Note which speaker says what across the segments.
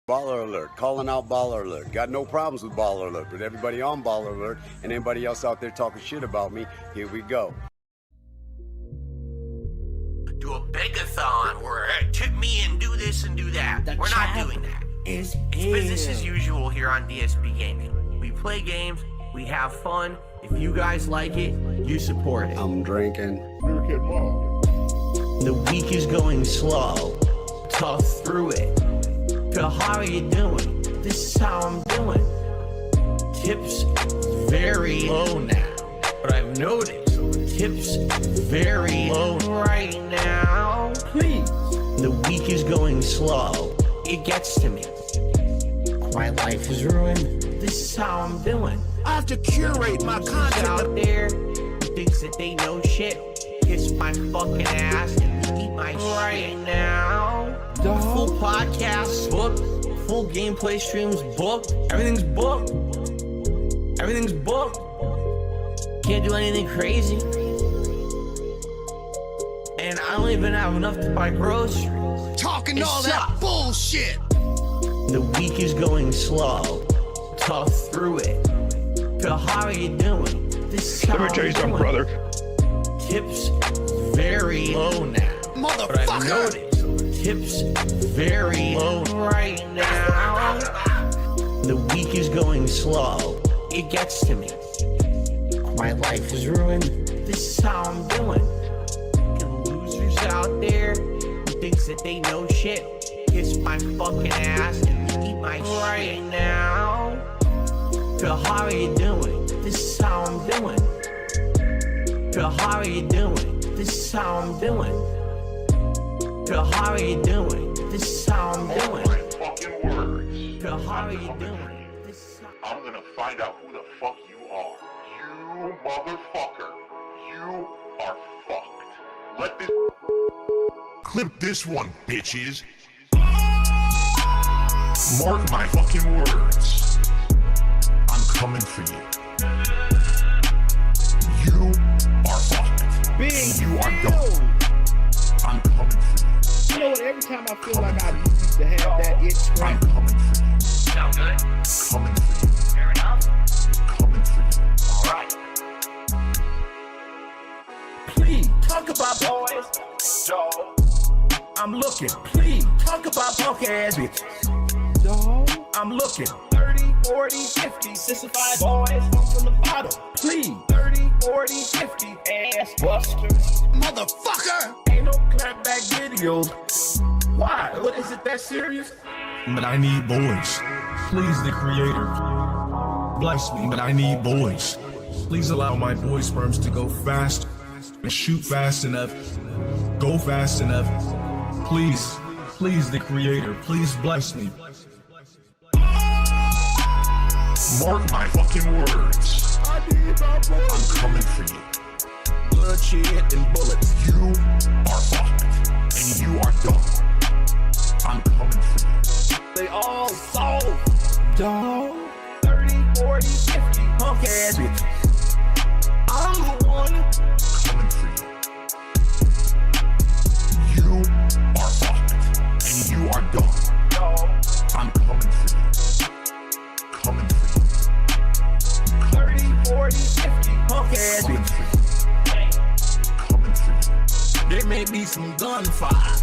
Speaker 1: Baller alert, calling out baller alert. Got no problems with baller alert, but everybody on baller alert and anybody else out there talking shit about me, here we go.
Speaker 2: Do a begathon where tip me and do this and do that. We're not doing that. It's business as usual here on DSP Gaming. We play games, we have fun. If you guys like it, you support it.
Speaker 1: I'm drinking.
Speaker 2: The week is going slow. Tough through it. So how are you doing? This is how I'm doing. Tips very low now, but I've noticed tips very low right now. Please. The week is going slow. It gets to me. My life is ruined. This is how I'm doing.
Speaker 3: I have to curate my content
Speaker 2: out there. Thinks that they know shit. Kiss my fucking ass and eat my shit now. Full podcasts booked, full gameplay streams booked. Everything's booked. Everything's booked. Can't do anything crazy. And I don't even have enough to buy groceries.
Speaker 3: Talking all that bullshit.
Speaker 2: The week is going slow. Tough through it. So how are you doing? This is how
Speaker 4: Let me tell you something, brother.
Speaker 2: Tips very low now.
Speaker 3: Motherfucker.
Speaker 2: But I've noticed tips very low right now. The week is going slow. It gets to me. My life is ruined. This is how I'm doing. Losers out there who thinks that they know shit. Kiss my fucking ass and eat my shit now. So how are you doing? This is how I'm doing. So how are you doing? This is how I'm doing. So how are you doing? This is how I'm doing.
Speaker 4: My fucking words.
Speaker 2: So how are you doing? This is how
Speaker 4: I'm gonna find out who the fuck you are. You motherfucker. You are fucked. Let this clip this one, bitches. Mark my fucking words. I'm coming for you. You are fucked.
Speaker 5: Big
Speaker 4: you are done. I'm coming for you.
Speaker 5: You know what? Every time I feel like I used to have that itch,
Speaker 4: I'm coming for you.
Speaker 2: sound good?
Speaker 4: Coming for you.
Speaker 2: Fair enough.
Speaker 4: Coming for you.
Speaker 2: Alright. Please talk about boys. So I'm looking. Please talk about punk ass bitches.
Speaker 5: dog.
Speaker 2: I'm looking. 30, 40, 50, 65 boys from the bottom. Please. 30, 40, 50 ass busters.
Speaker 3: Motherfucker.
Speaker 2: Ain't no clapback videos. Why? What is it that serious?
Speaker 6: But I need boys. Please, the creator. Bless me, but I need boys. Please allow my boy sperms to go fast and shoot fast enough. Go fast enough. Please, please, the creator. Please bless me.
Speaker 4: Mark my fucking words. I'm coming for you.
Speaker 2: Bloodshed and bullets.
Speaker 4: You are fucked. And you are done. I'm coming for you.
Speaker 2: They all sold.
Speaker 5: Dog.
Speaker 2: 30, 40, 50 punk ass bitches. I'm the one.
Speaker 4: Coming for you. You are fucked. And you are done. I'm coming for you. Coming for you.
Speaker 2: 30, 40, 50 punk ass
Speaker 4: Coming
Speaker 2: bitches.
Speaker 4: for you. Coming for you.
Speaker 2: There may be some gunfire.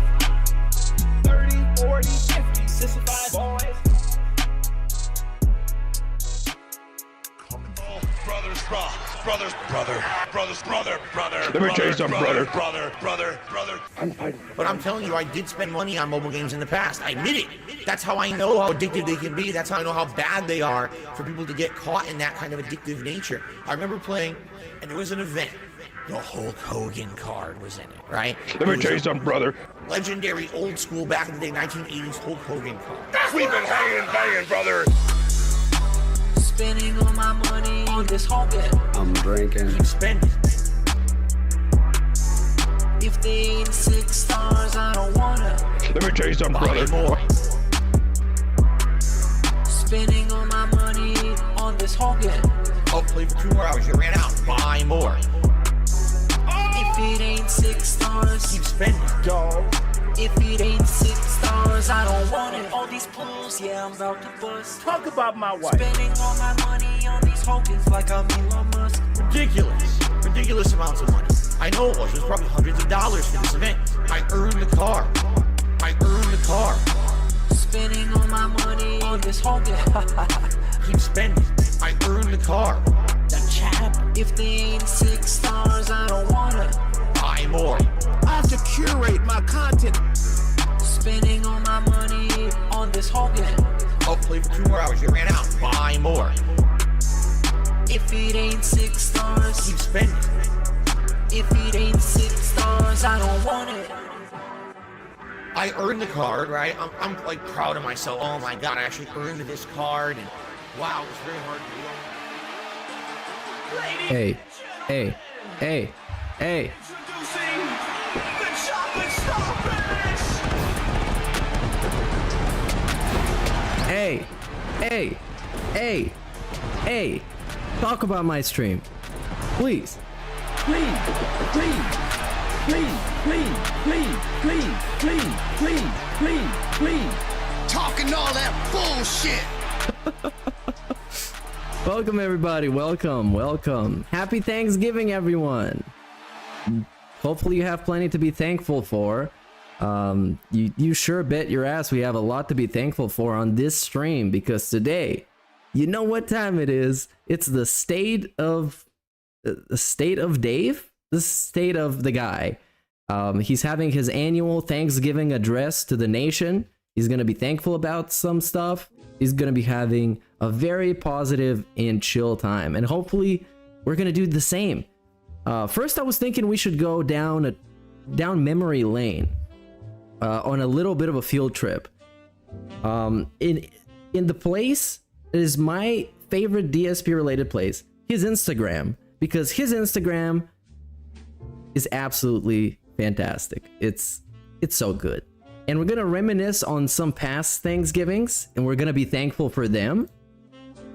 Speaker 2: 30, 40, 50, 65 boys.
Speaker 4: Coming for you.
Speaker 6: Let me tell you something, brother.
Speaker 2: But I'm telling you, I did spend money on mobile games in the past. I admit it. That's how I know how addictive they can be. That's how I know how bad they are for people to get caught in that kind of addictive nature. I remember playing, and there was an event. The Hulk Hogan card was in it, right?
Speaker 6: Let me tell you something, brother.
Speaker 2: Legendary old school back in the day 1980s Hulk Hogan card.
Speaker 4: We've been hanging, banging, brother.
Speaker 7: Spending all my money on this Hogan.
Speaker 1: I'm drinking.
Speaker 2: Keep spending.
Speaker 7: If they ain't 6 stars, I don't wanna.
Speaker 6: Let me tell you something,
Speaker 2: Buy
Speaker 6: brother.
Speaker 2: more.
Speaker 7: Spending all my money on this Hogan.
Speaker 2: Oh, play for 2 more hours. You ran out. Buy more.
Speaker 7: If it ain't 6 stars,
Speaker 2: Keep spending.
Speaker 5: Dog.
Speaker 7: if it ain't 6 stars. stars, I don't want it. All these pools, yeah, I'm about to bust.
Speaker 5: Talk about my wife.
Speaker 7: Spending all my money on these tokens like I'm Elon Musk.
Speaker 2: Ridiculous amounts of money. I know it was probably hundreds of dollars for this event. I earned the car.
Speaker 7: Spending all my money on this token.
Speaker 2: Keep spending. I earned the car. The chap.
Speaker 7: If they ain't 6 stars, I don't want it.
Speaker 2: Buy more.
Speaker 3: I have to curate my content.
Speaker 7: Spending all my money on this token.
Speaker 2: Oh, play for 2 more hours. You ran out. Buy more.
Speaker 7: If it ain't 6 stars,
Speaker 2: Keep spending.
Speaker 7: if it ain't 6 stars, I don't want it.
Speaker 2: I earned the card, right? I'm like proud of myself. Oh my god, I actually earned this card, and wow, it was very hard to do.
Speaker 8: Hey, hey, hey, hey. Hey, hey, hey, hey. Talk about my stream. Please. Please, please, please, please, please, please, please, please, please, please.
Speaker 3: Talking all that bullshit.
Speaker 8: Welcome everybody, welcome. Happy Thanksgiving everyone. Hopefully you have plenty to be thankful for. You sure bet your ass we have a lot to be thankful for on this stream, because today, you know what time it is. It's the state of Dave, the state of the guy. He's having his annual Thanksgiving address to the nation. He's going to be thankful about some stuff. He's going to be having a very positive and chill time, and hopefully we're going to do the same. First, I was thinking we should go down memory lane on a little bit of a field trip. In the place is my favorite DSP related place, his Instagram, because his Instagram is absolutely fantastic. It's so good. And we're gonna reminisce on some past Thanksgivings, and we're gonna be thankful for them.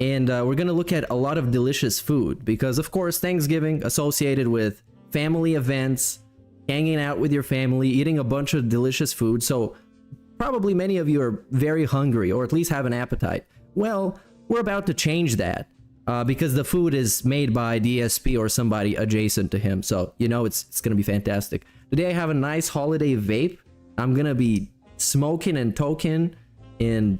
Speaker 8: And we're gonna look at a lot of delicious food, because of course Thanksgiving associated with family events, hanging out with your family, eating a bunch of delicious food. So probably many of you are very hungry, or at least have an appetite. Well, we're about to change that because the food is made by DSP or somebody adjacent to him. So, you know, it's gonna be fantastic. Today I have a nice holiday vape. I'm gonna be smoking and toking and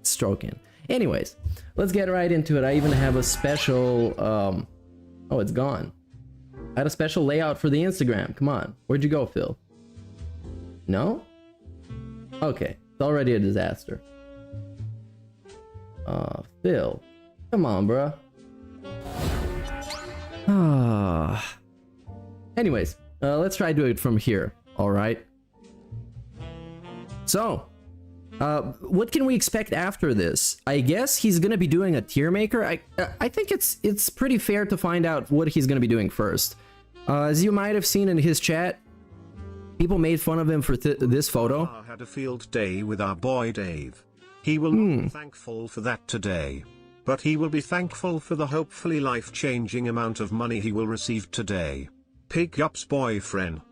Speaker 8: stroking. Anyways, let's get right into it. I even have a special, oh, it's gone. I had a special layout for the Instagram. Come on, where'd you go, Phil? No? Okay, it's already a disaster. Phil, come on, bruh. Anyways, let's try to do it from here, all right? So, what can we expect after this? I guess he's gonna be doing a tier maker. I think it's pretty fair to find out what he's gonna be doing first. As you might have seen in his chat, people made fun of him for this photo.
Speaker 9: I had a field day with our boy Dave. He will not be thankful for that today, but he will be thankful for the hopefully life-changing amount of money he will receive today. Pick up's boyfriend.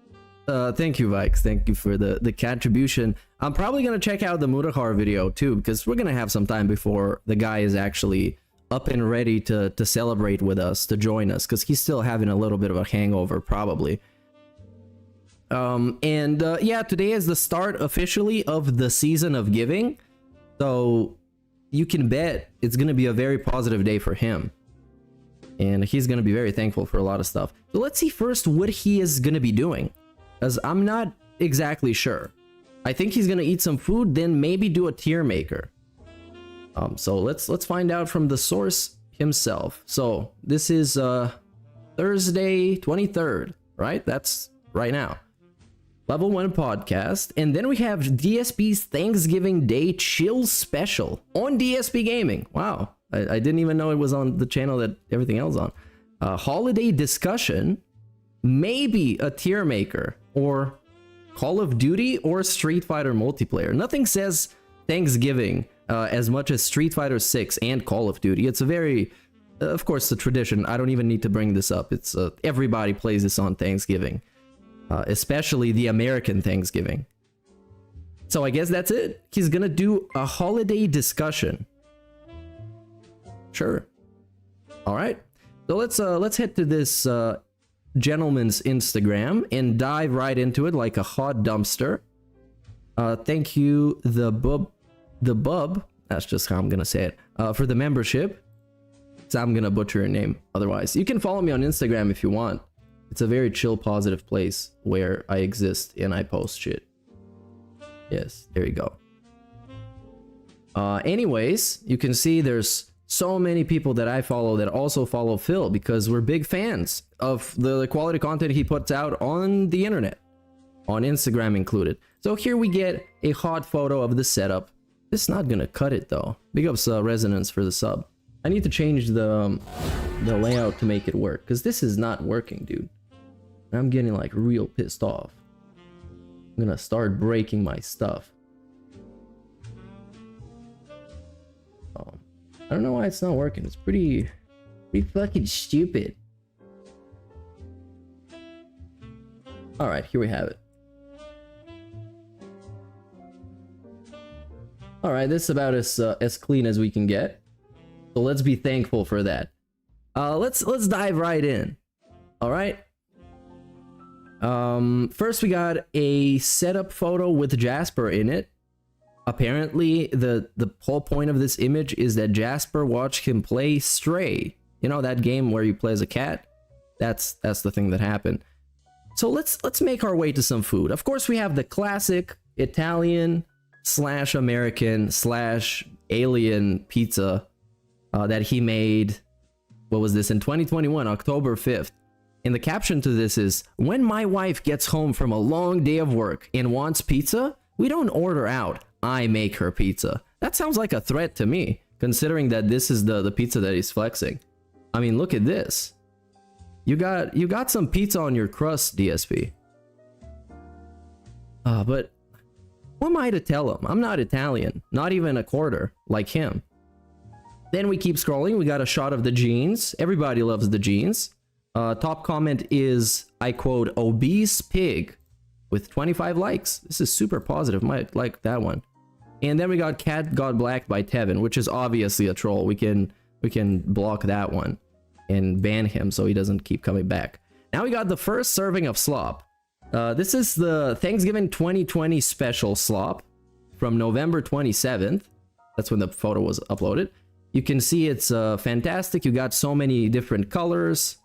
Speaker 8: Thank you, Vikes. Thank you for the contribution. I'm probably gonna check out the Mudahar video too, because we're gonna have some time before the guy is actually up and ready to celebrate with us, to join us, because he's still having a little bit of a hangover, probably. Yeah, today is the start officially of the season of giving, so you can bet it's gonna be a very positive day for him, and he's gonna be very thankful for a lot of stuff. So let's see first what he is gonna be doing, as I'm not exactly sure. I think he's gonna eat some food, then maybe do a tier maker. So let's find out from the source himself. So this is Thursday 23rd, right? That's right now. Level 1 podcast, and then we have DSP's Thanksgiving Day Chill Special on DSP Gaming. Wow, I didn't even know it was on the channel that everything else on. Holiday discussion, maybe a tier maker, or Call of Duty or Street Fighter multiplayer. Nothing says Thanksgiving as much as Street Fighter 6 and Call of Duty. It's a very, of course, the tradition. I don't even need to bring this up. It's everybody plays this on Thanksgiving, especially the American Thanksgiving. So I guess that's it. He's gonna do a holiday discussion. Sure. All right. So let's head to this gentleman's Instagram and dive right into it like a hot dumpster. Thank you, the bub. That's just how I'm gonna say it. For the membership. So I'm gonna butcher your name otherwise. You can follow me on Instagram if you want. It's a very chill, positive place where I exist and I post shit. Yes, there you go. Anyways, you can see there's so many people that I follow that also follow Phil because we're big fans of the quality content he puts out on the internet, on Instagram included. So here we get a hot photo of the setup. This is not gonna cut it though. Big ups Resonance for the sub. I need to change the layout to make it work because this is not working, dude. I'm getting like real pissed off. I'm gonna start breaking my stuff. Oh, I don't know why it's not working. It's pretty fucking stupid. All right, here we have it. All right, this is about as clean as we can get. So let's be thankful for that. Let's dive right in. All right. First we got a setup photo with Jasper in it. Apparently the whole point of this image is that Jasper watched him play Stray. You know that game where you play as a cat? That's the thing that happened. So let's make our way to some food. Of course we have the classic Italian / American / alien pizza that he made. What was this, in 2021, October 5th? And the caption to this is, when my wife gets home from a long day of work and wants pizza, we don't order out, I make her pizza. That sounds like a threat to me, considering that this is the pizza that he's flexing. I mean, look at this. You got some pizza on your crust, DSP. But who am I to tell him? I'm not Italian, not even a quarter like him. Then we keep scrolling. We got a shot of the jeans. Everybody loves the jeans. Top comment is, I quote, obese pig with 25 likes. This is super positive. Might like that one. And then we got Cat Got Blacked by Tevin, which is obviously a troll. We can block that one and ban him so he doesn't keep coming back. Now we got the first serving of slop. This is the Thanksgiving 2020 special slop from November 27th. That's when the photo was uploaded. You can see it's fantastic. You got so many different colors.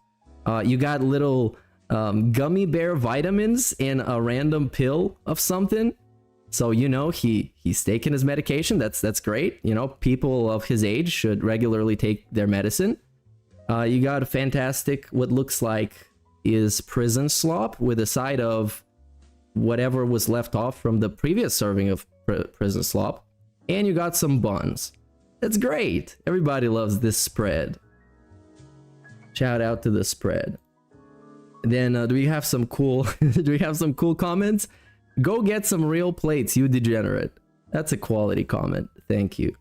Speaker 8: You got little gummy bear vitamins and a random pill of something. So, you know, he's taking his medication. That's great. You know, people of his age should regularly take their medicine. You got a fantastic, what looks like is prison slop with a side of whatever was left off from the previous serving of prison slop. And you got some buns. That's great. Everybody loves this spread. Shout out to the spread. Then do we have some cool comments? Go get some real plates, you degenerate. That's a quality comment. Thank you.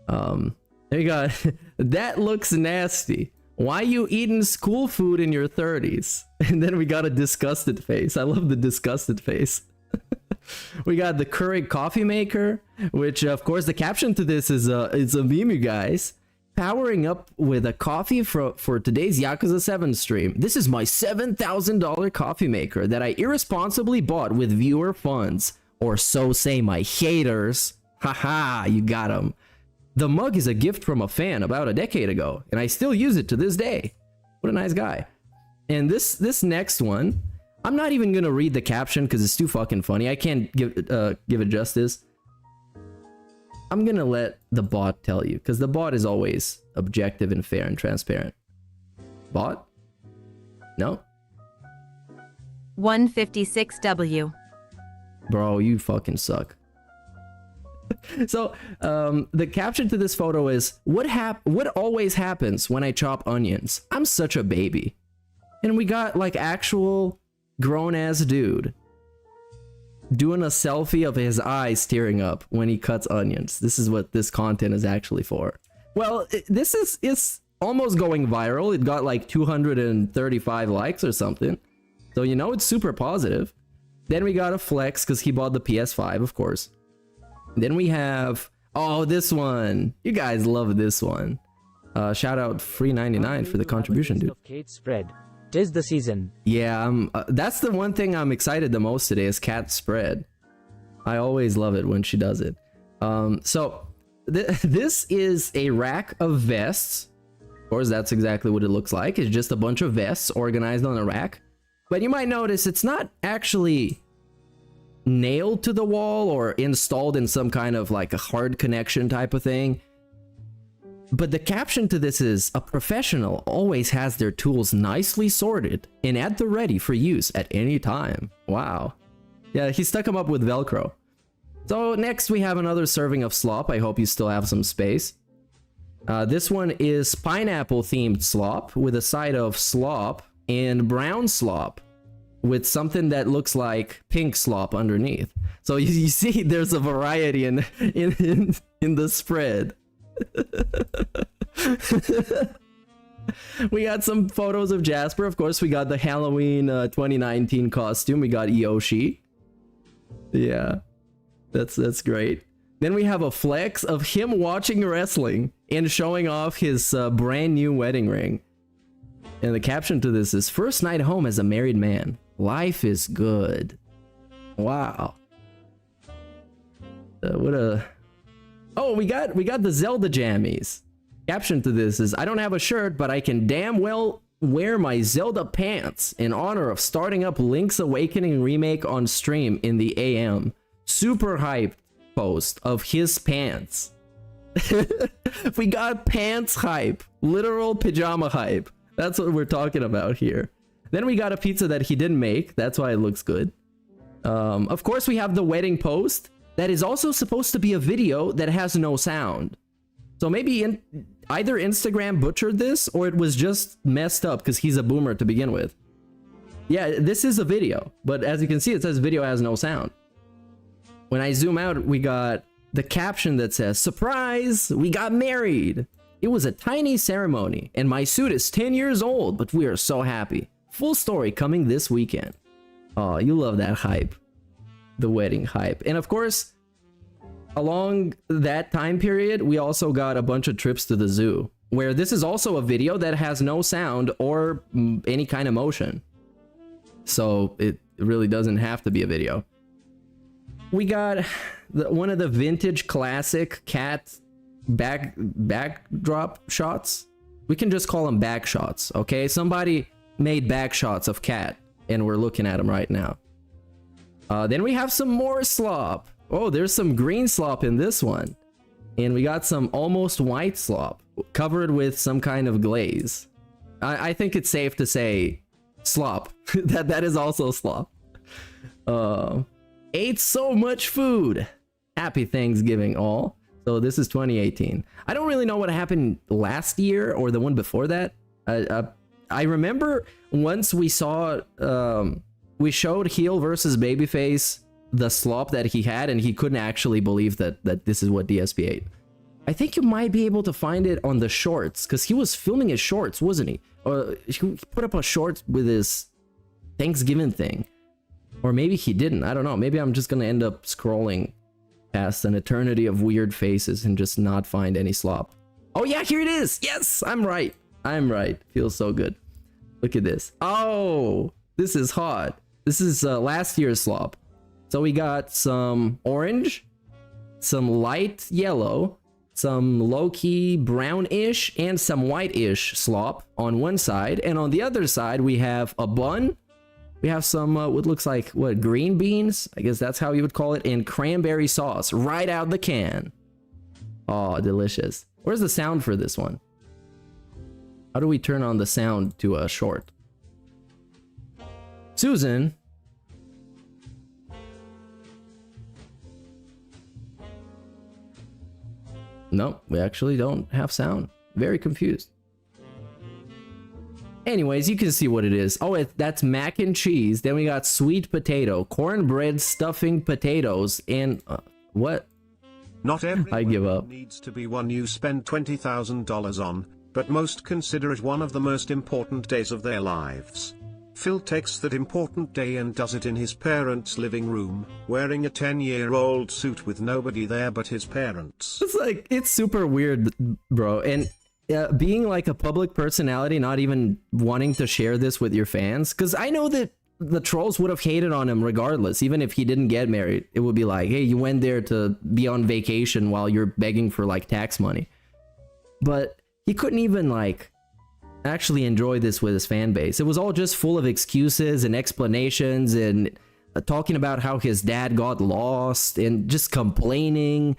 Speaker 8: There you go. That looks nasty. Why you eating school food in your 30s? And then we got a disgusted face. I love the disgusted face. We got the Keurig coffee maker, which of course the caption to this is a meme, you guys. Powering up with a coffee for today's Yakuza 7 stream. This is my $7,000 coffee maker that I irresponsibly bought with viewer funds. Or so say my haters. Haha, you got him. The mug is a gift from a fan about a decade ago, and I still use it to this day. What a nice guy. And this next one, I'm not even gonna read the caption because it's too fucking funny. I can't give it justice. I'm gonna let the bot tell you, because the bot is always objective and fair and transparent. Bot? No?
Speaker 10: 156W.
Speaker 8: Bro, you fucking suck. So, the caption to this photo is, what always happens when I chop onions? I'm such a baby. And we got like actual grown-ass dude doing a selfie of his eyes tearing up when he cuts onions. This is what this content is actually for. Well, this is almost going viral. It got like 235 likes or something. So, you know, it's super positive. Then we got a flex because he bought the PS5, of course. Then we have, oh, this one. You guys love this one. Shout out Free99 for the contribution, dude.
Speaker 10: Kate spread. 'Tis the season.
Speaker 8: Yeah, that's the one thing I'm excited the most today is Cat spread. I always love it when she does it. So this is a rack of vests. Of course, that's exactly what it looks like. It's just a bunch of vests organized on a rack. But you might notice it's not actually nailed to the wall or installed in some kind of like a hard connection type of thing. But the caption to this is, a professional always has their tools nicely sorted and at the ready for use at any time. Wow. Yeah, he stuck them up with Velcro. So next we have another serving of slop. I hope you still have some space. This one is pineapple themed slop with a side of slop and brown slop with something that looks like pink slop underneath. So you see there's a variety in the spread. We got some photos of Jasper. Of course, we got the Halloween 2019 costume. We got Yoshi. Yeah, that's great. Then we have a flex of him watching wrestling and showing off his brand new wedding ring. And the caption to this is, first night home as a married man. Life is good. Wow. What a... Oh, we got the Zelda jammies. Caption to this is, I don't have a shirt, but I can damn well wear my Zelda pants in honor of starting up Link's Awakening remake on stream in the AM. Super hyped post of his pants. We got pants hype. Literal pajama hype. That's what we're talking about here. Then we got a pizza that he didn't make. That's why it looks good. Of course, we have the wedding post. That is also supposed to be a video that has no sound. So maybe either Instagram butchered this or it was just messed up because he's a boomer to begin with. Yeah, this is a video, but as you can see, it says video has no sound. When I zoom out, we got the caption that says, surprise, we got married. It was a tiny ceremony and my suit is 10 years old, but we are so happy. Full story coming this weekend. Oh, you love that hype. The wedding hype. And of course, along that time period, we also got a bunch of trips to the zoo, where this is also a video that has no sound or any kind of motion. So it really doesn't have to be a video. We got one of the vintage classic cat backdrop shots. We can just call them back shots, okay? Somebody made back shots of cat and we're looking at them right now. Then we have some more slop. Oh, there's some green slop in this one. And we got some almost white slop covered with some kind of glaze. I think it's safe to say slop. that is also slop. Ate so much food. Happy Thanksgiving all. So this is 2018. I don't really know what happened last year or the one before that. I remember once we saw... we showed heel versus babyface the slop that he had, and he couldn't actually believe that this is what DSP ate. I think you might be able to find it on the shorts, because he was filming his shorts, wasn't he? He put up a short with his Thanksgiving thing. Or maybe he didn't. I don't know. Maybe I'm just going to end up scrolling past an eternity of weird faces and just not find any slop. Oh yeah, here it is! Yes! I'm right. I'm right. Feels so good. Look at this. Oh! This is hot. This is last year's slop. So we got some orange, some light yellow, some low-key brownish, and some white-ish slop on one side. And on the other side, we have a bun. We have some, what looks like, what, green beans? I guess that's how you would call it. And cranberry sauce right out the can. Oh, delicious. Where's the sound for this one? How do we turn on the sound to a short? Susan? No, we actually don't have sound. Very confused. Anyways, you can see what it is. Oh, that's mac and cheese. Then we got sweet potato, cornbread stuffing potatoes, and what?
Speaker 9: Not every
Speaker 8: I give up.
Speaker 9: Needs to be one you spend $20,000 on, but most consider it one of the most important days of their lives. Phil takes that important day and does it in his parents' living room, wearing a 10-year-old suit with nobody there but his parents.
Speaker 8: It's like, it's super weird, bro. And being like a public personality, not even wanting to share this with your fans, because I know that the trolls would have hated on him regardless. Even if he didn't get married, it would be like, hey, you went there to be on vacation while you're begging for like tax money. But he couldn't even like actually enjoy this with his fan base. It was all just full of excuses and explanations and talking about how his dad got lost and just complaining.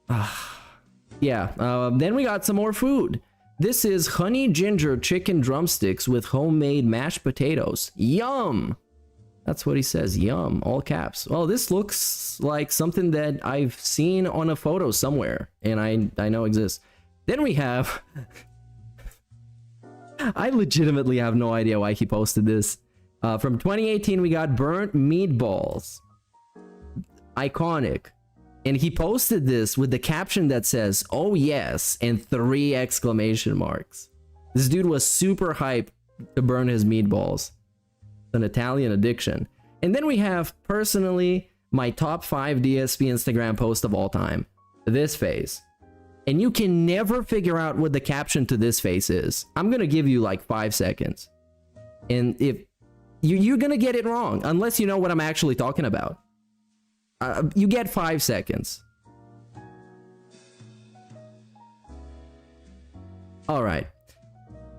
Speaker 8: Then we got some more food. This is honey ginger chicken drumsticks with homemade mashed potatoes. Yum! That's what he says, yum, all caps. Well, this looks like something that I've seen on a photo somewhere, and I know exists. Then we have... I legitimately have no idea why he posted this. From 2018, we got burnt meatballs. Iconic. And he posted this with the caption that says, "Oh yes," and 3 exclamation marks. This dude was super hyped to burn his meatballs. It's an Italian addiction. And then we have, personally, my top 5 DSP Instagram post of all time. This face. And you can never figure out what the caption to this face is. I'm gonna give you like 5 seconds. And if you're gonna get it wrong, unless you know what I'm actually talking about. You get 5 seconds. All right.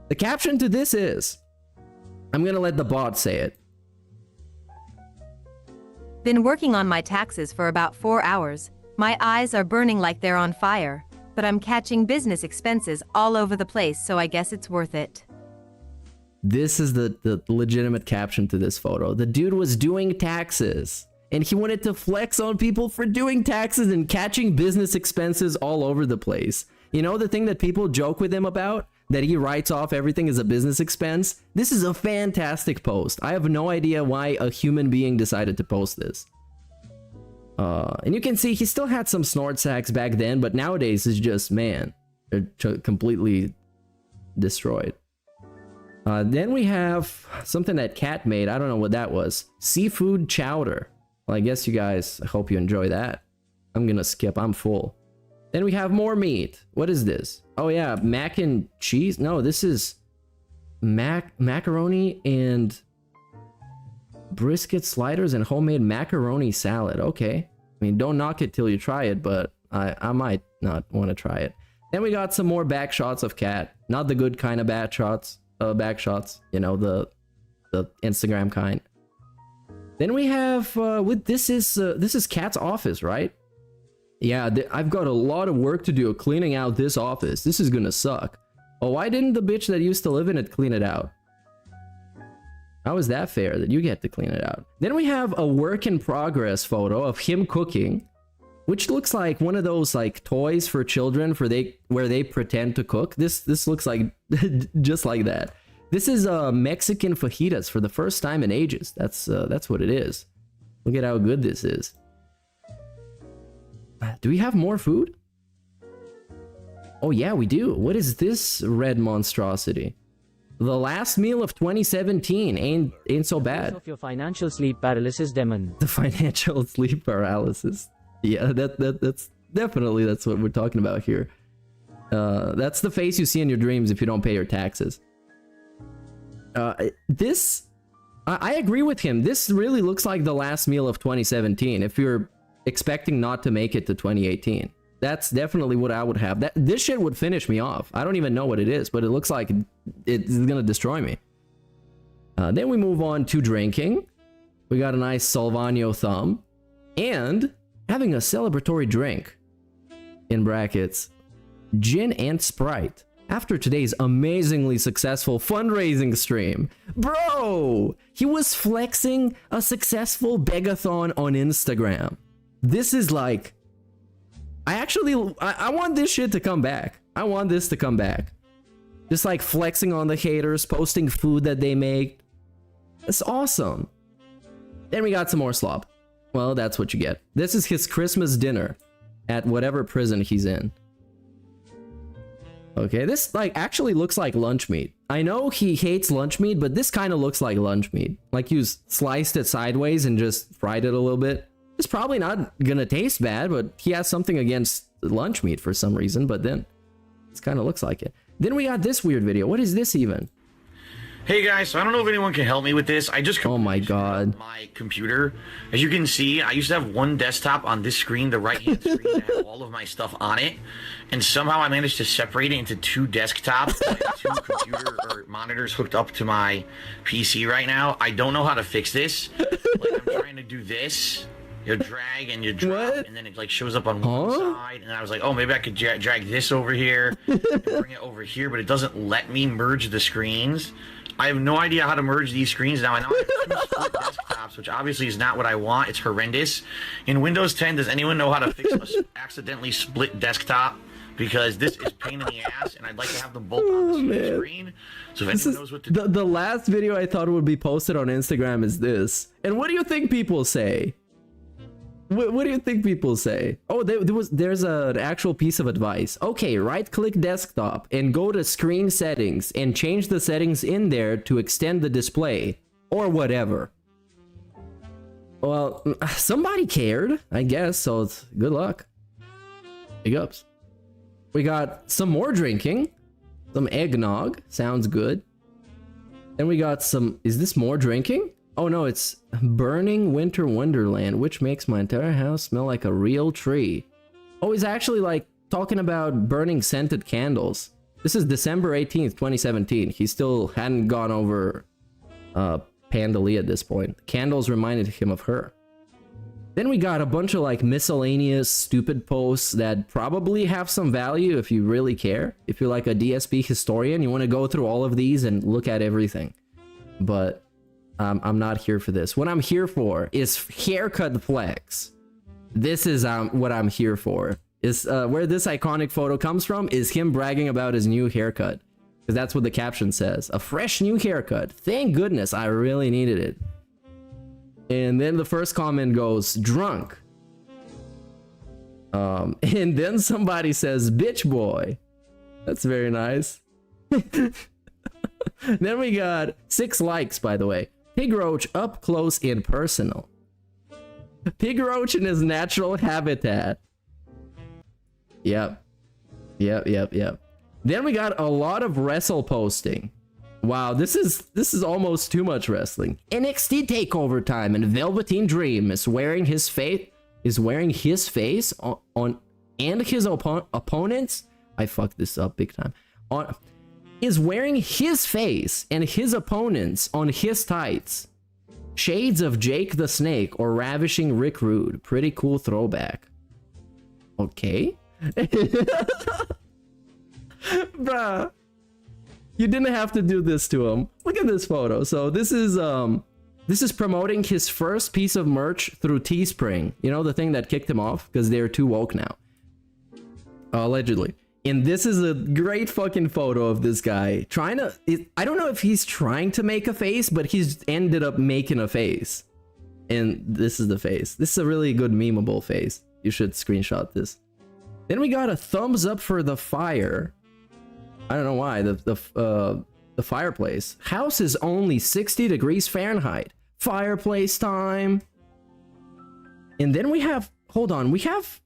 Speaker 8: The caption to this is, I'm gonna let the bot say it.
Speaker 11: Been working on my taxes for about 4 hours. My eyes are burning like they're on fire, but I'm catching business expenses all over the place, so I guess it's worth it.
Speaker 8: This is the legitimate caption to this photo. The dude was doing taxes, and he wanted to flex on people for doing taxes and catching business expenses all over the place. You know, the thing that people joke with him about, that he writes off everything as a business expense? This is a fantastic post. I have no idea why a human being decided to post this. And you can see he still had some snort sacks back then, but nowadays it's just, man, they're completely destroyed. Then we have something that Cat made. I don't know what that was. Seafood chowder. Well, I guess you guys, I hope you enjoy that. I'm gonna skip, I'm full. Then we have more meat. What is this? Oh yeah, mac and cheese? No, this is macaroni and brisket sliders and homemade macaroni salad. Okay. I mean, don't knock it till you try it, but I might not want to try it. Then we got some more back shots of Cat. Not the good kind of back shots, you know, the Instagram kind. Then we have this is Cat's office, right? Yeah, I've got a lot of work to do cleaning out this office. This is gonna suck. Oh, why didn't the bitch that used to live in it clean it out? How is that fair that you get to clean it out? Then we have a work in progress photo of him cooking, which looks like one of those like toys for children where they pretend to cook. This looks like just like that. This is Mexican fajitas for the first time in ages. That's what it is. Look at how good this is. Do we have more food? Oh yeah, we do. What is this red monstrosity? The last meal of 2017 ain't so bad.
Speaker 10: Of your financial sleep paralysis demon.
Speaker 8: The financial sleep paralysis. Yeah, that's definitely that's what we're talking about here. That's the face you see in your dreams if you don't pay your taxes. I agree with him. This really looks like the last meal of 2017 if you're expecting not to make it to 2018. That's definitely what I would have. This shit would finish me off. I don't even know what it is, but it looks like it's gonna destroy me. Then we move on to drinking. We got a nice Salvano thumb and having a celebratory drink, in brackets, gin and Sprite, after today's amazingly successful fundraising stream. Bro, he was flexing a successful begathon on Instagram. This is like, I want this shit to come back. I want this to come back. Just like flexing on the haters, posting food that they make. That's awesome. Then we got some more slop. Well, that's what you get. This is his Christmas dinner at whatever prison he's in. Okay, this like actually looks like lunch meat. I know he hates lunch meat, but this kind of looks like lunch meat. Like you sliced it sideways and just fried it a little bit. It's probably not gonna taste bad, but he has something against lunch meat for some reason, but then it kind of looks like it. Then we got this weird video. What is this even?
Speaker 12: Hey guys, so I don't know if anyone can help me with this. I just
Speaker 8: oh my god,
Speaker 12: my computer. As you can see, I used to have one desktop on this screen, the right-hand screen, that had all of my stuff on it, and somehow I managed to separate it into two desktops, two computer or monitors hooked up to my PC right now. I don't know how to fix this. Like, I'm trying to do this. You drag and you drop, and then it like shows up on one side, and I was like, oh, maybe I could drag this over here and bring it over here, but it doesn't let me merge the screens. I have no idea how to merge these screens now. I know I have two split desktops, which obviously is not what I want. It's horrendous. In Windows 10, does anyone know how to fix a accidentally split desktop? Because this is pain in the ass, and I'd like to have them both on the same screen. So if anyone knows what to do.
Speaker 8: The last video I thought would be posted on Instagram is this. And what do you think people say? What do you think people say? Oh, there's an actual piece of advice. Okay, right-click desktop and go to screen settings and change the settings in there to extend the display or whatever. Well, somebody cared, I guess, so it's good luck. Big ups. We got some more drinking. Some eggnog. Sounds good. Then we got some... Is this more drinking? Oh no, it's burning winter wonderland, which makes my entire house smell like a real tree. Oh, he's actually like talking about burning scented candles. This is December 18th, 2017. He still hadn't gone over Pandalee at this point. Candles reminded him of her. Then we got a bunch of like miscellaneous stupid posts that probably have some value if you really care. If you're like a DSP historian, you want to go through all of these and look at everything. But I'm not here for this. What I'm here for is haircut flex. This is what I'm here for. Is where this iconic photo comes from is him bragging about his new haircut. Because that's what the caption says. A fresh new haircut. Thank goodness, I really needed it. And then the first comment goes, drunk. And then somebody says, bitch boy. That's very nice. Then we got 6 likes, by the way. Pig Roach up close and personal. Pig Roach in his natural habitat. Yep. Then we got a lot of wrestle posting. Wow, this is almost too much wrestling. NXT Takeover time and Velveteen Dream is wearing his face on and his opponents. I fucked this up big time. Is wearing his face and his opponents on his tights. Shades of Jake the Snake or Ravishing Rick Rude. Pretty cool throwback. Okay. Bruh. You didn't have to do this to him. Look at this photo. So this is promoting his first piece of merch through Teespring. You know, the thing that kicked him off because they're too woke now. Allegedly. And this is a great fucking photo of this guy trying to... I don't know if he's trying to make a face, but he's ended up making a face. And this is the face. This is a really good memeable face. You should screenshot this. Then we got a thumbs up for the fire. I don't know why. The fireplace. House is only 60 degrees Fahrenheit. Fireplace time. And then we have... Hold on. We have...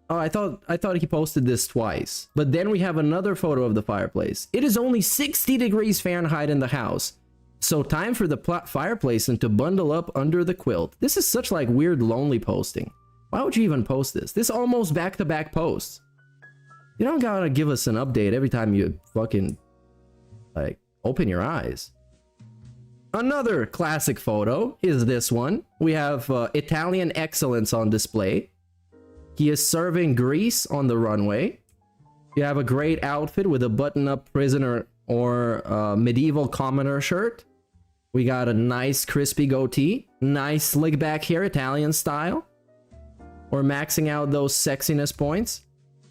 Speaker 8: Oh, I thought he posted this twice. But then we have another photo of the fireplace. It is only 60 degrees Fahrenheit in the house. So time for the fireplace and to bundle up under the quilt. This is such like weird lonely posting. Why would you even post this? This almost back-to-back posts. You don't gotta give us an update every time you fucking like open your eyes. Another classic photo is this one. We have Italian excellence on display. He is serving grease on the runway. You have a great outfit with a button-up prisoner or medieval commoner shirt. We got a nice crispy goatee. Nice slick back hair, Italian style. We're maxing out those sexiness points.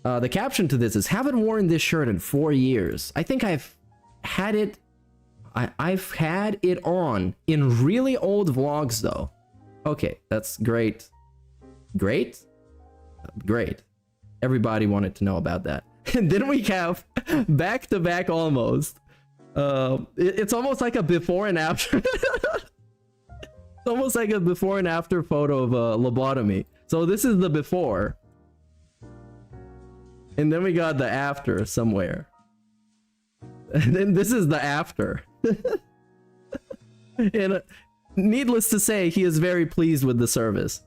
Speaker 8: The caption to this is, haven't worn this shirt in 4 years. I think I've had it... I've had it on in really old vlogs though. Okay, that's great. Great? Great. Everybody wanted to know about that. And then we have back-to-back almost. It's almost like a before and after. It's almost like a before and after photo of a lobotomy. So this is the before. And then we got the after somewhere. And then this is the after. And needless to say, he is very pleased with the service.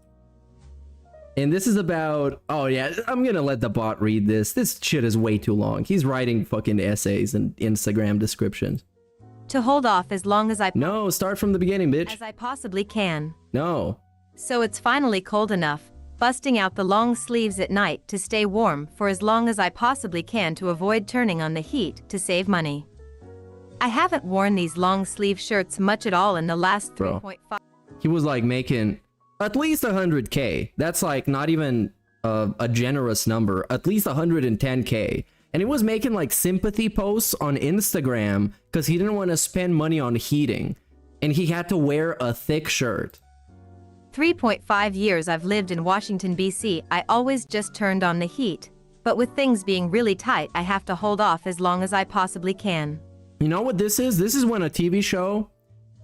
Speaker 8: And this is about... Oh yeah, I'm gonna let the bot read this. This shit is way too long. He's writing fucking essays and Instagram descriptions.
Speaker 11: To hold off as long as I...
Speaker 8: No, start from the beginning, bitch.
Speaker 11: As I possibly can.
Speaker 8: No.
Speaker 11: So it's finally cold enough, busting out the long sleeves at night to stay warm for as long as I possibly can to avoid turning on the heat to save money. I haven't worn these long sleeve shirts much at all in the last 3.5.
Speaker 8: He was like making at least 100K. That's like not even a generous number. At least 110K. And he was making like sympathy posts on Instagram because he didn't want to spend money on heating. And he had to wear a thick shirt.
Speaker 11: 3.5 years I've lived in Washington, BC. I always just turned on the heat. But with things being really tight, I have to hold off as long as I possibly can.
Speaker 8: You know what this is? This is when a TV show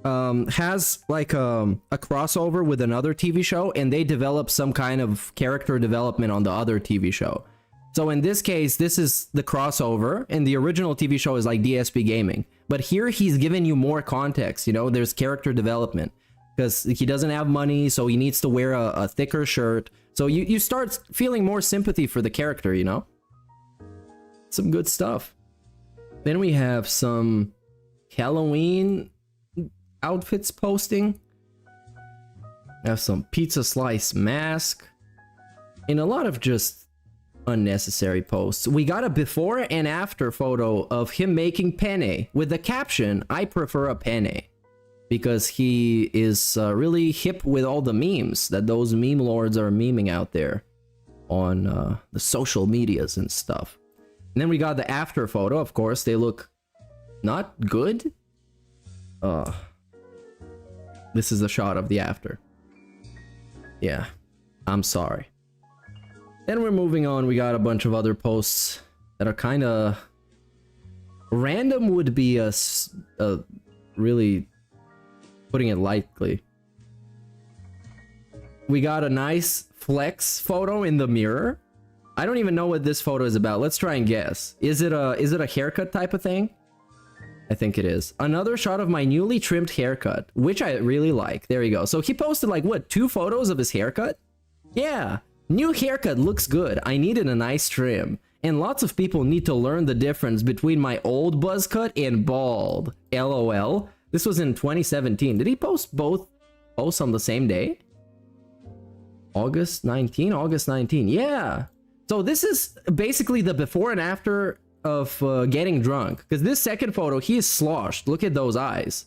Speaker 8: has like a crossover with another TV show and they develop some kind of character development on the other TV show. So in this case, this is the crossover and the original TV show is like DSP Gaming. But here he's giving you more context, you know, there's character development. Because he doesn't have money, so he needs to wear a thicker shirt. So you start feeling more sympathy for the character, you know? Some good stuff. Then we have some Halloween outfits posting. We have some pizza slice mask. And a lot of just unnecessary posts. We got a before and after photo of him making penne with the caption, "I prefer a penne." Because he is really hip with all the memes that those meme lords are memeing out there on the social medias and stuff. And then we got the after photo. Of course, they look not good. This is a shot of the after. Yeah, I'm sorry. Then we're moving on. We got a bunch of other posts that are kind of random. Would be a really... putting it lightly. We got a nice flex photo in the mirror. I don't even know what this photo is about. Let's try and guess. Is it a haircut type of thing? I think it is. Another shot of my newly trimmed haircut, which I really like. There you go. So he posted like what, 2 photos of his haircut? Yeah, new haircut looks good. I needed a nice trim. And lots of people need to learn the difference between my old buzz cut and bald. LOL. This was in 2017. Did he post both posts on the same day? August 19? August 19. Yeah. So this is basically the before and after of getting drunk. Because this second photo, he is sloshed. Look at those eyes.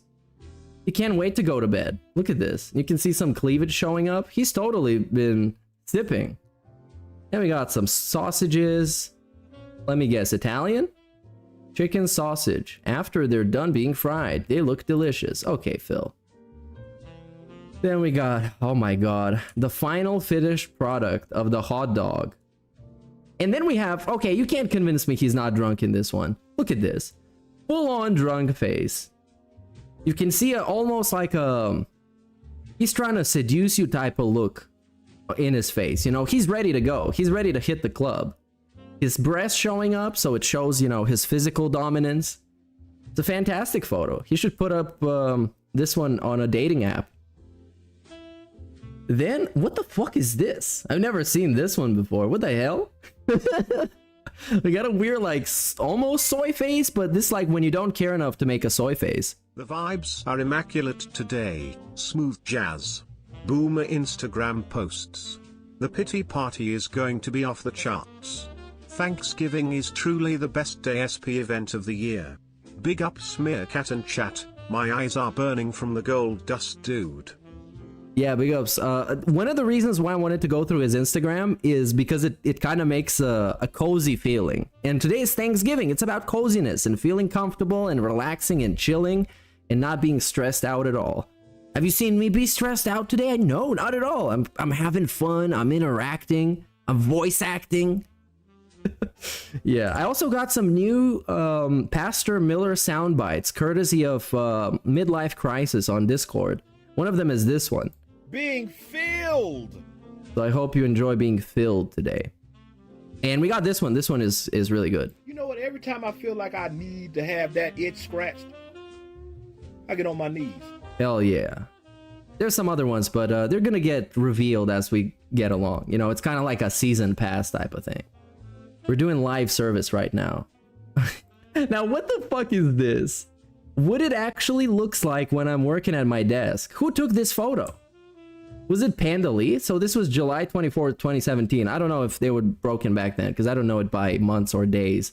Speaker 8: He can't wait to go to bed. Look at this. You can see some cleavage showing up. He's totally been sipping. Then we got some sausages. Let me guess, Italian? Chicken sausage. After they're done being fried, they look delicious. Okay, Phil. Then we got, oh my god, the final finished product of the hot dog. And then we have, okay, you can't convince me he's not drunk in this one. Look at this. Full-on drunk face. You can see almost like a... he's trying to seduce you type of look in his face. You know, he's ready to go. He's ready to hit the club. His breast showing up, so it shows, you know, his physical dominance. It's a fantastic photo. He should put up this one on a dating app. Then, what the fuck is this? I've never seen this one before. What the hell? We got a weird, like, almost soy face, but this like when you don't care enough to make a soy face.
Speaker 9: The vibes are immaculate today. Smooth jazz. Boomer Instagram posts. The pity party is going to be off the charts. Thanksgiving is truly the best DSP event of the year. Big up Smearcat and chat, my eyes are burning from the gold dust dude.
Speaker 8: Yeah, big ups. One of the reasons why I wanted to go through his Instagram is because it kind of makes a cozy feeling. And today is Thanksgiving. It's about coziness and feeling comfortable and relaxing and chilling and not being stressed out at all. Have you seen me be stressed out today? No, not at all. I'm having fun. I'm interacting. I'm voice acting. Yeah, I also got some new Pastor Miller sound bites, courtesy of Midlife Crisis on Discord. One of them is this one.
Speaker 5: Being filled.
Speaker 8: So I hope you enjoy being filled today. And we got this one. This one is really good.
Speaker 5: You know what? Every time I feel like I need to have that itch scratched, I get on my knees.
Speaker 8: Hell yeah. There's some other ones, but they're gonna get revealed as we get along. You know, it's kind of like a season pass type of thing. We're doing live service right now. Now, what the fuck is this? What it actually looks like when I'm working at my desk. Who took this photo? Was it Panda Lee? So this was July 24th, 2017. I don't know if they were broken back then, because I don't know it by months or days.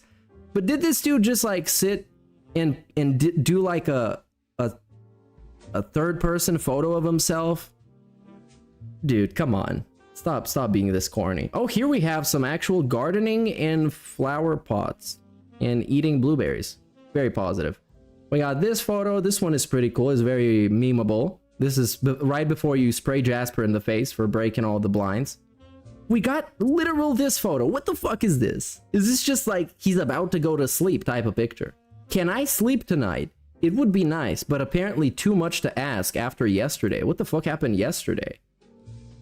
Speaker 8: But did this dude just like sit and do like a third person photo of himself? Dude, come on. Stop being this corny. Oh, here we have some actual gardening in flower pots and eating blueberries. Very positive. We got this photo. This one is pretty cool. It's very memeable. This is right before you spray Jasper in the face for breaking all the blinds. We got literal this photo. What the fuck is this? Is this just like he's about to go to sleep type of picture? Can I sleep tonight? It would be nice, but apparently too much to ask after yesterday. What the fuck happened yesterday?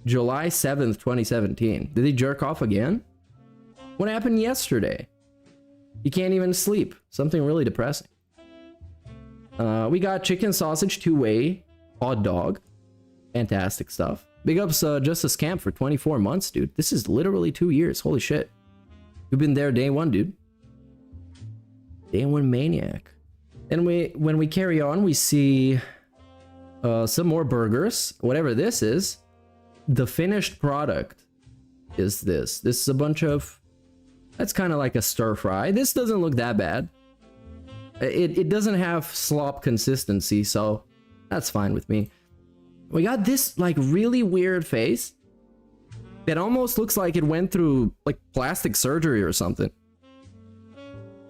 Speaker 8: July 7th, 2017. Did he jerk off again? What happened yesterday? You can't even sleep. Something really depressing. We got chicken sausage two-way hot dog. Fantastic stuff. Big ups Justice Camp for 24 months, dude. This is literally 2 years. Holy shit. You've been there day one, dude. Day one maniac. And when we carry on, we see some more burgers. Whatever this is. The finished product is this. This is a bunch of... That's kind of like a stir fry. This doesn't look that bad. It doesn't have slop consistency, so that's fine with me. We got this like really weird face that almost looks like it went through like plastic surgery or something.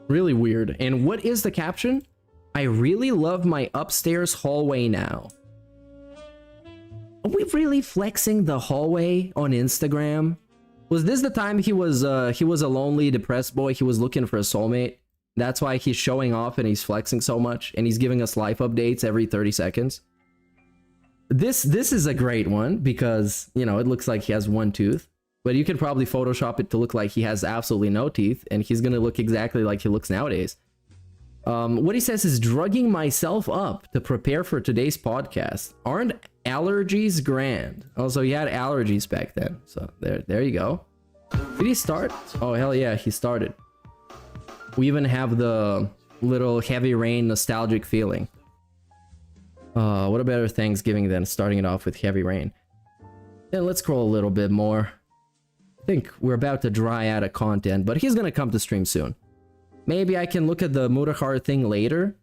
Speaker 8: Really weird. And what is the caption? I really love my upstairs hallway now. Are we really flexing the hallway on Instagram? Was this the time he was a lonely, depressed boy? He was looking for a soulmate. That's why he's showing off and he's flexing so much, and he's giving us life updates every 30 seconds. This is a great one because, you know, it looks like he has one tooth, but you can probably Photoshop it to look like he has absolutely no teeth, and he's gonna look exactly like he looks nowadays. What he says is drugging myself up to prepare for today's podcast. Aren't allergies grand? Also, he had allergies back then, so there you go. Did he start? Oh hell yeah, he started. We even have the little heavy rain nostalgic feeling. What a better Thanksgiving than starting it off with heavy rain. Then let's scroll a little bit more. I think we're about to dry out of content, but he's gonna come to stream soon. Maybe I can look at the Mutahar thing later,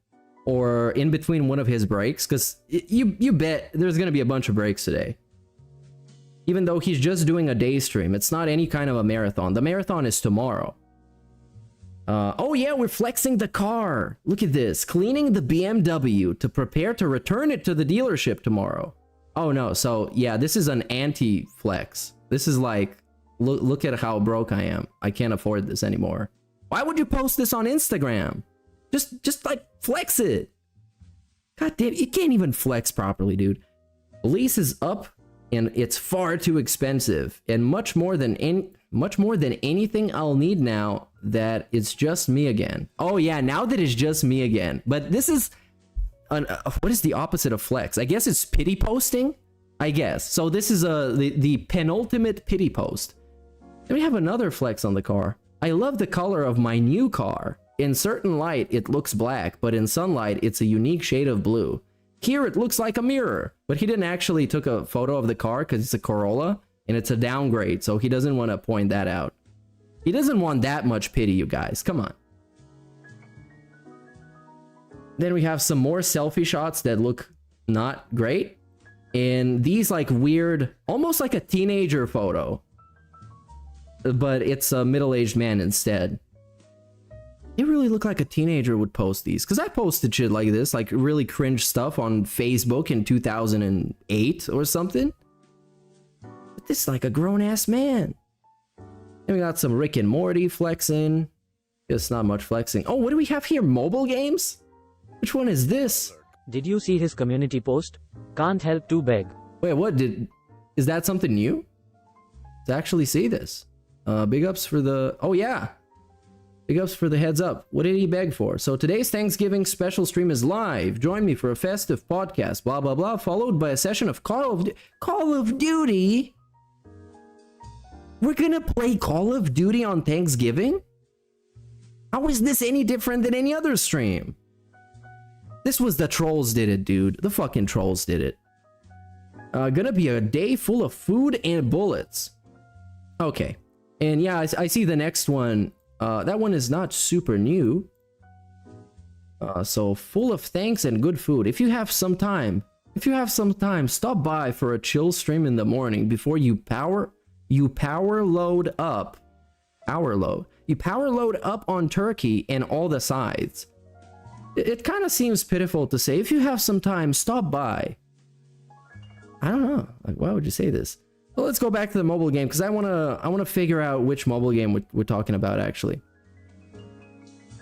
Speaker 8: or in between one of his breaks, because you bet there's gonna be a bunch of breaks today. Even though he's just doing a day stream, it's not any kind of a marathon. The marathon is tomorrow. Oh yeah, we're flexing the car. Look at this. Cleaning the BMW to prepare to return it to the dealership tomorrow. Oh no, so yeah, this is an anti-flex. This is like, look at how broke I am. I can't afford this anymore. Why would you post this on Instagram? Just like flex it. God damn, you can't even flex properly, dude. Lease is up and it's far too expensive, and much more than anything I'll need now that it's just me again. Oh yeah, now that it's just me again. But this is what is the opposite of flex? I guess it's pity posting, I guess. So this is the penultimate pity post. Then we have another flex on the car. I love the color of my new car. In certain light, it looks black, but in sunlight, it's a unique shade of blue. Here, it looks like a mirror, but he didn't actually took a photo of the car because it's a Corolla, and it's a downgrade, so he doesn't want to point that out. He doesn't want that much pity, you guys. Come on. Then we have some more selfie shots that look not great. And these like weird, almost like a teenager photo, but it's a middle-aged man instead. It really looked like a teenager would post these, because I posted shit like this, like really cringe stuff on Facebook in 2008 or something. But this is like a grown-ass man. Then we got some Rick and Morty flexing. It's not much flexing. Oh, what do we have here? Mobile games? Which one is this?
Speaker 10: Did you see his community post? Can't help to beg.
Speaker 8: Wait, what did... Is that something new? To actually see this. Big ups for the... Oh, yeah. Big ups for the heads up. What did he beg for? So today's Thanksgiving special stream is live. Join me for a festive podcast. Blah, blah, blah. Followed by a session of Call of Duty? We're gonna play Call of Duty on Thanksgiving? How is this any different than any other stream? This was the trolls did it, dude. The fucking trolls did it. Gonna be a day full of food and bullets. Okay. And yeah, I see the next one. That one is not super new. So full of thanks and good food. If you have some time, stop by for a chill stream in the morning before you power load up on turkey and all the sides. It kind of seems pitiful to say, if you have some time, stop by. I don't know, like, why would you say this? Well, let's go back to the mobile game, because I want to figure out which mobile game we're talking about, actually.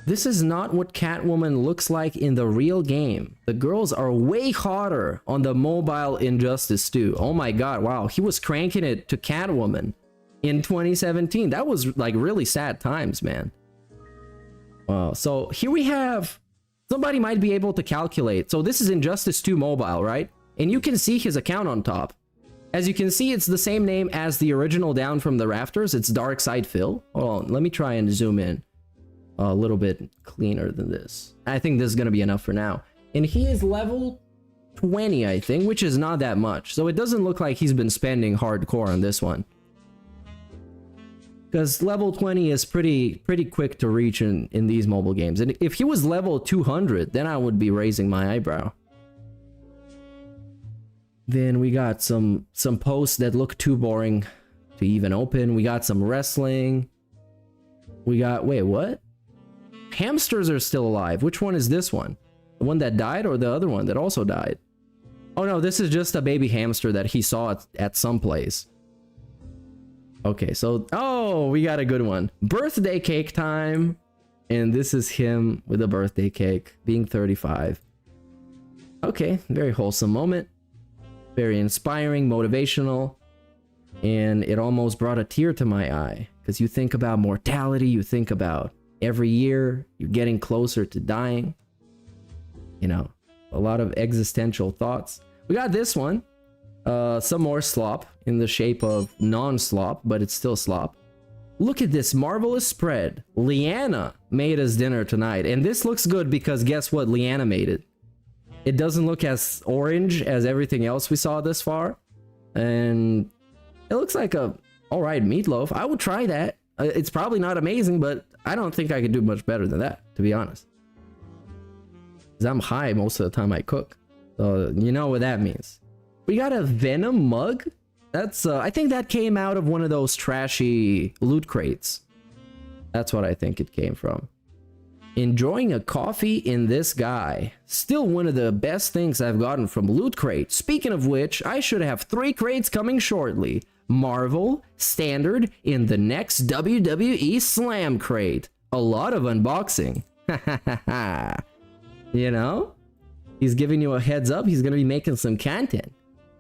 Speaker 8: This is not what Catwoman looks like in the real game. The girls are way hotter on the mobile Injustice 2. Oh my god, wow. He was cranking it to Catwoman in 2017. That was like really sad times, man. Wow, so here we have... Somebody might be able to calculate. So this is Injustice 2 mobile, right? And you can see his account on top. As you can see, it's the same name as the original Down from the Rafters. It's Darkside Phil. Hold on, let me try and zoom in a little bit cleaner than this. I think this is going to be enough for now. And he is level 20, I think, which is not that much. So it doesn't look like he's been spending hardcore on this one. Because level 20 is pretty quick to reach in these mobile games. And if he was level 200, then I would be raising my eyebrow. Then we got some posts that look too boring to even open. We got some wrestling. We got... Wait, what? Hamsters are still alive. Which one is this one? The one that died or the other one that also died? Oh no, this is just a baby hamster that he saw at some place. Okay, so... Oh, we got a good one. Birthday cake time. And this is him with a birthday cake, being 35. Okay, very wholesome moment. Very inspiring, motivational. And it almost brought a tear to my eye. Because you think about mortality, you think about every year, you're getting closer to dying. You know, a lot of existential thoughts. We got this one. Some more slop in the shape of non-slop, but it's still slop. Look at this marvelous spread. Leanna made us dinner tonight. And this looks good because guess what? Leanna made it. It doesn't look as orange as everything else we saw this far. And it looks like a alright meatloaf. I would try that. It's probably not amazing, but I don't think I could do much better than that, to be honest. Because I'm high most of the time I cook. So you know what that means. We got a Venom mug. That's I think that came out of one of those trashy loot crates. That's what I think it came from. Enjoying a coffee in this guy. Still one of the best things I've gotten from Loot Crate. Speaking of which, I should have 3 crates coming shortly. Marvel, Standard, in the next WWE Slam crate. A lot of unboxing. You know? He's giving you a heads up. He's going to be making some content.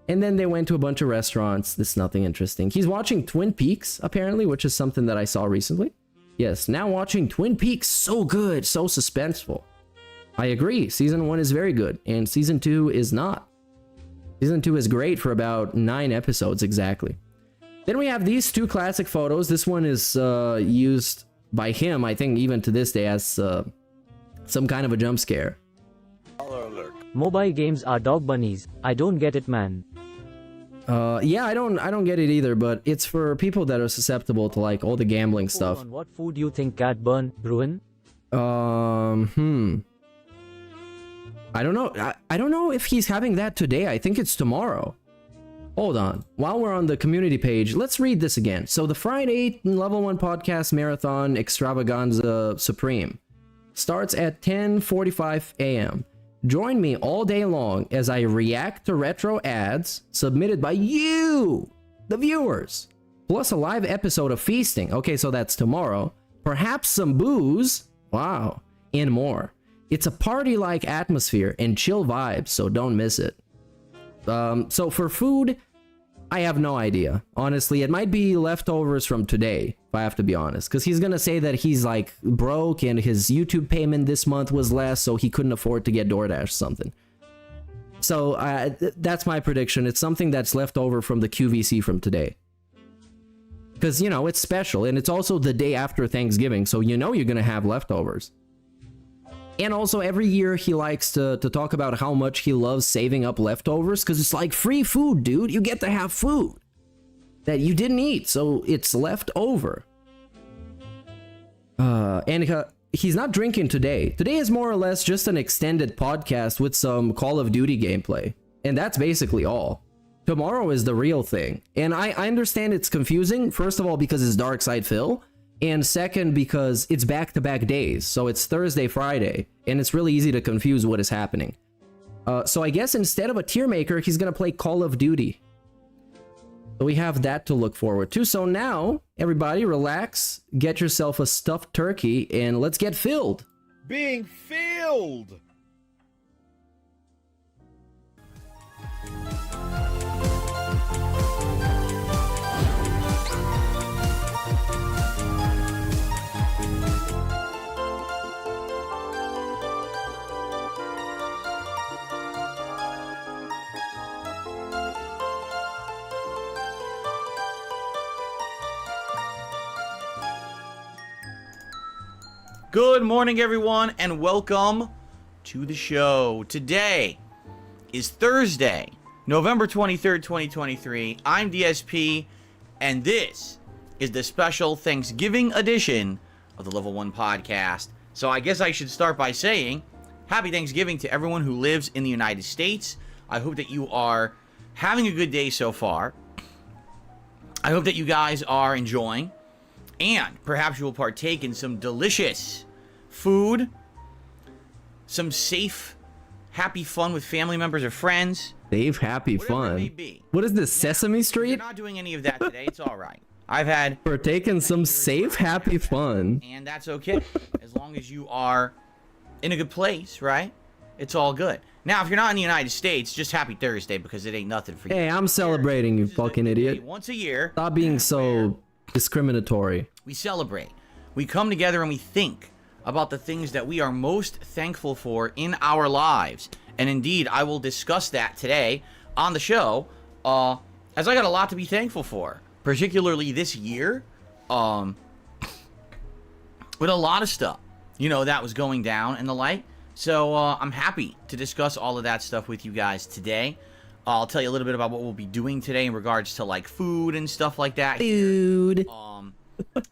Speaker 8: And then they went to a bunch of restaurants. This is nothing interesting. He's watching Twin Peaks, apparently, which is something that I saw recently. Yes, now watching Twin Peaks, so good, so suspenseful. I agree, season 1 is very good, and season 2 is not. Season 2 is great for about 9 episodes exactly. Then we have these 2 classic photos. This one is used by him, I think even to this day, as some kind of a jump scare.
Speaker 10: Mobile games are dog bunnies. I don't get it, man.
Speaker 8: Yeah, I don't get it either, but it's for people that are susceptible to like all the gambling stuff.
Speaker 10: On what food you think cat burn ruin?
Speaker 8: I don't know. I don't know if he's having that today. I think it's tomorrow. Hold on. While we're on the community page, let's read this again. So the Friday Level 1 Podcast Marathon Extravaganza Supreme starts at 10:45 a.m. Join me all day long as I react to retro ads submitted by you, the viewers. plus a live episode of Feasting. Okay, so that's tomorrow. Perhaps some booze. Wow. And more. It's a party-like atmosphere and chill vibes, so don't miss it. So for food, I have no idea. Honestly, it might be leftovers from today, if I have to be honest. Because he's going to say that he's like broke and his YouTube payment this month was less, so he couldn't afford to get DoorDash something. So that's my prediction. It's something that's left over from the QVC from today. Because, you know, it's special. And it's also the day after Thanksgiving, so you know you're going to have leftovers. And also, every year he likes to talk about how much he loves saving up leftovers, because it's like free food, dude. You get to have food that you didn't eat, so it's left over. And he's not drinking today. Today is more or less just an extended podcast with some Call of Duty gameplay. And that's basically all. Tomorrow is the real thing. And I understand it's confusing, first of all, because it's Dark Side Phil. And second, because it's back-to-back days, so it's Thursday, Friday, and it's really easy to confuse what is happening. So I guess instead of a tier maker, he's gonna play Call of Duty. So we have that to look forward to. So now, everybody, relax, get yourself a stuffed turkey, and let's get filled.
Speaker 5: Being filled.
Speaker 13: Good morning, everyone, and welcome to the show. Today is Thursday, November 23rd, 2023. I'm DSP, and this is the special Thanksgiving edition of the Level 1 podcast. So I guess I should start by saying happy Thanksgiving to everyone who lives in the United States. I hope that you are having a good day so far. I hope that you guys are enjoying, and perhaps you will partake in some delicious food, some safe, happy fun with family members or friends.
Speaker 8: Safe, happy fun. What is this, Sesame Street?
Speaker 13: You're not doing any of that today. It's all right. We're
Speaker 8: taking some safe, happy fun.
Speaker 13: And that's okay. As long as you are in a good place, right? It's all good. Now, if you're not in the United States, just happy Thursday, because it ain't nothing for you.
Speaker 8: Hey, I'm celebrating, you fucking idiot.
Speaker 13: Once a year.
Speaker 8: Stop being so discriminatory.
Speaker 13: We celebrate. We come together and we think about the things that we are most thankful for in our lives. And indeed, I will discuss that today on the show, as I got a lot to be thankful for, particularly this year, with a lot of stuff, you know, that was going down and the like. So I'm happy to discuss all of that stuff with you guys today. I'll tell you a little bit about what we'll be doing today in regards to like food and stuff like that.
Speaker 8: Food.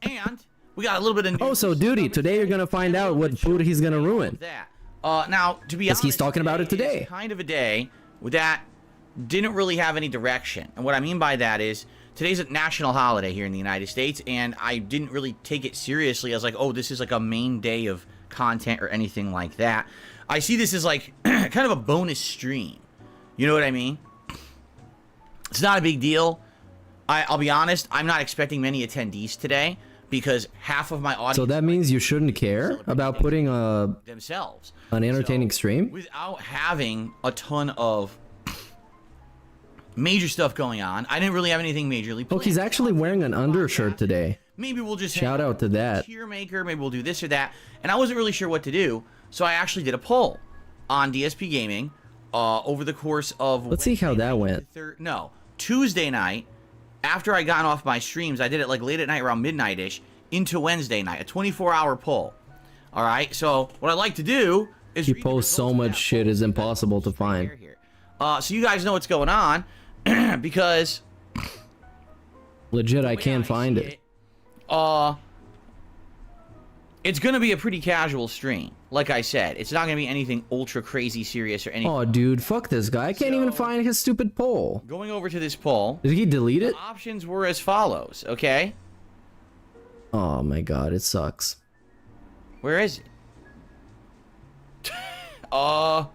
Speaker 13: And we got a little bit of news.
Speaker 8: Oh, so Duty, today you're gonna find out what food he's gonna ruin.
Speaker 13: Now, to be honest,
Speaker 8: he's talking about it today.
Speaker 13: Kind of a day that didn't really have any direction. And what I mean by that is today's a national holiday here in the United States, and I didn't really take it seriously as like, oh, this is like a main day of content or anything like that. I see this as like kind of a bonus stream. You know what I mean? It's not a big deal. I'll be honest, I'm not expecting many attendees today, because half of my audience...
Speaker 8: So that means you shouldn't care about putting
Speaker 13: themselves
Speaker 8: an entertaining stream?
Speaker 13: Without having a ton of major stuff going on. I didn't really have anything majorly planned.
Speaker 8: Oh, he's actually wearing an undershirt today.
Speaker 13: Maybe we'll just
Speaker 8: shout out to that.
Speaker 13: Tier maker, maybe we'll do this or that. And I wasn't really sure what to do, so I actually did a poll on DSP Gaming over the course of...
Speaker 8: Let's see how that went.
Speaker 13: Tuesday night. After I got off my streams, I did it like late at night, around midnight-ish, into Wednesday night, a 24-hour poll. All right, so what I like to do is...
Speaker 8: He posts so much shit, it's impossible to find.
Speaker 13: So you guys know what's going on, because...
Speaker 8: Legit, I can't find it.
Speaker 13: It's going to be a pretty casual stream. Like I said, it's not going to be anything ultra crazy serious or anything.
Speaker 8: Oh, dude, fuck this guy. I can't even find his stupid poll.
Speaker 13: Going over to this poll.
Speaker 8: Did he delete it?
Speaker 13: The options were as follows, okay?
Speaker 8: Oh my god, it sucks.
Speaker 13: Where is it?
Speaker 8: Oh,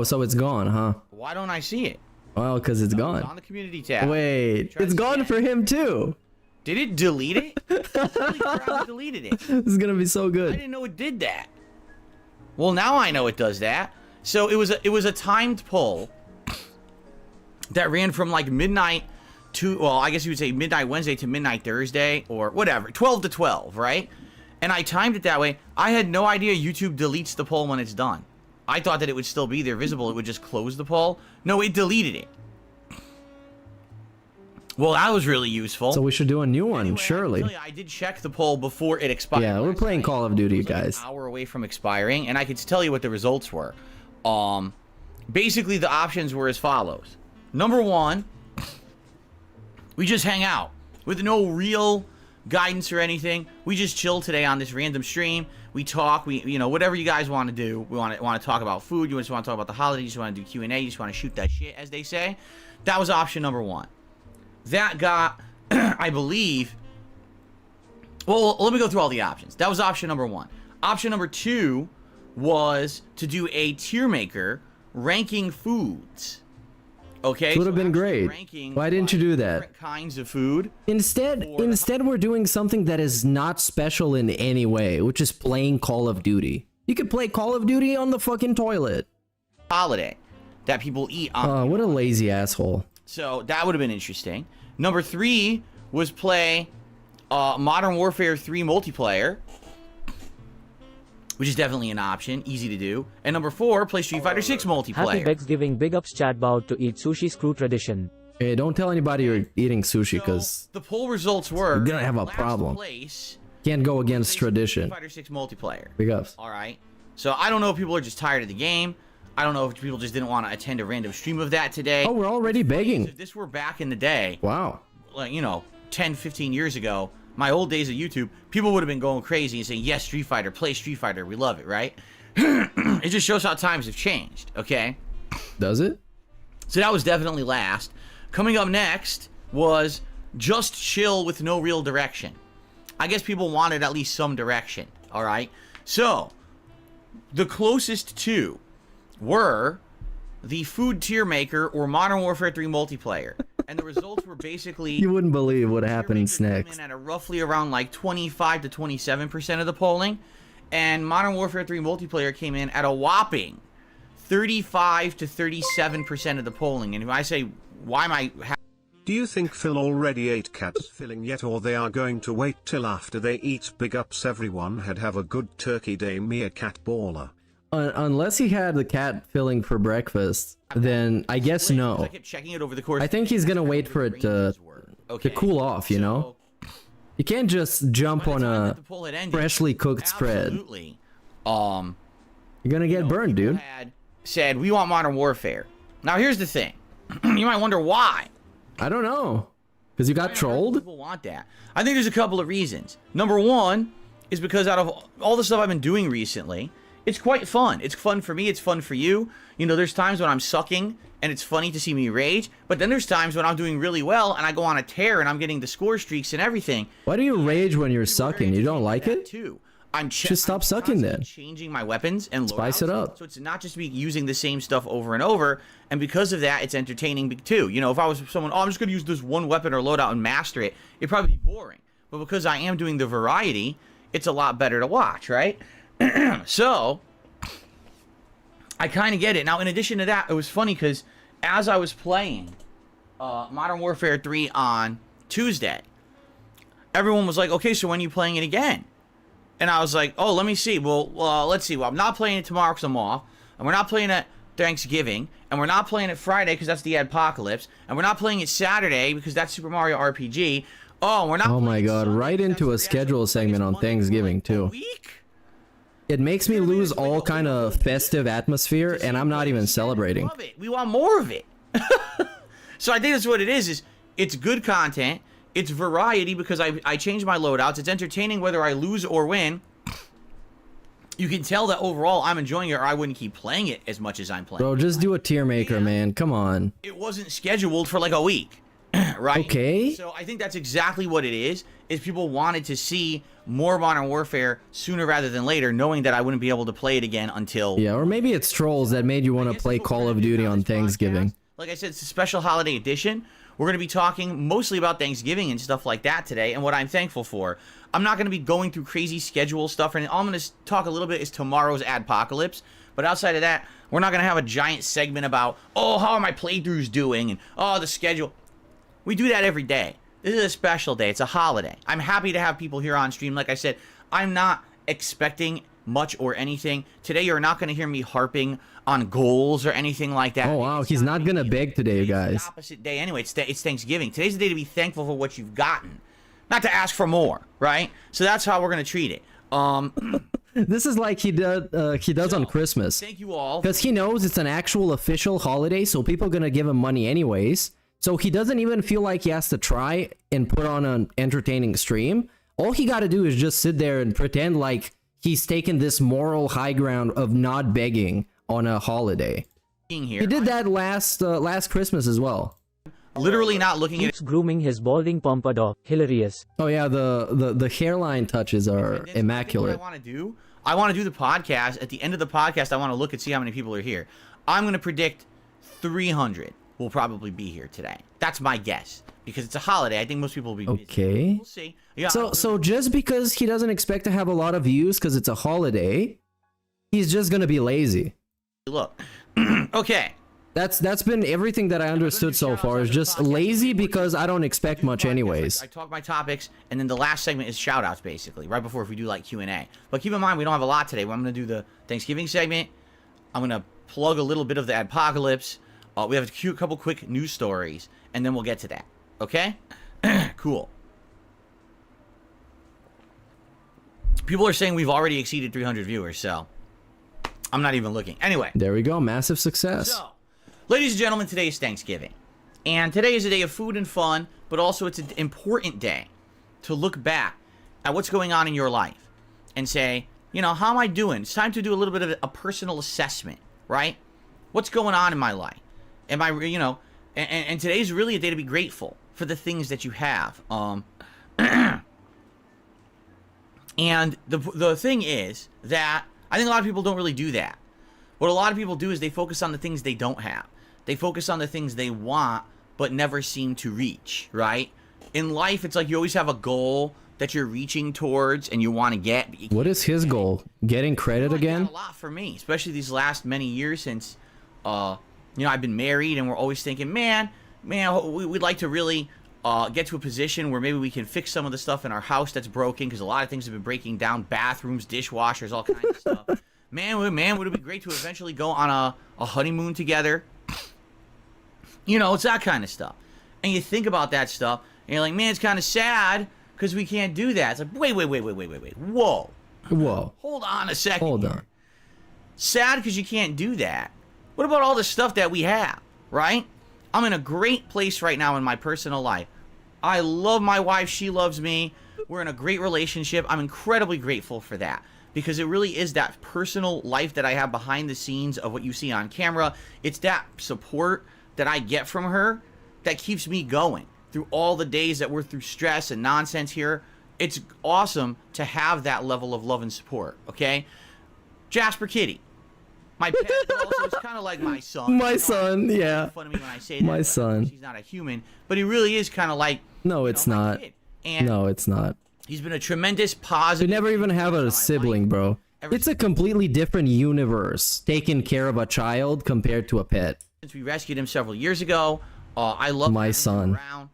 Speaker 8: so it's gone, huh?
Speaker 13: Why don't I see it?
Speaker 8: Well, because it's
Speaker 13: No,
Speaker 8: gone.
Speaker 13: on the community tab.
Speaker 8: Wait, it's gone for him too.
Speaker 13: Did it delete it? Holy crap, it deleted it.
Speaker 8: This is gonna be so
Speaker 13: I
Speaker 8: good.
Speaker 13: didn't know it did that. Well, now I know it does that. So it was a timed poll that ran from like midnight to, well, I guess you would say midnight Wednesday to midnight Thursday, or whatever, 12 to 12, right? And I timed it that way. I had no idea YouTube deletes the poll when it's done. I thought that it would still be there visible. It would just close the poll. No, it deleted it. Well, that was really useful.
Speaker 8: So we should do a new one,
Speaker 13: Anyway,
Speaker 8: surely.
Speaker 13: I can tell you, I did check the poll before it expired.
Speaker 8: Yeah, we're playing Call of Duty, guys.
Speaker 13: An hour away from expiring, and I could tell you what the results were. Basically, the options were as follows. Number one, we just hang out with no real guidance or anything. We just chill today on this random stream. We talk. Whatever you guys want to do. We want to talk about food. You just want to talk about the holidays. You just want to do Q&A. You just want to shoot that shit, as they say. That was option number one. That got, I believe. Well, let me go through all the options. That was option number one. Option number two was to do a tier maker ranking foods. Okay,
Speaker 8: It would have been great. Why didn't you do that?
Speaker 13: Different kinds of food.
Speaker 8: Instead, we're doing something that is not special in any way, which is playing Call of Duty. You could play Call of Duty on the fucking toilet.
Speaker 13: Holiday that people eat on.
Speaker 8: What a lazy asshole.
Speaker 13: So that would have been interesting. Number three was play Modern Warfare 3 multiplayer, which is definitely an option, easy to do. And number four, play Street Fighter 6 multiplayer.
Speaker 10: Happy Bex giving big ups chat bout to eat sushi screw tradition.
Speaker 8: Hey, don't tell anybody you're eating sushi, because
Speaker 13: The poll results were
Speaker 8: you're gonna have a
Speaker 13: last
Speaker 8: problem.
Speaker 13: place,
Speaker 8: Can't go against tradition.
Speaker 13: Street Fighter 6 multiplayer.
Speaker 8: Big ups.
Speaker 13: All right. So I don't know if people are just tired of the game. I don't know if people just didn't want to attend a random stream of that today.
Speaker 8: Oh, we're already begging.
Speaker 13: If this were back in the day,
Speaker 8: Wow.
Speaker 13: like, 10, 15 years ago, my old days of YouTube, people would have been going crazy and saying, yes, Street Fighter, play Street Fighter, we love it, right? It just shows how times have changed, okay?
Speaker 8: Does it?
Speaker 13: So that was definitely last. Coming up next was just chill with no real direction. I guess people wanted at least some direction, all right? So, the closest two were the food tier maker or Modern Warfare 3 multiplayer. And the results were basically...
Speaker 8: You wouldn't believe what happens next.
Speaker 13: At a roughly around like 25 to 27% of the polling. And Modern Warfare 3 multiplayer came in at a whopping 35 to 37% of the polling. And if I say, why am I...
Speaker 9: Do you think Phil already ate cat's filling yet, or they are going to wait till after they eat? Big ups everyone, have a good turkey day, me a cat baller.
Speaker 8: Unless he had the cat filling for breakfast, then I guess no.
Speaker 13: I kept checking it over the course.
Speaker 8: I think he's gonna wait for it to cool off, you know? You can't just jump on a freshly cooked spread.
Speaker 13: Absolutely.
Speaker 8: You're gonna get burned, dude.
Speaker 13: Said, we want Modern Warfare. Now, here's the thing. You might wonder why.
Speaker 8: I don't know. Because you got trolled?
Speaker 13: People want that. I think there's a couple of reasons. Number one is because out of all the stuff I've been doing recently, it's quite fun. It's fun for me. It's fun for you. There's times when I'm sucking and it's funny to see me rage. But then there's times when I'm doing really well and I go on a tear and I'm getting the score streaks and everything.
Speaker 8: Why do you rage when you're sucking? You don't like it?
Speaker 13: Too.
Speaker 8: Just stop sucking then.
Speaker 13: Changing my weapons and
Speaker 8: spice it up.
Speaker 13: So it's not just me using the same stuff over and over. And because of that, it's entertaining too. If I was someone, I'm just going to use this one weapon or loadout and master it, it'd probably be boring. But because I am doing the variety, it's a lot better to watch, right? So, I kind of get it. Now, in addition to that, it was funny because as I was playing Modern Warfare 3 on Tuesday, everyone was like, okay, so when are you playing it again? And I was like, oh, let me see. Well, let's see. Well, I'm not playing it tomorrow because I'm off. And we're not playing it Thanksgiving. And we're not playing it Friday because that's the Apocalypse. And we're not playing it Saturday because that's Super Mario RPG. Oh, we're not.
Speaker 8: Oh my god, right into a schedule segment on Thanksgiving too. It makes me lose all kind of festive atmosphere, and I'm not even celebrating.
Speaker 13: Love it. We want more of it. So I think that's what it is it's good content. It's variety because I change my loadouts. It's entertaining whether I lose or win. You can tell that overall I'm enjoying it, or I wouldn't keep playing it as much as I'm playing.
Speaker 8: Bro, just do a tier maker, man. Come on.
Speaker 13: It wasn't scheduled for like a week. Right?
Speaker 8: Okay.
Speaker 13: So I think that's exactly what it is people wanted to see more Modern Warfare sooner rather than later, knowing that I wouldn't be able to play it again until...
Speaker 8: Yeah, or maybe it's trolls that made you want to play Call of Duty on Thanksgiving.
Speaker 13: Like I said, it's a special holiday edition. We're going to be talking mostly about Thanksgiving and stuff like that today and what I'm thankful for. I'm not going to be going through crazy schedule stuff. And all I'm going to talk a little bit is tomorrow's Adpocalypse. But outside of that, we're not going to have a giant segment about, oh, how are my playthroughs doing? And, oh, the schedule. We do that every day. This is a special day. It's a holiday. I'm happy to have people here on stream. Like I said, I'm not expecting much or anything. Today, you're not going to hear me harping on goals or anything like that.
Speaker 8: Oh, wow. He's not going to beg today, you guys.
Speaker 13: It's the opposite day anyway. It's Thanksgiving. Today's the day to be thankful for what you've gotten. Not to ask for more, right? So that's how we're going to treat it.
Speaker 8: This is like he does on Christmas.
Speaker 13: Thank you all.
Speaker 8: Because he knows it's an actual official holiday, so people are going to give him money anyways. So he doesn't even feel like he has to try and put on an entertaining stream. All he got to do is just sit there and pretend like he's taken this moral high ground of not begging on a holiday. He did that last Christmas as well.
Speaker 13: Literally not looking
Speaker 10: Keeps grooming his balding pompadour. Hilarious.
Speaker 8: Oh yeah, the hairline touches are immaculate.
Speaker 13: What I want to do the podcast. At the end of the podcast, I want to look and see how many people are here. I'm going to predict 300 will probably be here today. That's my guess. Because it's a holiday. I think most people will be busy.
Speaker 8: Okay.
Speaker 13: We'll see. Yeah,
Speaker 8: so just because he doesn't expect to have a lot of views because it's a holiday, he's just going to be lazy.
Speaker 13: Look. Okay.
Speaker 8: That's been everything that I understood so far is just lazy because I don't expect much anyways.
Speaker 13: I talk my topics, and then the last segment is shoutouts, basically, right before if we do like Q&A. But keep in mind, we don't have a lot today. I'm going to do the Thanksgiving segment. I'm going to plug a little bit of the Adpocalypse. We have a couple quick news stories, and then we'll get to that. Okay? Cool. People are saying we've already exceeded 300 viewers, so I'm not even looking. Anyway.
Speaker 8: There we go. Massive success.
Speaker 13: So, ladies and gentlemen, today is Thanksgiving. And today is a day of food and fun, but also it's an important day to look back at what's going on in your life and say, you know, how am I doing? It's time to do a little bit of a personal assessment, right? What's going on in my life? Am I, you know, and today's really a day to be grateful for the things that you have. And the thing is that I think a lot of people don't really do that. What a lot of people do is they focus on the things they don't have. They focus on the things they want but never seem to reach, right? In life, it's like you always have a goal that you're reaching towards and you want to get.
Speaker 8: What is his goal? Getting credit again?
Speaker 13: A lot for me, especially these last many years since, you know, I've been married, and we're always thinking, man, we'd like to really get to a position where maybe we can fix some of the stuff in our house that's broken, because a lot of things have been breaking down, bathrooms, dishwashers, all kinds of stuff. Man, would it be great to eventually go on a honeymoon together? You know, it's that kind of stuff. And you think about that stuff, and you're like, man, it's kind of sad because we can't do that. It's like, wait. Whoa. Hold on a second.
Speaker 8: Hold on.
Speaker 13: Sad because you can't do that. What about all the stuff that we have, right? I'm in a great place right now in my personal life. I love my wife. She loves me. We're in a great relationship. I'm incredibly grateful for that, because it really is that personal life that I have behind the scenes of what you see on camera. It's that support that I get from her that keeps me going through all the days that we're through stress and nonsense here. It's awesome to have that level of love and support, okay? Jasper Kitty. My pet, but also it's kind of like my son.
Speaker 8: My son, yeah.
Speaker 13: Fun of me when I say that.
Speaker 8: My son.
Speaker 13: He's not a human, but he really is kind of like.
Speaker 8: No, it's not. No, it's not.
Speaker 13: He's been a tremendous positive.
Speaker 8: You never even have a sibling, bro. It's a completely different universe taking care of a child compared to a pet.
Speaker 13: Since we rescued him several years ago, I love
Speaker 8: my son.
Speaker 13: Around,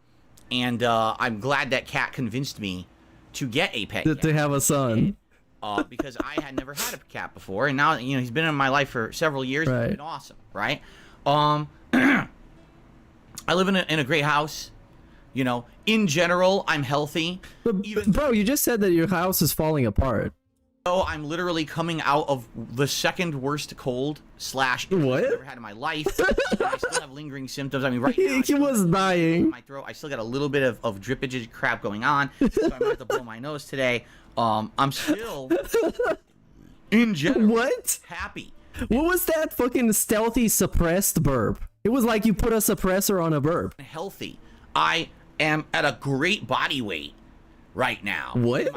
Speaker 13: and I'm glad that Kat convinced me to get a pet.
Speaker 8: To have a son.
Speaker 13: Because I had never had a cat before, and now, you know, he's been in my life for several years.
Speaker 8: Right.
Speaker 13: It's been awesome, right? I live in a great house. You know, in general, I'm healthy.
Speaker 8: But, bro, you just said that your house is falling apart.
Speaker 13: So I'm literally coming out of the second worst cold / what I've ever had in my life. I still have lingering symptoms. I mean, right now,
Speaker 8: he was dying.
Speaker 13: My throat. I still got a little bit of drippage crap going on, so I might have to blow my nose today. I'm still, in general, happy.
Speaker 8: What was that fucking stealthy suppressed burp? It was like you put a suppressor on a burp.
Speaker 13: Healthy. I am at a great body weight right now.
Speaker 8: What?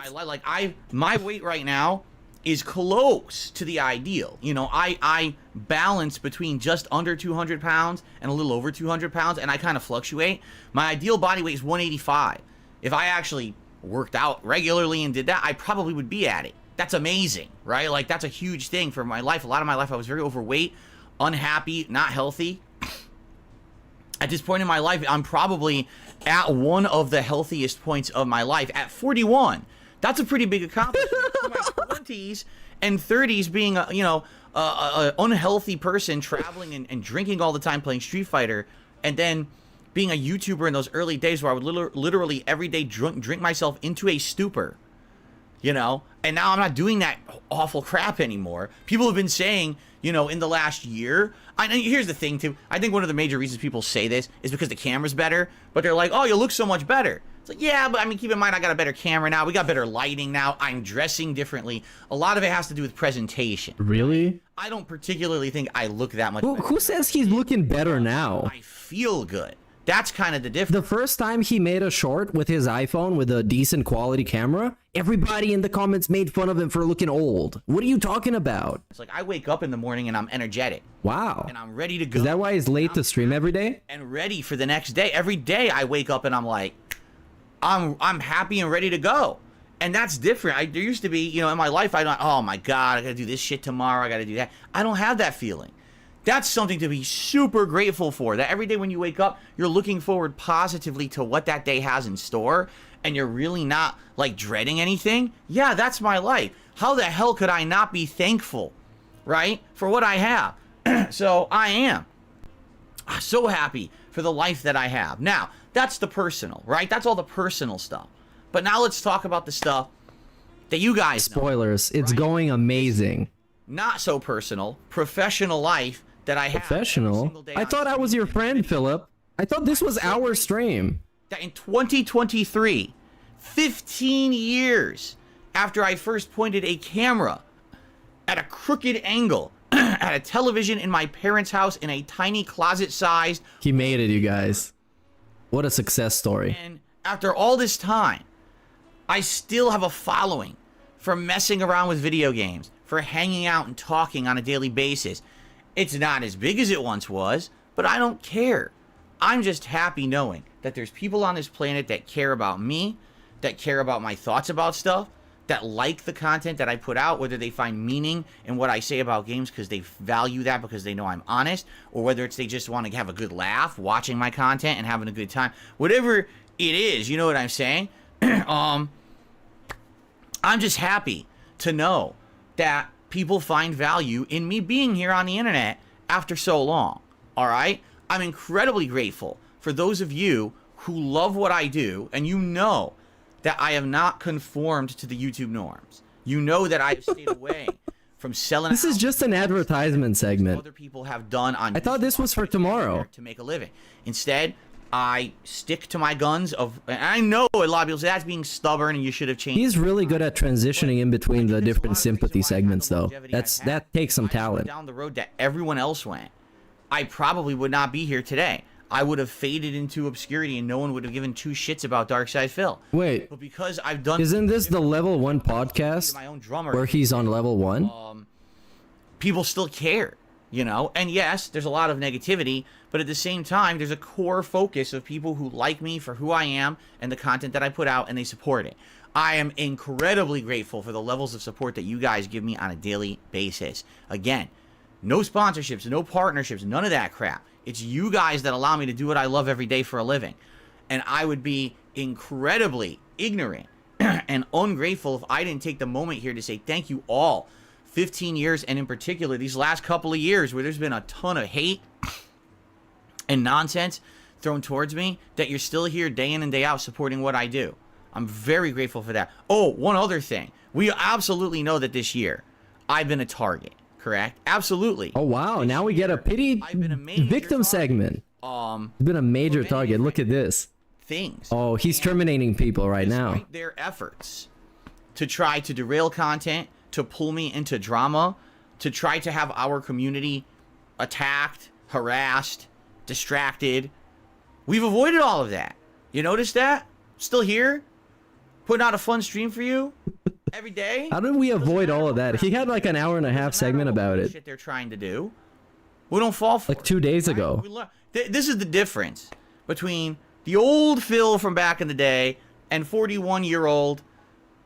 Speaker 13: My weight right now is close to the ideal. You know, I balance between just under 200 pounds and a little over 200 pounds, and I kind of fluctuate. My ideal body weight is 185. If I actually worked out regularly and did that, I probably would be at it. That's amazing, right? Like, that's a huge thing for my life. A lot of my life, I was very overweight, unhappy, not healthy. At this point in my life, I'm probably at one of the healthiest points of my life at 41. That's a pretty big accomplishment. In my 20s and 30s, being a unhealthy person, traveling and drinking all the time, playing Street Fighter, and then being a YouTuber in those early days where I would literally every day drink myself into a stupor, you know? And now I'm not doing that awful crap anymore. People have been saying, you know, in the last year, here's the thing too, I think one of the major reasons people say this is because the camera's better, but they're like, oh, you look so much better. It's like, yeah, but I mean, keep in mind, I got a better camera now, we got better lighting now, I'm dressing differently. A lot of it has to do with presentation.
Speaker 8: Really?
Speaker 13: I don't particularly think I look that much better.
Speaker 8: Who says he's looking better now?
Speaker 13: I feel good. That's kind of the difference.
Speaker 8: The first time he made a short with his iPhone with a decent quality camera, everybody in the comments made fun of him for looking old. What are you talking about?
Speaker 13: It's like I wake up in the morning and I'm energetic.
Speaker 8: Wow.
Speaker 13: And I'm ready to go.
Speaker 8: Is that why he's late to stream every day?
Speaker 13: And ready for the next day. Every day I wake up and I'm like, I'm happy and ready to go. And that's different. There used to be, you know, in my life, oh my God, I gotta do this shit tomorrow, I gotta do that. I don't have that feeling. That's something to be super grateful for. That every day when you wake up, you're looking forward positively to what that day has in store, and you're really not like dreading anything. Yeah, that's my life. How the hell could I not be thankful, right, for what I have? So I am so happy for the life that I have. Now, that's the personal, right? That's all the personal stuff. But now let's talk about the stuff that you guys
Speaker 8: Spoilers.
Speaker 13: know,
Speaker 8: It's
Speaker 13: right?
Speaker 8: going amazing.
Speaker 13: Not so personal, professional life that I have.
Speaker 8: Professional? I thought I was your friend, Philip. I thought this was our stream.
Speaker 13: That in 2023, 15 years after I first pointed a camera at a crooked angle at a television in my parents' house in a tiny closet-sized...
Speaker 8: He made it, you guys. What a success story.
Speaker 13: And after all this time, I still have a following for messing around with video games, for hanging out and talking on a daily basis. It's not as big as it once was, but I don't care. I'm just happy knowing that there's people on this planet that care about me, that care about my thoughts about stuff, that like the content that I put out, whether they find meaning in what I say about games because they value that because they know I'm honest, or whether it's they just want to have a good laugh watching my content and having a good time. Whatever it is, you know what I'm saying? I'm just happy to know that people find value in me being here on the internet after so long, all right? I'm incredibly grateful for those of you who love what I do, and you know that I have not conformed to the YouTube norms. You know that I have stayed away from selling.
Speaker 8: This is just an advertisement segment.
Speaker 13: Other people have done on.
Speaker 8: I thought this was for tomorrow.
Speaker 13: To make a living. Instead, I stick to my guns of, and I know a lot of people say that's being stubborn and you should have changed.
Speaker 8: He's really good at transitioning in between the different sympathy segments, though. That takes some talent.
Speaker 13: Down the road that everyone else went, I probably would not be here today. I would have faded into obscurity and no one would have given two shits about Darkside Phil.
Speaker 8: Wait,
Speaker 13: but because I've done,
Speaker 8: isn't this the level 1 podcast where he's on level 1?
Speaker 13: People still care, you know? And yes, there's a lot of negativity, but at the same time, there's a core focus of people who like me for who I am and the content that I put out, and they support it. I am incredibly grateful for the levels of support that you guys give me on a daily basis. Again, no sponsorships, no partnerships, none of that crap. It's you guys that allow me to do what I love every day for a living. And I would be incredibly ignorant and ungrateful if I didn't take the moment here to say thank you all. 15 years, and in particular, these last couple of years where there's been a ton of hate and nonsense thrown towards me, that you're still here day in and day out supporting what I do. I'm very grateful for that. Oh, one other thing. We absolutely know that this year I've been a target. Correct? Absolutely.
Speaker 8: Oh wow, now we get a pity victim segment. It's been a major target. Look at this.
Speaker 13: Things.
Speaker 8: Oh, he's terminating people right now.
Speaker 13: Their efforts to try to derail content, to pull me into drama, to try to have our community attacked, harassed, distracted. We've avoided all of that. You notice that? Still here? Putting out a fun stream for you? every day.
Speaker 8: How did we avoid all of that? He had like an hour and a half segment about it.
Speaker 13: Shit they're trying to do. We don't fall for
Speaker 8: like 2 days ago.
Speaker 13: This is the difference between the old Phil from back in the day and 41-year-old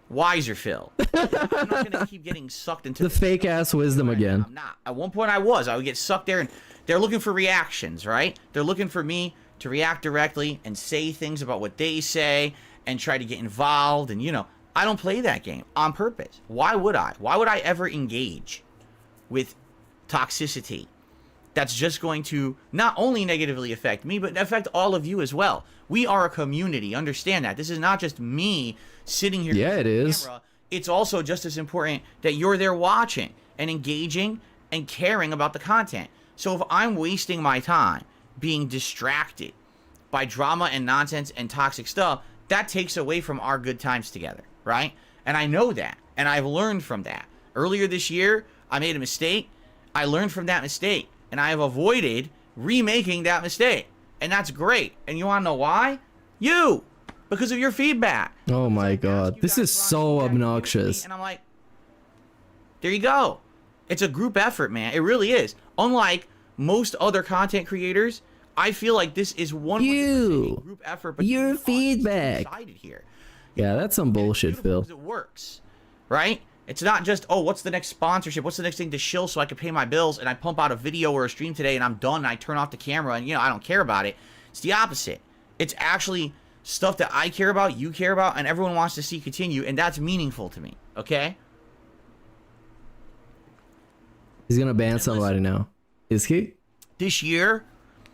Speaker 13: wiser Phil. I'm not gonna keep getting sucked into
Speaker 8: the fake ass wisdom again.
Speaker 13: I'm not. At one point I would get sucked there, and they're looking for reactions, right? They're looking for me to react directly and say things about what they say and try to get involved, and I don't play that game on purpose. Why would I? Why would I ever engage with toxicity that's just going to not only negatively affect me, but affect all of you as well? We are a community. Understand that. This is not just me sitting here.
Speaker 8: Yeah, it is.
Speaker 13: Camera. It's also just as important that you're there watching and engaging and caring about the content. So if I'm wasting my time being distracted by drama and nonsense and toxic stuff, that takes away from our good times together, right? And I know that, and I've learned from that. Earlier this year, I made a mistake. I learned from that mistake, and I have avoided remaking that mistake. And that's great. And you want to know why? You! Because of your feedback.
Speaker 8: Oh my god. This is so obnoxious.
Speaker 13: And I'm like, there you go. It's a group effort, man. It really is. Unlike most other content creators, I feel like this is 100% a group effort. But
Speaker 8: your feedback.
Speaker 13: Here.
Speaker 8: Yeah, that's some bullshit, Phil.
Speaker 13: It works, right? It's not just, oh, what's the next sponsorship? What's the next thing to shill so I can pay my bills, and I pump out a video or a stream today and I'm done and I turn off the camera and, I don't care about it. It's the opposite. It's actually stuff that I care about, you care about, and everyone wants to see continue, and that's meaningful to me, okay?
Speaker 8: He's gonna ban somebody now. Is he?
Speaker 13: This year,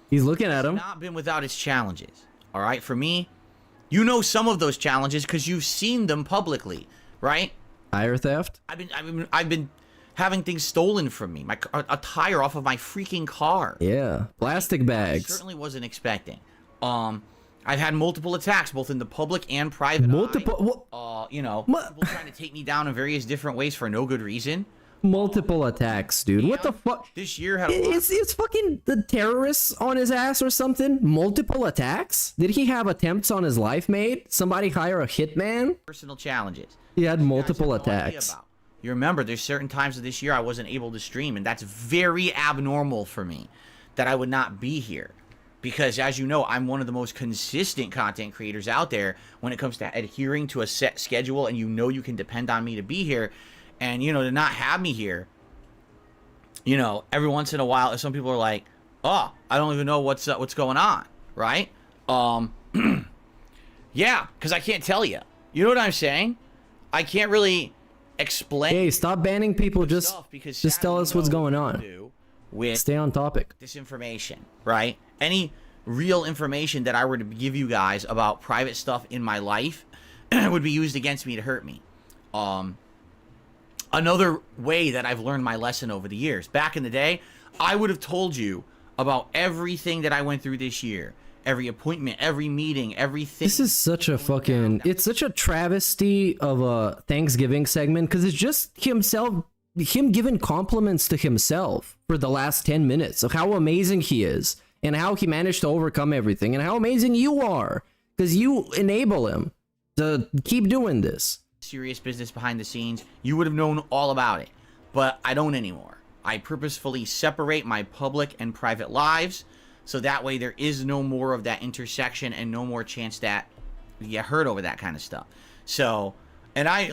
Speaker 8: he's looking at him.
Speaker 13: It's not been without its challenges, all right? For me, you know some of those challenges because you've seen them publicly, right?
Speaker 8: Tire theft?
Speaker 13: I've been having things stolen from me. A tire off of my freaking car.
Speaker 8: Yeah, plastic bags.
Speaker 13: I certainly wasn't expecting. I've had multiple attacks, both in the public and private. Multiple trying to take me down in various different ways for no good reason.
Speaker 8: Multiple attacks, dude. What the fuck?
Speaker 13: This year had
Speaker 8: it's fucking the terrorists on his ass or something. Multiple attacks? Did he have attempts on his life made? Somebody hire a hitman?
Speaker 13: Personal challenges.
Speaker 8: He had multiple attacks.
Speaker 13: You remember, there's certain times of this year I wasn't able to stream, and that's very abnormal for me that I would not be here. Because, as you know, I'm one of the most consistent content creators out there when it comes to adhering to a set schedule, and you can depend on me to be here. And, to not have me here, every once in a while, some people are like, oh, I don't even know what's going on, right? Yeah, because I can't tell you. You know what I'm saying? I can't really explain.
Speaker 8: Hey, stop banning people. Just tell us what's going on. Stay on topic.
Speaker 13: Disinformation, right? Any real information that I were to give you guys about private stuff in my life would be used against me to hurt me. Another way that I've learned my lesson over the years. Back in the day, I would have told you about everything that I went through this year. Every appointment, every meeting, everything.
Speaker 8: This is such a fucking... It's such a travesty of a Thanksgiving segment because it's just him giving compliments to himself for the last 10 minutes of how amazing he is and how he managed to overcome everything and how amazing you are because you enable him to keep doing this.
Speaker 13: Serious business behind the scenes, you would have known all about it, but I don't anymore. I purposefully separate my public and private lives so that way there is no more of that intersection and no more chance that you get hurt over that kind of stuff. So, and I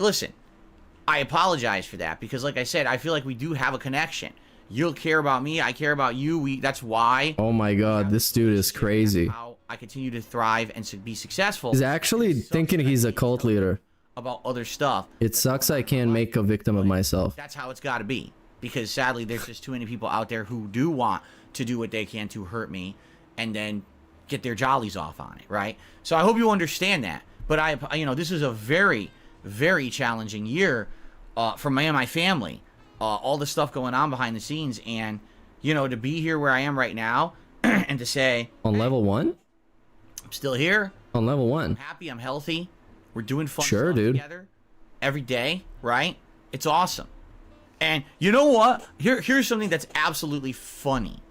Speaker 13: apologize for that because like I said, I feel like we do have a connection. You'll care about me, I care about you. That's why.
Speaker 8: Oh my god, this dude is crazy.
Speaker 13: How I continue to thrive and be successful.
Speaker 8: He's actually thinking he's a cult leader.
Speaker 13: About other stuff.
Speaker 8: It sucks I can't make a victim of myself.
Speaker 13: That's how it's got to be. Because sadly, there's just too many people out there who do want to do what they can to hurt me and then get their jollies off on it, right? So I hope you understand that. But this is a very, very challenging year for me and my family. All the stuff going on behind the scenes, and to be here where I am right now, and to say
Speaker 8: on level 1,
Speaker 13: I'm still here.
Speaker 8: On level 1,
Speaker 13: I'm happy. I'm healthy. We're doing fun
Speaker 8: stuff
Speaker 13: together every day, right? It's awesome. And you know what? Here's something that's absolutely funny.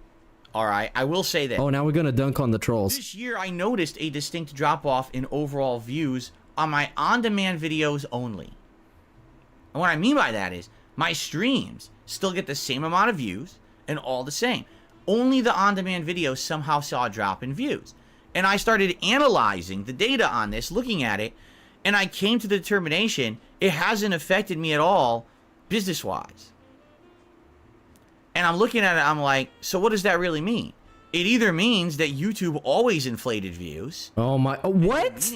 Speaker 13: All right, I will say that.
Speaker 8: Oh, now we're gonna dunk on the trolls.
Speaker 13: This year, I noticed a distinct drop-off in overall views on my on-demand videos only. And what I mean by that is my streams still get the same amount of views and all the same. Only the on-demand videos somehow saw a drop in views. And I started analyzing the data on this, looking at it, and I came to the determination it hasn't affected me at all business-wise. And I'm looking at it, I'm like, so what does that really mean? It either means that YouTube always inflated views.
Speaker 8: Oh my, what? It's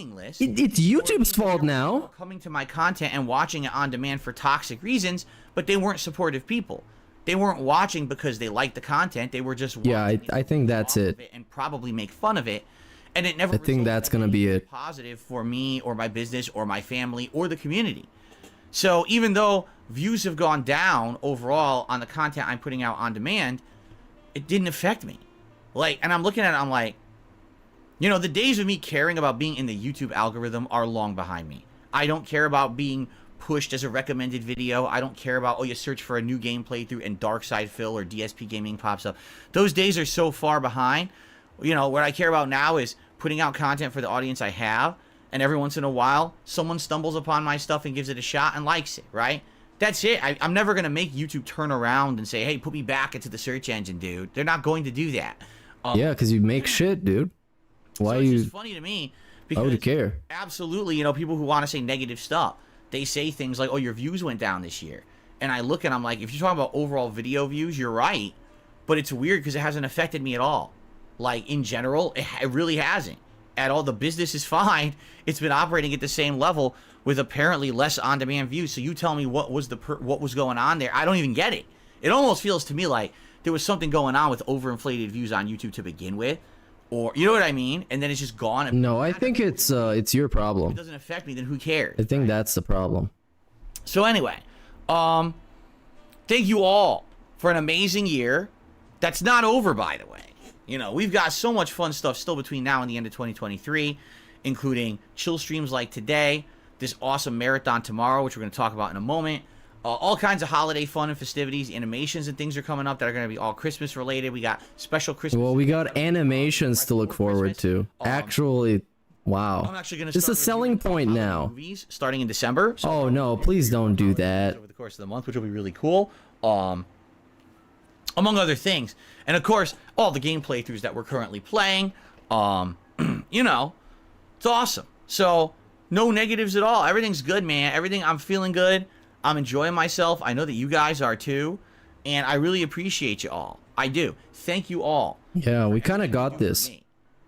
Speaker 8: YouTube's fault now.
Speaker 13: Coming to my content and watching it on demand for toxic reasons, but they weren't supportive people. They weren't watching because they liked the content. They were just watching.
Speaker 8: Yeah, I think that's it.
Speaker 13: And probably make fun of it. And it never.
Speaker 8: I think that's gonna be it.
Speaker 13: Positive for me or my business or my family or the community. So even though views have gone down overall on the content I'm putting out on demand, it didn't affect me. Like, and I'm looking at it, I'm like, you know, the days of me caring about being in the YouTube algorithm are long behind me. I don't care about being pushed as a recommended video. I don't care about, oh, you search for a new game playthrough and Dark Side Phil or DSP Gaming pops up. Those days are so far behind. You know, what I care about now is putting out content for the audience I have, and every once in a while, someone stumbles upon my stuff and gives it a shot and likes it, right? That's it. I'm never going to make YouTube turn around and say, hey, put me back into the search engine, dude. They're not going to do that.
Speaker 8: Yeah, because you make shit, dude. Why
Speaker 13: so
Speaker 8: you?
Speaker 13: It's just funny to me because
Speaker 8: I would care.
Speaker 13: Absolutely, you know, people who want to say negative stuff, they say things like, "Oh, your views went down this year," and I look and I'm like, if you're talking about overall video views, you're right, but it's weird because it hasn't affected me at all. Like in general, it really hasn't at all. The business is fine. It's been operating at the same level with apparently less on-demand views. So you tell me what was going on there? I don't even get it. It almost feels to me like there was something going on with overinflated views on YouTube to begin with, or you know what I mean, and then it's just gone.
Speaker 8: No, I think it's your problem.
Speaker 13: If it doesn't affect me, then who cares?
Speaker 8: I think that's the problem.
Speaker 13: So anyway, thank you all for an amazing year. That's not over, by the way. You know, we've got so much fun stuff still between now and the end of 2023, including chill streams like today, this awesome marathon tomorrow, which we're going to talk about in a moment. All kinds of holiday fun and festivities, animations and things are coming up that are going to be all Christmas related. We got special Christmas.
Speaker 8: Well, we got animations to look forward to. Actually, wow.
Speaker 13: I'm actually going to.
Speaker 8: This is a selling point now.
Speaker 13: Movies starting in December. So
Speaker 8: oh no! Please don't do that.
Speaker 13: Over the course of the month, which will be really cool. Among other things, and of course, all the game playthroughs that we're currently playing. You know, it's awesome. So no negatives at all. Everything's good, man. Everything. I'm feeling good. I'm enjoying myself. I know that you guys are too, and I really appreciate you all. I do. Thank you all.
Speaker 8: Yeah, we kind of got this.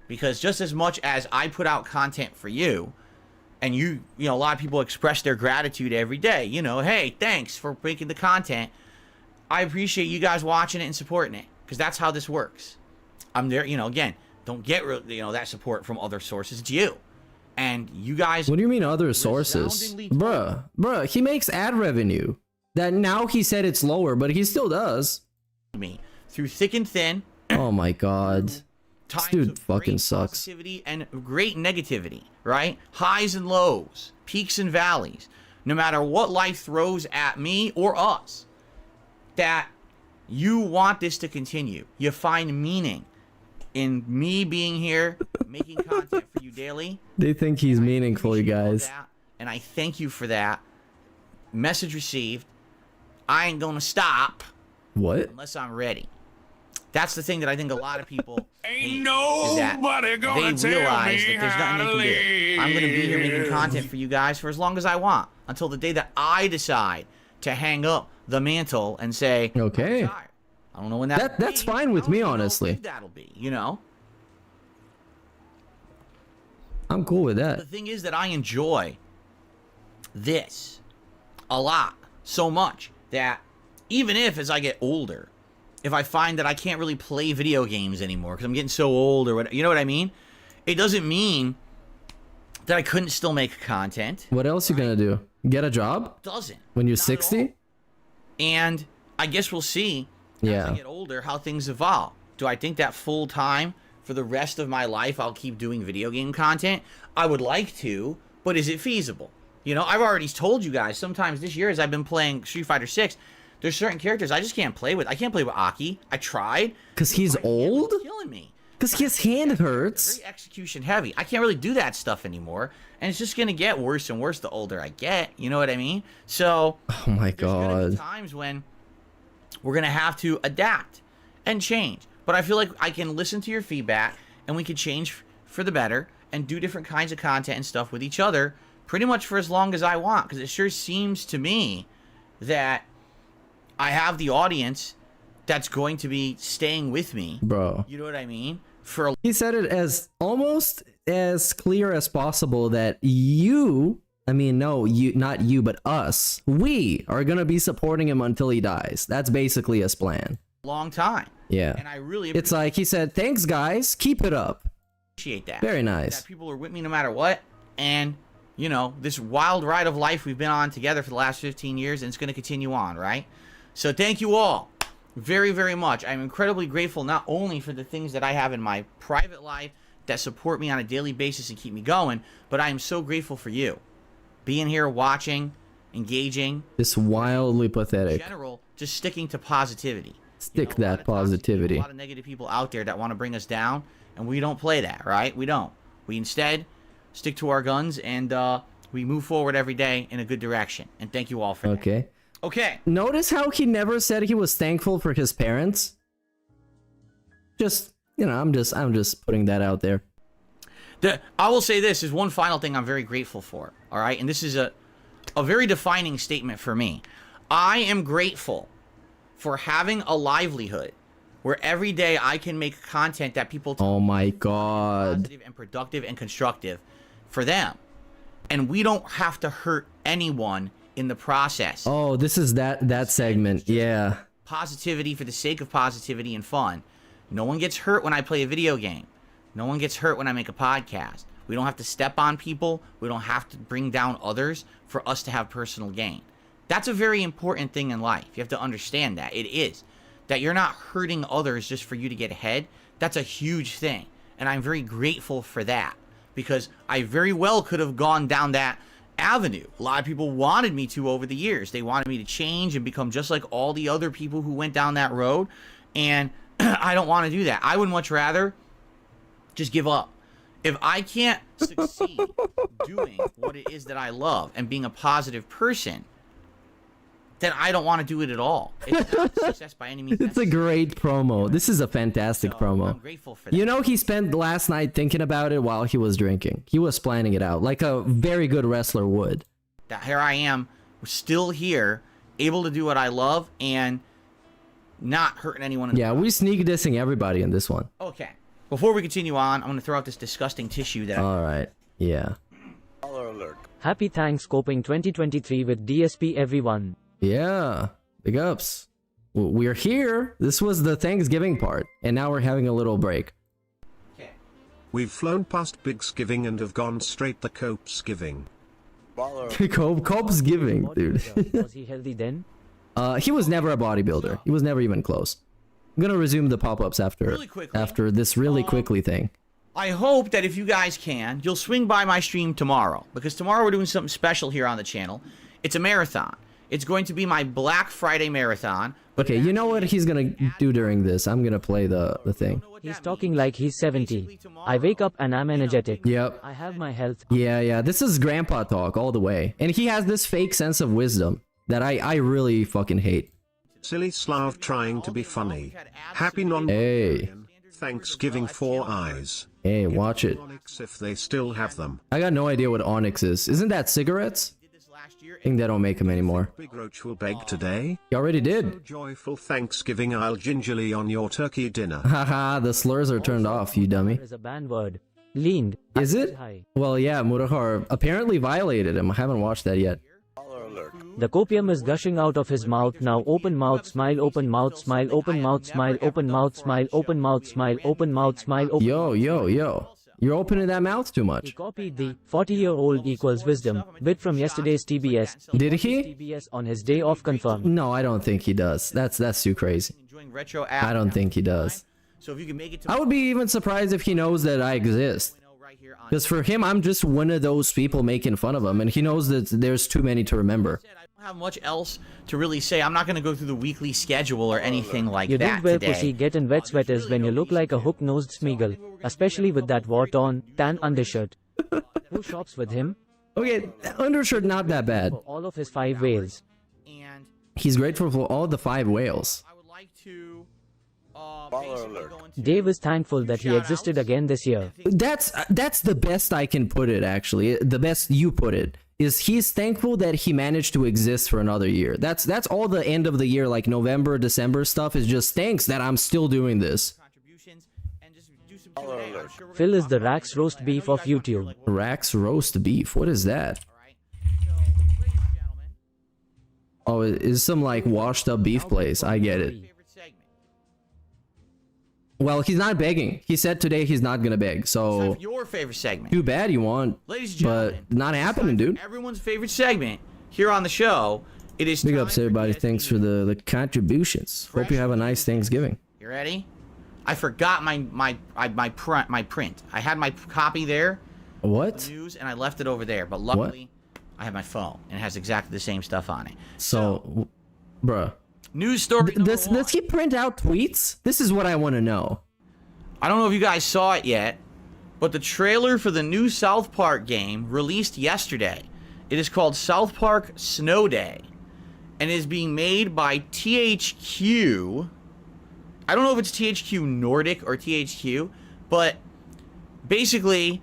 Speaker 13: Because just as much as I put out content for you, and you know, a lot of people express their gratitude every day. You know, hey, thanks for making the content. I appreciate you guys watching it and supporting it, because that's how this works. I'm there, you know, again, don't get, you know, that support from other sources. It's you. And you guys...
Speaker 8: What do you mean other sources? Bruh, he makes ad revenue. That now he said it's lower, but he still does.
Speaker 13: Me through thick and thin.
Speaker 8: Oh my god. This dude fucking sucks.
Speaker 13: Positivity and great negativity, right? Highs and lows, peaks and valleys. No matter what life throws at me or us, that you want this to continue. You find meaning in me being here, making content for you daily.
Speaker 8: They think he's meaningful, you guys.
Speaker 13: And I thank you for that. Message received. I ain't gonna stop.
Speaker 8: What?
Speaker 13: Unless I'm ready. That's the thing that I think a lot of people
Speaker 3: ain't nobody gonna
Speaker 13: they realize
Speaker 3: tell me
Speaker 13: that there's nothing they can do. I'm gonna be here making content for you guys for as long as I want, until the day that I decide to hang up the mantle and say,
Speaker 8: okay.
Speaker 13: I don't know when
Speaker 8: that's fine with me, honestly.
Speaker 13: That'll be, you know.
Speaker 8: I'm cool with that.
Speaker 13: The thing is that I enjoy this a lot, so much that even if as I get older, if I find that I can't really play video games anymore because I'm getting so old or whatever, you know what I mean? It doesn't mean that I couldn't still make content.
Speaker 8: What else you gonna do? Get a job?
Speaker 13: Doesn't.
Speaker 8: When you're 60?
Speaker 13: And I guess we'll see as I get older how things evolve. Do I think that full time for the rest of my life I'll keep doing video game content? I would like to, but is it feasible? You know, I've already told you guys sometimes this year as I've been playing Street Fighter 6, there's certain characters I just can't play with. I can't play with Aki. I tried.
Speaker 8: Cause he's old?
Speaker 13: Killing me.
Speaker 8: Cause his hand hurts.
Speaker 13: Very execution heavy. I can't really do that stuff anymore. And it's just going to get worse and worse the older I get. You know what I mean? So,
Speaker 8: oh my
Speaker 13: there's going to be
Speaker 8: God.
Speaker 13: times when we're going to have to adapt and change. But I feel like I can listen to your feedback and we can change for the better and do different kinds of content and stuff with each other pretty much for as long as I want. Because it sure seems to me that I have the audience that's going to be staying with me.
Speaker 8: Bro.
Speaker 13: You know what I mean? For a
Speaker 8: He said it as almost as clear as possible that you, I mean, no, you, not you, but us, we are going to be supporting him until he dies. That's basically his plan.
Speaker 13: long time.
Speaker 8: Yeah.
Speaker 13: And I really
Speaker 8: it's like he said, thanks guys, keep it up.
Speaker 13: Appreciate that.
Speaker 8: Very nice.
Speaker 13: That people are with me no matter what. And, you know, this wild ride of life we've been on together for the last 15 years, and it's going to continue on, right? So thank you all very, very much. I'm incredibly grateful not only for the things that I have in my private life that support me on a daily basis and keep me going, but I am so grateful for you. Being here, watching, engaging.
Speaker 8: It's wildly pathetic.
Speaker 13: In general, just sticking to positivity.
Speaker 8: Stick that positivity.
Speaker 13: A lot of negative people out there that want to bring us down, and we don't play that, right? We don't. We instead stick to our guns, and we move forward every day in a good direction. And thank you all for that.
Speaker 8: Okay.
Speaker 13: Okay.
Speaker 8: Notice how he never said he was thankful for his parents? Just, you know, I'm just putting that out there.
Speaker 13: I will say this is one final thing I'm very grateful for, all right? And this is a very defining statement for me. I am grateful for having a livelihood where every day I can make content that people
Speaker 8: oh my god,
Speaker 13: positive and productive and constructive for them. And we don't have to hurt anyone in the process.
Speaker 8: Oh, this is that segment. Yeah.
Speaker 13: Positivity for the sake of positivity and fun. No one gets hurt when I play a video game. No one gets hurt when I make a podcast. We don't have to step on people. We don't have to bring down others for us to have personal gain. That's a very important thing in life. You have to understand that. It is. That you're not hurting others just for you to get ahead. That's a huge thing. And I'm very grateful for that. Because I very well could have gone down that avenue. A lot of people wanted me to over the years. They wanted me to change and become just like all the other people who went down that road. And I don't want to do that. I would much rather just give up. If I can't succeed doing what it is that I love and being a positive person, then I don't want to do it at all. It's not success by any means.
Speaker 8: It's a great promo. This is a fantastic promo.
Speaker 13: I'm grateful for that.
Speaker 8: You know, he spent last night thinking about it while he was drinking. He was planning it out like a very good wrestler would.
Speaker 13: That here I am, still here, able to do what I love and not hurting anyone in the
Speaker 8: Yeah, we sneak dissing everybody in this one.
Speaker 13: Okay. Before we continue on, I'm going to throw out this disgusting tissue that
Speaker 8: All right. Yeah.
Speaker 10: Happy Thanksgiving 2023 with DSP everyone.
Speaker 8: Yeah. Big ups. We're here. This was the Thanksgiving part, and now we're having a little break.
Speaker 9: We've flown past Bigsgiving and have gone straight the Copesgiving.
Speaker 8: Copesgiving, dude.
Speaker 10: Was he healthy then?
Speaker 8: He was never a bodybuilder. He was never even close. I'm gonna resume the pop-ups after this really quickly thing.
Speaker 13: I hope that if you guys can, you'll swing by my stream tomorrow. Because tomorrow we're doing something special here on the channel. It's a marathon. It's going to be my Black Friday marathon.
Speaker 8: Okay, you know what he's gonna do during this? I'm gonna play the thing.
Speaker 10: He's talking like he's 70. I wake up and I'm energetic.
Speaker 8: Yep.
Speaker 10: I have my health.
Speaker 8: Yeah. This is grandpa talk all the way. And he has this fake sense of wisdom that I really fucking hate.
Speaker 9: Silly Slav trying to be funny. Happy non Thanksgiving 4 eyes.
Speaker 8: Hey, watch it.
Speaker 9: Onyx if they still have them.
Speaker 8: I got no idea what Onyx is. Isn't that cigarettes? I think they don't make them anymore.
Speaker 9: Big Roach will beg today.
Speaker 8: He already did.
Speaker 9: So joyful Thanksgiving, I'll gingerly on your turkey dinner.
Speaker 8: Haha, the slurs are turned off, you dummy.
Speaker 10: There is a banned word. Leaned.
Speaker 8: Is it? Well, yeah, Murahar apparently violated him. I haven't watched that yet.
Speaker 10: The copium is gushing out of his mouth now. Open mouth, smile, open mouth, smile, open mouth, smile, open mouth, smile, open mouth, smile, open mouth, smile, open.
Speaker 8: Yo. You're opening that mouth too much.
Speaker 10: He copied the 40-year-old equals wisdom bit from yesterday's TBS.
Speaker 8: Did he?
Speaker 10: TBS on his day off confirmed.
Speaker 8: No, I don't think he does. That's too crazy. I don't think he does.
Speaker 13: So if you can make it to
Speaker 8: I would be even surprised if he knows that I exist. Because for him, I'm just one of those people making fun of him, and he knows that there's too many to remember.
Speaker 13: I don't have much else to really say. I'm not going to go through the weekly schedule or anything like
Speaker 10: You
Speaker 13: that
Speaker 10: did well,
Speaker 13: today.
Speaker 10: pussy. Get in wet sweaters when you look like a hook-nosed Smeagol, especially with that war-torn, tan undershirt. Who shops with him?
Speaker 8: Okay, undershirt not that bad.
Speaker 10: For all of his 5 whales.
Speaker 13: And
Speaker 8: He's grateful for all the 5 whales.
Speaker 13: I would like to
Speaker 1: Baller alert.
Speaker 10: Dave is thankful that he existed again this year.
Speaker 8: That's the best I can put it, actually. The best you put it is he's thankful that he managed to exist for another year. That's all the end of the year, like November, December stuff is just thanks that I'm still doing this.
Speaker 13: contributions and just do some Q&A. I'm sure we're
Speaker 10: Phil is the Rax roast beef of YouTube.
Speaker 8: Rax roast beef. What is that?
Speaker 13: Alright. So, ladies and gentlemen,
Speaker 8: Oh, it is some like washed up beef place. I get it.
Speaker 13: favorite segment.
Speaker 8: Well, he's not begging. He said today he's not gonna beg. So
Speaker 13: Your favorite segment.
Speaker 8: too bad you want,
Speaker 13: Ladies and gentlemen,
Speaker 8: but not happening, dude.
Speaker 13: everyone's favorite segment here on the show. It is
Speaker 8: Big
Speaker 13: time
Speaker 8: ups everybody.
Speaker 13: DSP.
Speaker 8: Thanks for the contributions. Hope you have a nice Thanksgiving.
Speaker 13: You ready? I forgot my print. I had my copy there,
Speaker 8: What?
Speaker 13: news, and I left it over there. But luckily, I have my phone, and it has exactly the same stuff on it.
Speaker 8: So, bruh.
Speaker 13: News story number
Speaker 8: Does
Speaker 13: one.
Speaker 8: he print out tweets? This is what I want to know.
Speaker 13: I don't know if you guys saw it yet, but the trailer for the new South Park game released yesterday. It is called South Park Snow Day, and is being made by THQ. I don't know if it's THQ Nordic or THQ, but basically,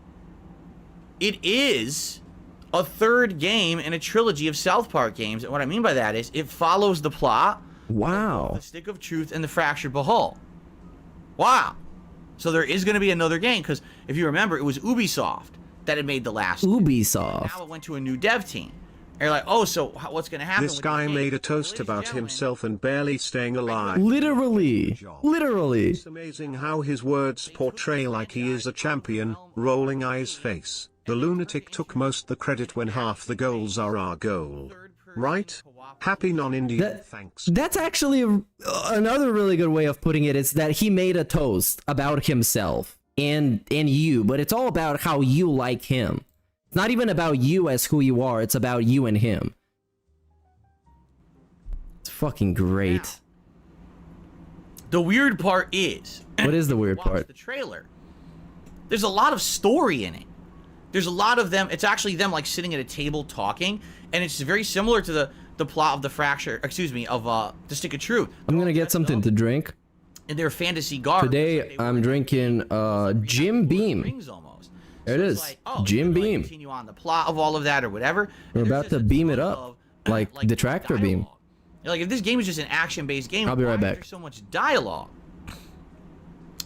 Speaker 13: it is a third game in a trilogy of South Park games. And what I mean by that is it follows the plot.
Speaker 8: Wow.
Speaker 13: The Stick of Truth and the Fractured Behold. Wow. So there is going to be another game, because if you remember, it was Ubisoft that had made the last.
Speaker 8: Ubisoft.
Speaker 13: Now it went to a new dev team. And you're like, oh, so what's going to happen?
Speaker 9: This
Speaker 13: with
Speaker 9: guy
Speaker 13: this
Speaker 9: made
Speaker 13: game?
Speaker 9: a toast about himself and barely staying alive.
Speaker 8: Literally. Literally.
Speaker 9: It's amazing how his words portray like he is a champion, rolling eyes face. The lunatic took most the credit when half the goals are our goal. Right? Happy non-Indian, thanks.
Speaker 8: That's actually another really good way of putting it. It's that he made a toast about himself and you, but it's all about how you like him. It's not even about you as who you are. It's about you and him. It's fucking great.
Speaker 13: The weird part is...
Speaker 8: What is the weird
Speaker 13: watch
Speaker 8: part?
Speaker 13: the trailer. There's a lot of story in it. There's a lot of them. It's actually them like sitting at a table talking, and it's very similar to the plot of the the Stick of Truth.
Speaker 8: I'm gonna get something to drink.
Speaker 13: In their fantasy garb.
Speaker 8: Today I'm drinking Jim Beam. There it is. Jim Beam.
Speaker 13: Continue on the plot of all of that or whatever.
Speaker 8: We're about to beam it up like the tractor beam.
Speaker 13: Like if this game is just an action-based game,
Speaker 8: I'll be right
Speaker 13: why is
Speaker 8: back.
Speaker 13: there so much dialogue?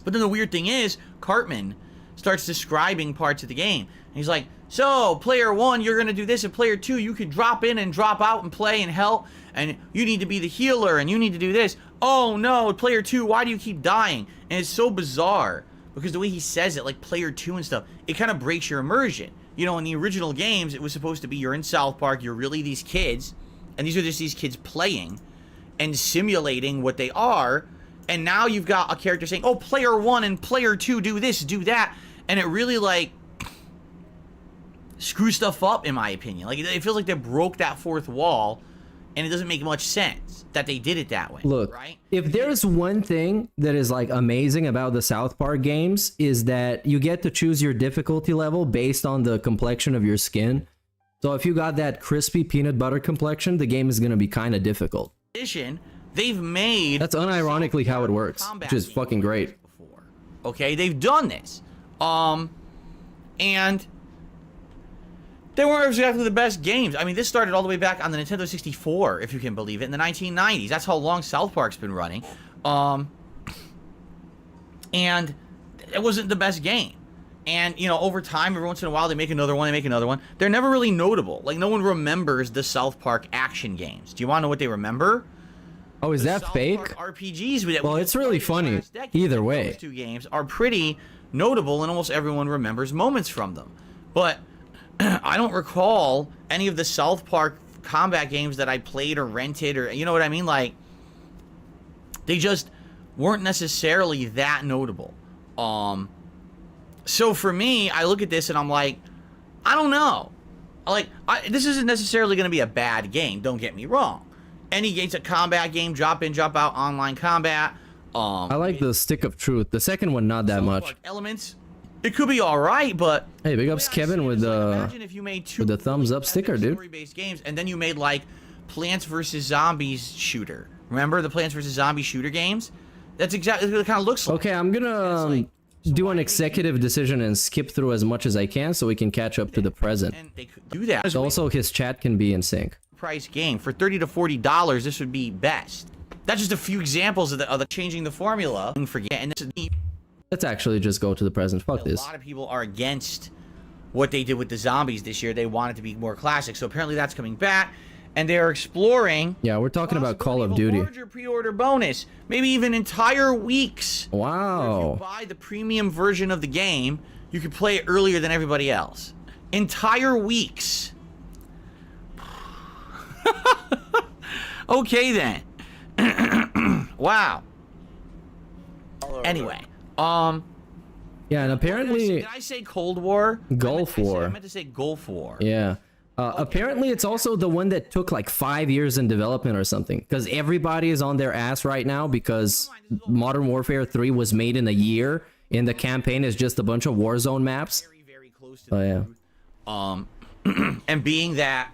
Speaker 13: But then the weird thing is, Cartman starts describing parts of the game. And he's like, so, player 1, you're going to do this, and player 2, you could drop in and drop out and play and help, and you need to be the healer, and you need to do this. Oh, no, player 2, why do you keep dying? And it's so bizarre, because the way he says it, like player 2 and stuff, it kind of breaks your immersion. You know, in the original games, it was supposed to be you're in South Park, you're really these kids, and these are just these kids playing and simulating what they are, and now you've got a character saying, oh, player 1 and player 2 do this, do that, and it really, like, screw stuff up, in my opinion. Like, it feels like they broke that fourth wall, and it doesn't make much sense that they did it that way.
Speaker 8: Look,
Speaker 13: right?
Speaker 8: if there's one thing that is like amazing about the South Park games is that you get to choose your difficulty level based on the complexion of your skin. So if you got that crispy peanut butter complexion, the game is going to be kind of difficult.
Speaker 13: In addition, they've made...
Speaker 8: That's unironically how it works, which is fucking great.
Speaker 13: Okay, they've done this. And they weren't exactly the best games. I mean, this started all the way back on the Nintendo 64, if you can believe it, in the 1990s. That's how long South Park's been running. And it wasn't the best game. And, you know, over time, every once in a while, they make another one, They're never really notable. Like, no one remembers the South Park action games. Do you want to know what they remember?
Speaker 8: Oh, is that fake?
Speaker 13: RPGs.
Speaker 8: Well, it's really funny. Either way.
Speaker 13: Those two games are pretty notable, and almost everyone remembers moments from them. But I don't recall any of the South Park combat games that I played or rented, or you know what I mean? Like, they just weren't necessarily that notable. So for me, I look at this and I'm like, I don't know. Like, this isn't necessarily going to be a bad game. Don't get me wrong. Any game's a combat game, drop in, drop out, online combat.
Speaker 8: I like the Stick of Truth. The second one, not that much.
Speaker 13: Elements It could be all right, but
Speaker 8: hey, big ups Kevin with
Speaker 13: imagine if you made two
Speaker 8: with the thumbs up sticker, dude.
Speaker 13: Story-based games, and then you made like Plants vs Zombies shooter. Remember the Plants vs Zombies shooter games? That's exactly what it kind of looks like.
Speaker 8: Okay, I'm gonna do an executive decision and skip through as much as I can so we can catch up to the present.
Speaker 13: And they could do that.
Speaker 8: Also, his chat can be in sync.
Speaker 13: Price game for $30 to $40. This would be best. That's just a few examples of the changing the formula. Forget and this is
Speaker 8: Let's actually just go to the present. Fuck this.
Speaker 13: A lot of people are against what they did with the zombies this year. They want it to be more classic. So apparently that's coming back. And they're exploring.
Speaker 8: Yeah, we're talking about Call of Duty.
Speaker 13: Larger pre-order bonus. Maybe even entire weeks.
Speaker 8: Wow.
Speaker 13: If you buy the premium version of the game, you can play it earlier than everybody else. Entire weeks. Okay then. Wow. Anyway.
Speaker 8: Yeah, and apparently...
Speaker 13: Did I say Cold War?
Speaker 8: Gulf War.
Speaker 13: I meant to say Gulf War.
Speaker 8: Yeah. Apparently it's also the one that took like 5 years in development or something. Because everybody is on their ass right now because Modern Warfare 3 was made in a year. And the campaign is just a bunch of Warzone maps. Oh, yeah.
Speaker 13: And being that...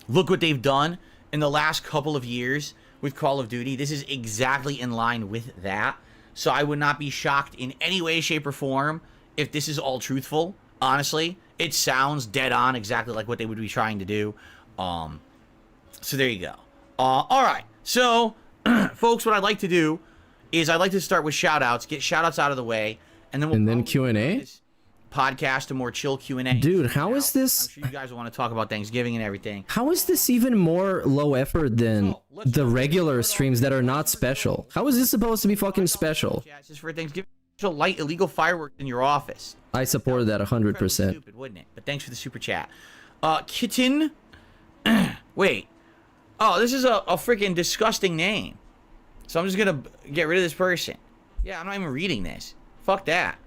Speaker 13: Look what they've done in the last couple of years with Call of Duty. This is exactly in line with that. So I would not be shocked in any way, shape, or form if this is all truthful. Honestly, it sounds dead on, exactly like what they would be trying to do. So there you go. All right. So, folks, what I'd like to do is I'd like to start with shout-outs, get shout-outs out of the way, and then we'll
Speaker 8: Q&A?
Speaker 13: Podcast, a more chill Q&A.
Speaker 8: Dude, how is this?
Speaker 13: I'm sure you guys want to talk about Thanksgiving and everything.
Speaker 8: How is this even more low effort than the regular streams that are not special? How is this supposed to be fucking special?
Speaker 13: It's just for Thanksgiving. Light illegal fireworks in your office.
Speaker 8: I support that 100%.
Speaker 13: Stupid, wouldn't it? But thanks for the super chat. Kitten. Wait. Oh, this is a freaking disgusting name. So I'm just gonna get rid of this person. Yeah, I'm not even reading this. Fuck that.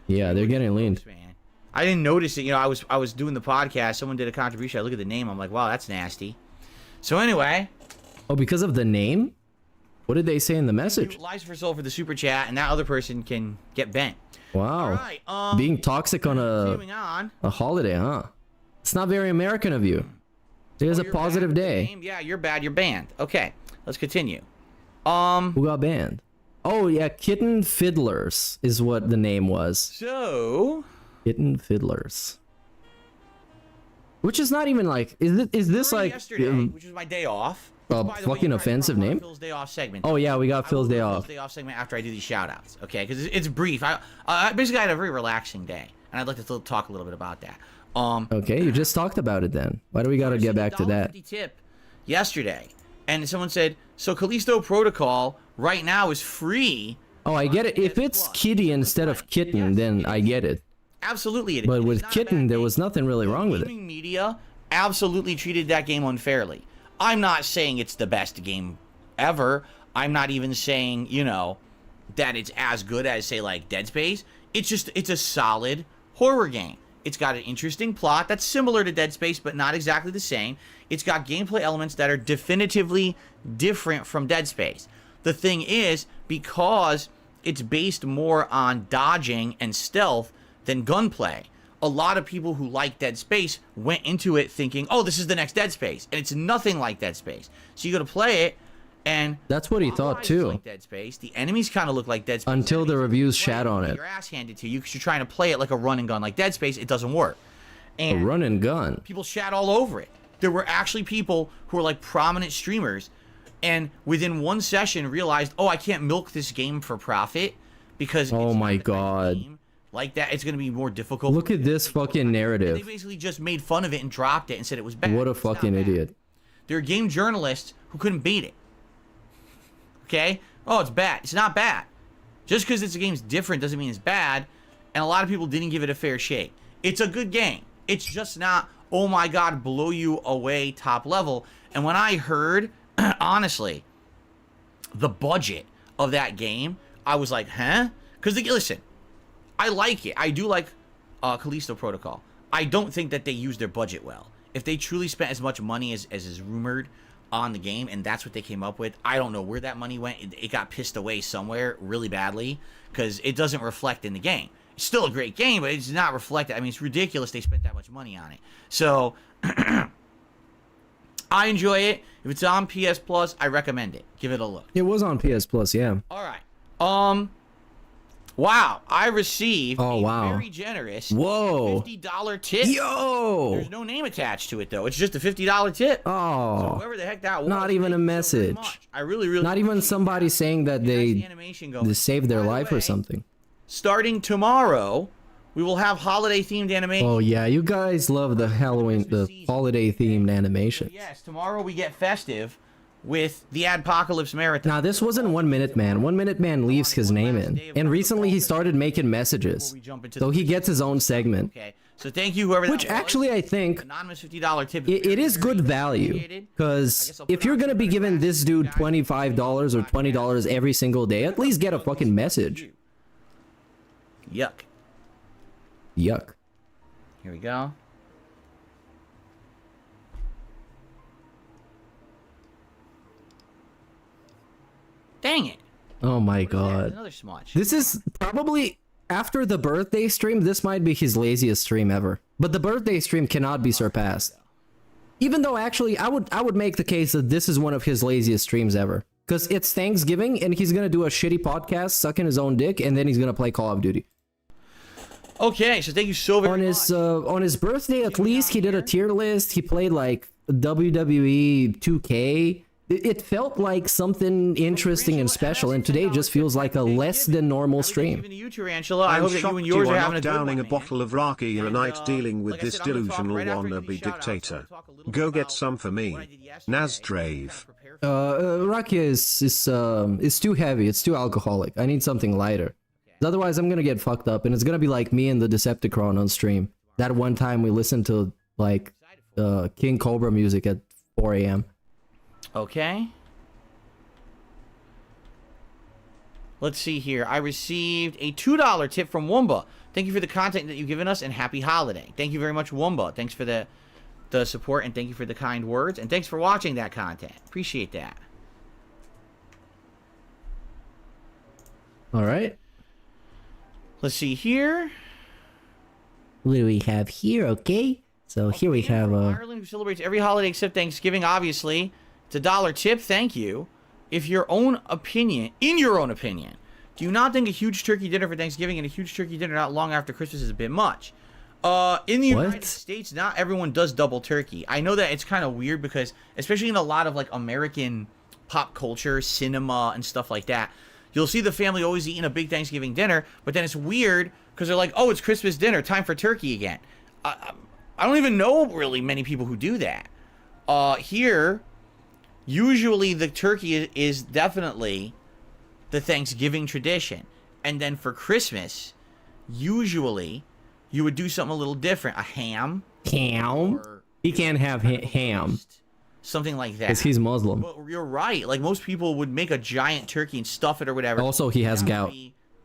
Speaker 8: Yeah, they're getting leaned.
Speaker 13: I didn't notice it. You know, I was doing the podcast. Someone did a contribution. I look at the name. I'm like, wow, that's nasty. So anyway.
Speaker 8: Oh, because of the name? What did they say in the message?
Speaker 13: Lies for soul for the super chat, and that other person can get bent.
Speaker 8: Wow.
Speaker 13: All right,
Speaker 8: being toxic on a holiday, huh? It's not very American of you. Today's a positive day.
Speaker 13: Yeah, you're bad. You're banned. Okay, let's continue.
Speaker 8: Who got banned? Oh yeah, Kitten Fiddlers is what the name was.
Speaker 13: So
Speaker 8: Kitten Fiddlers, which is not even like is this like
Speaker 13: yesterday, which was my day off.
Speaker 8: Fucking offensive name.
Speaker 13: Phil's day off segment.
Speaker 8: Oh yeah, we got Phil's day off.
Speaker 13: Phil's day off segment after I do these shout outs. Okay, because it's brief. I basically had a very relaxing day, and I'd like to talk a little bit about that.
Speaker 8: Okay, you just talked about it then. Why do we gotta get back to that?
Speaker 13: Tip yesterday, and someone said, so Callisto Protocol right now is free.
Speaker 8: Oh, I get it. If it's kitty instead of kitten, then I get it.
Speaker 13: Absolutely, it is.
Speaker 8: But with kitten, there was nothing really wrong with it.
Speaker 13: Gaming media absolutely treated that game unfairly. I'm not saying it's the best game ever. I'm not even saying, you know, that it's as good as, say, like Dead Space. It's a solid horror game. It's got an interesting plot that's similar to Dead Space, but not exactly the same. It's got gameplay elements that are definitively different from Dead Space. The thing is, because it's based more on dodging and stealth than gunplay, a lot of people who like Dead Space went into it thinking, oh, this is the next Dead Space, and it's nothing like Dead Space. So you go to play it, and
Speaker 8: that's what he thought too.
Speaker 13: Like Dead Space. The enemies kind of look like Dead Space.
Speaker 8: Until the reviews shat on it.
Speaker 13: Your ass handed to you because you're trying to play it like a run and gun like Dead Space. It doesn't work. And
Speaker 8: a run and gun.
Speaker 13: People shat all over it. There were actually people who were like prominent streamers, and within one session realized, oh, I can't milk this game for profit because
Speaker 8: oh my god.
Speaker 13: Like that, it's going to be more difficult.
Speaker 8: Look at this fucking narrative.
Speaker 13: And they basically just made fun of it and dropped it and said it was bad.
Speaker 8: What a fucking idiot.
Speaker 13: There are game journalists who couldn't beat it. Okay? Oh, it's bad. It's not bad. Just because it's a game's different doesn't mean it's bad. And a lot of people didn't give it a fair shake. It's a good game. It's just not, oh my god, blow you away top level. And when I heard, honestly, the budget of that game, I was like, huh? Because, listen, I like it. I do like Callisto Protocol. I don't think that they use their budget well. If they truly spent as much money as is rumored, on the game, and that's what they came up with. I don't know where that money went. It got pissed away somewhere really badly because it doesn't reflect in the game. It's still a great game, but it's not reflected. I mean, it's ridiculous they spent that much money on it. So I enjoy it. If it's on PS Plus, I recommend it. Give it a look.
Speaker 8: It was on PS Plus, yeah.
Speaker 13: All right. Wow, I received
Speaker 8: a
Speaker 13: very generous
Speaker 8: $50
Speaker 13: tip.
Speaker 8: Yo!
Speaker 13: There's no name attached to it, though. It's just a $50 tip.
Speaker 8: Oh.
Speaker 13: So whoever the heck that was.
Speaker 8: Not even a message.
Speaker 13: I really
Speaker 8: Not even somebody saying that they saved their life or something.
Speaker 13: Starting tomorrow, we will have holiday-themed animation.
Speaker 8: Oh, yeah, you guys love the Halloween, the holiday-themed animation.
Speaker 13: Yes, tomorrow we get festive with the Adpocalypse Marathon.
Speaker 8: Now, this wasn't 1 Minute Man. 1 Minute Man leaves his name in. And recently he started making messages. So he gets his own segment.
Speaker 13: Okay, so thank you, whoever that
Speaker 8: Which
Speaker 13: was.
Speaker 8: actually, I think,
Speaker 13: anonymous $50 tip.
Speaker 8: it is good value. Because if you're going to be giving this dude $25 or $20 every single day, at least get a fucking message.
Speaker 13: Yuck.
Speaker 8: Yuck.
Speaker 13: Here we go. Dang it.
Speaker 8: Oh my god.
Speaker 13: Another smudge.
Speaker 8: This is probably, after the birthday stream, this might be his laziest stream ever. But the birthday stream cannot be surpassed. Even though actually, I would make the case that this is one of his laziest streams ever. Because it's Thanksgiving and he's going to do a shitty podcast, sucking his own dick, and then he's going to play Call of Duty.
Speaker 13: Okay, so thank you so very much.
Speaker 8: On his birthday, at least, he did a tier list. He played like WWE 2K. It felt like something interesting and special, and today just feels like a less than normal stream.
Speaker 13: I hope that you and yours are having a good
Speaker 9: downing
Speaker 13: one,
Speaker 9: a bottle of raki a night dealing with this delusional wannabe dictator. Go get some for me. SNORTWAVE.
Speaker 8: Rakia is too heavy. It's too alcoholic. I need something lighter. Otherwise, I'm gonna get fucked up, and it's gonna be like me and the Decepticon on stream. That one time we listened to like King Cobra music at 4 a.m.
Speaker 13: Okay. Let's see here. I received a $2 tip from Woomba. Thank you for the content that you've given us, and happy holiday. Thank you very much, Woomba. Thanks for the support, and thank you for the kind words, and thanks for watching that content. Appreciate that.
Speaker 8: All right.
Speaker 13: Let's see here.
Speaker 8: What do we have here? Okay. So here we have
Speaker 13: Ireland, who celebrates every holiday except Thanksgiving, obviously. It's a $1 tip. Thank you. In your own opinion, do you not think a huge turkey dinner for Thanksgiving and a huge turkey dinner not long after Christmas is a bit much? In the United States, not everyone does double turkey. I know that it's kind of weird because, especially in a lot of like American pop culture, cinema, and stuff like that, you'll see the family always eating a big Thanksgiving dinner, but then it's weird because they're like, oh, it's Christmas dinner, time for turkey again. I don't even know really many people who do that. Here, usually the turkey is definitely the Thanksgiving tradition. And then for Christmas, usually you would do something a little different. A ham.
Speaker 8: Ham? He can't have ham.
Speaker 13: Something like that.
Speaker 8: Because he's Muslim.
Speaker 13: Well, you're right. Like, most people would make a giant turkey and stuff it or whatever.
Speaker 8: Also, he has gout.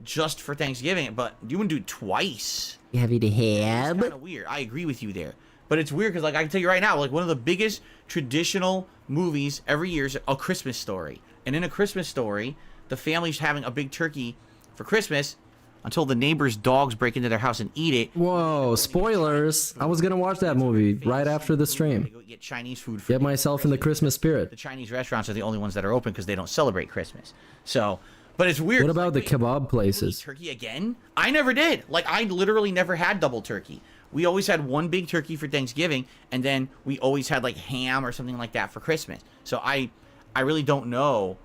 Speaker 13: Just for Thanksgiving, but you wouldn't do it twice.
Speaker 8: You have the ham?
Speaker 13: It's kind of weird. I agree with you there. But it's weird because, like, I can tell you right now, like, one of the biggest traditional movies every year is A Christmas Story. And in A Christmas Story, the family's having a big turkey for Christmas until the neighbor's dogs break into their house and eat it.
Speaker 8: Whoa, spoilers. I was going to watch that movie right after the stream.
Speaker 13: Go get Chinese food for
Speaker 8: Get myself in the Christmas spirit.
Speaker 13: The Chinese restaurants are the only ones that are open because they don't celebrate Christmas. So, but it's weird.
Speaker 8: What about the kebab places?
Speaker 13: Turkey again? I never did. Like, I literally never had double turkey. We always had one big turkey for Thanksgiving, and then we always had like ham or something like that for Christmas. So I really don't know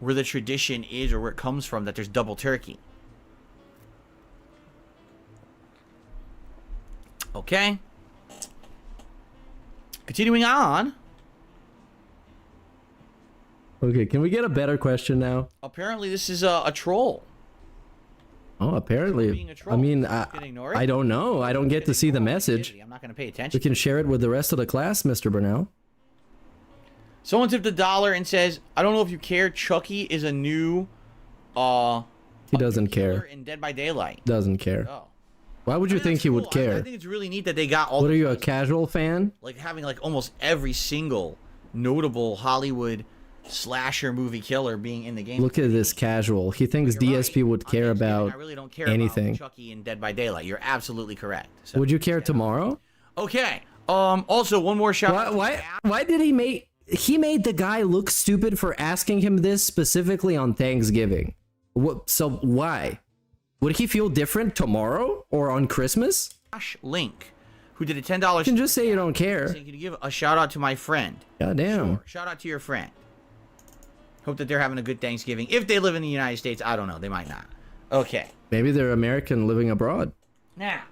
Speaker 13: where the tradition is or where it comes from that there's double turkey. Okay. Continuing on.
Speaker 8: Okay, can we get a better question now?
Speaker 13: Apparently this is a troll.
Speaker 8: Oh, apparently. I mean, I don't know. I don't get to see the message.
Speaker 13: I'm not going to pay attention.
Speaker 8: We can share it with the rest of the class, Mr. Burnell.
Speaker 13: Someone tipped $1 and says, I don't know if you care, Chucky is a new
Speaker 8: he doesn't care.
Speaker 13: In Dead by Daylight.
Speaker 8: Doesn't care.
Speaker 13: Oh.
Speaker 8: Why would you think he would care?
Speaker 13: I think it's really neat that they got all.
Speaker 8: What are you, a casual fan?
Speaker 13: Like having like almost every single notable Hollywood slasher movie killer being in the game.
Speaker 8: Look at this casual. He thinks DSP would care about
Speaker 13: I really don't care
Speaker 8: anything.
Speaker 13: about Chucky and Dead by Daylight. You're absolutely correct. So,
Speaker 8: Would you care tomorrow?
Speaker 13: Okay. Also, one more shout.
Speaker 8: Why did he make? He made the guy look stupid for asking him this specifically on Thanksgiving. So why? Would he feel different tomorrow or on Christmas?
Speaker 13: Link, who did a $10.
Speaker 8: You can just say you don't care.
Speaker 13: So you can give a shout out to my friend.
Speaker 8: God damn.
Speaker 13: Sure. Shout out to your friend. Hope that they're having a good Thanksgiving. If they live in the United States, I don't know. They might not. Okay.
Speaker 8: Maybe they're American living abroad.
Speaker 13: Now,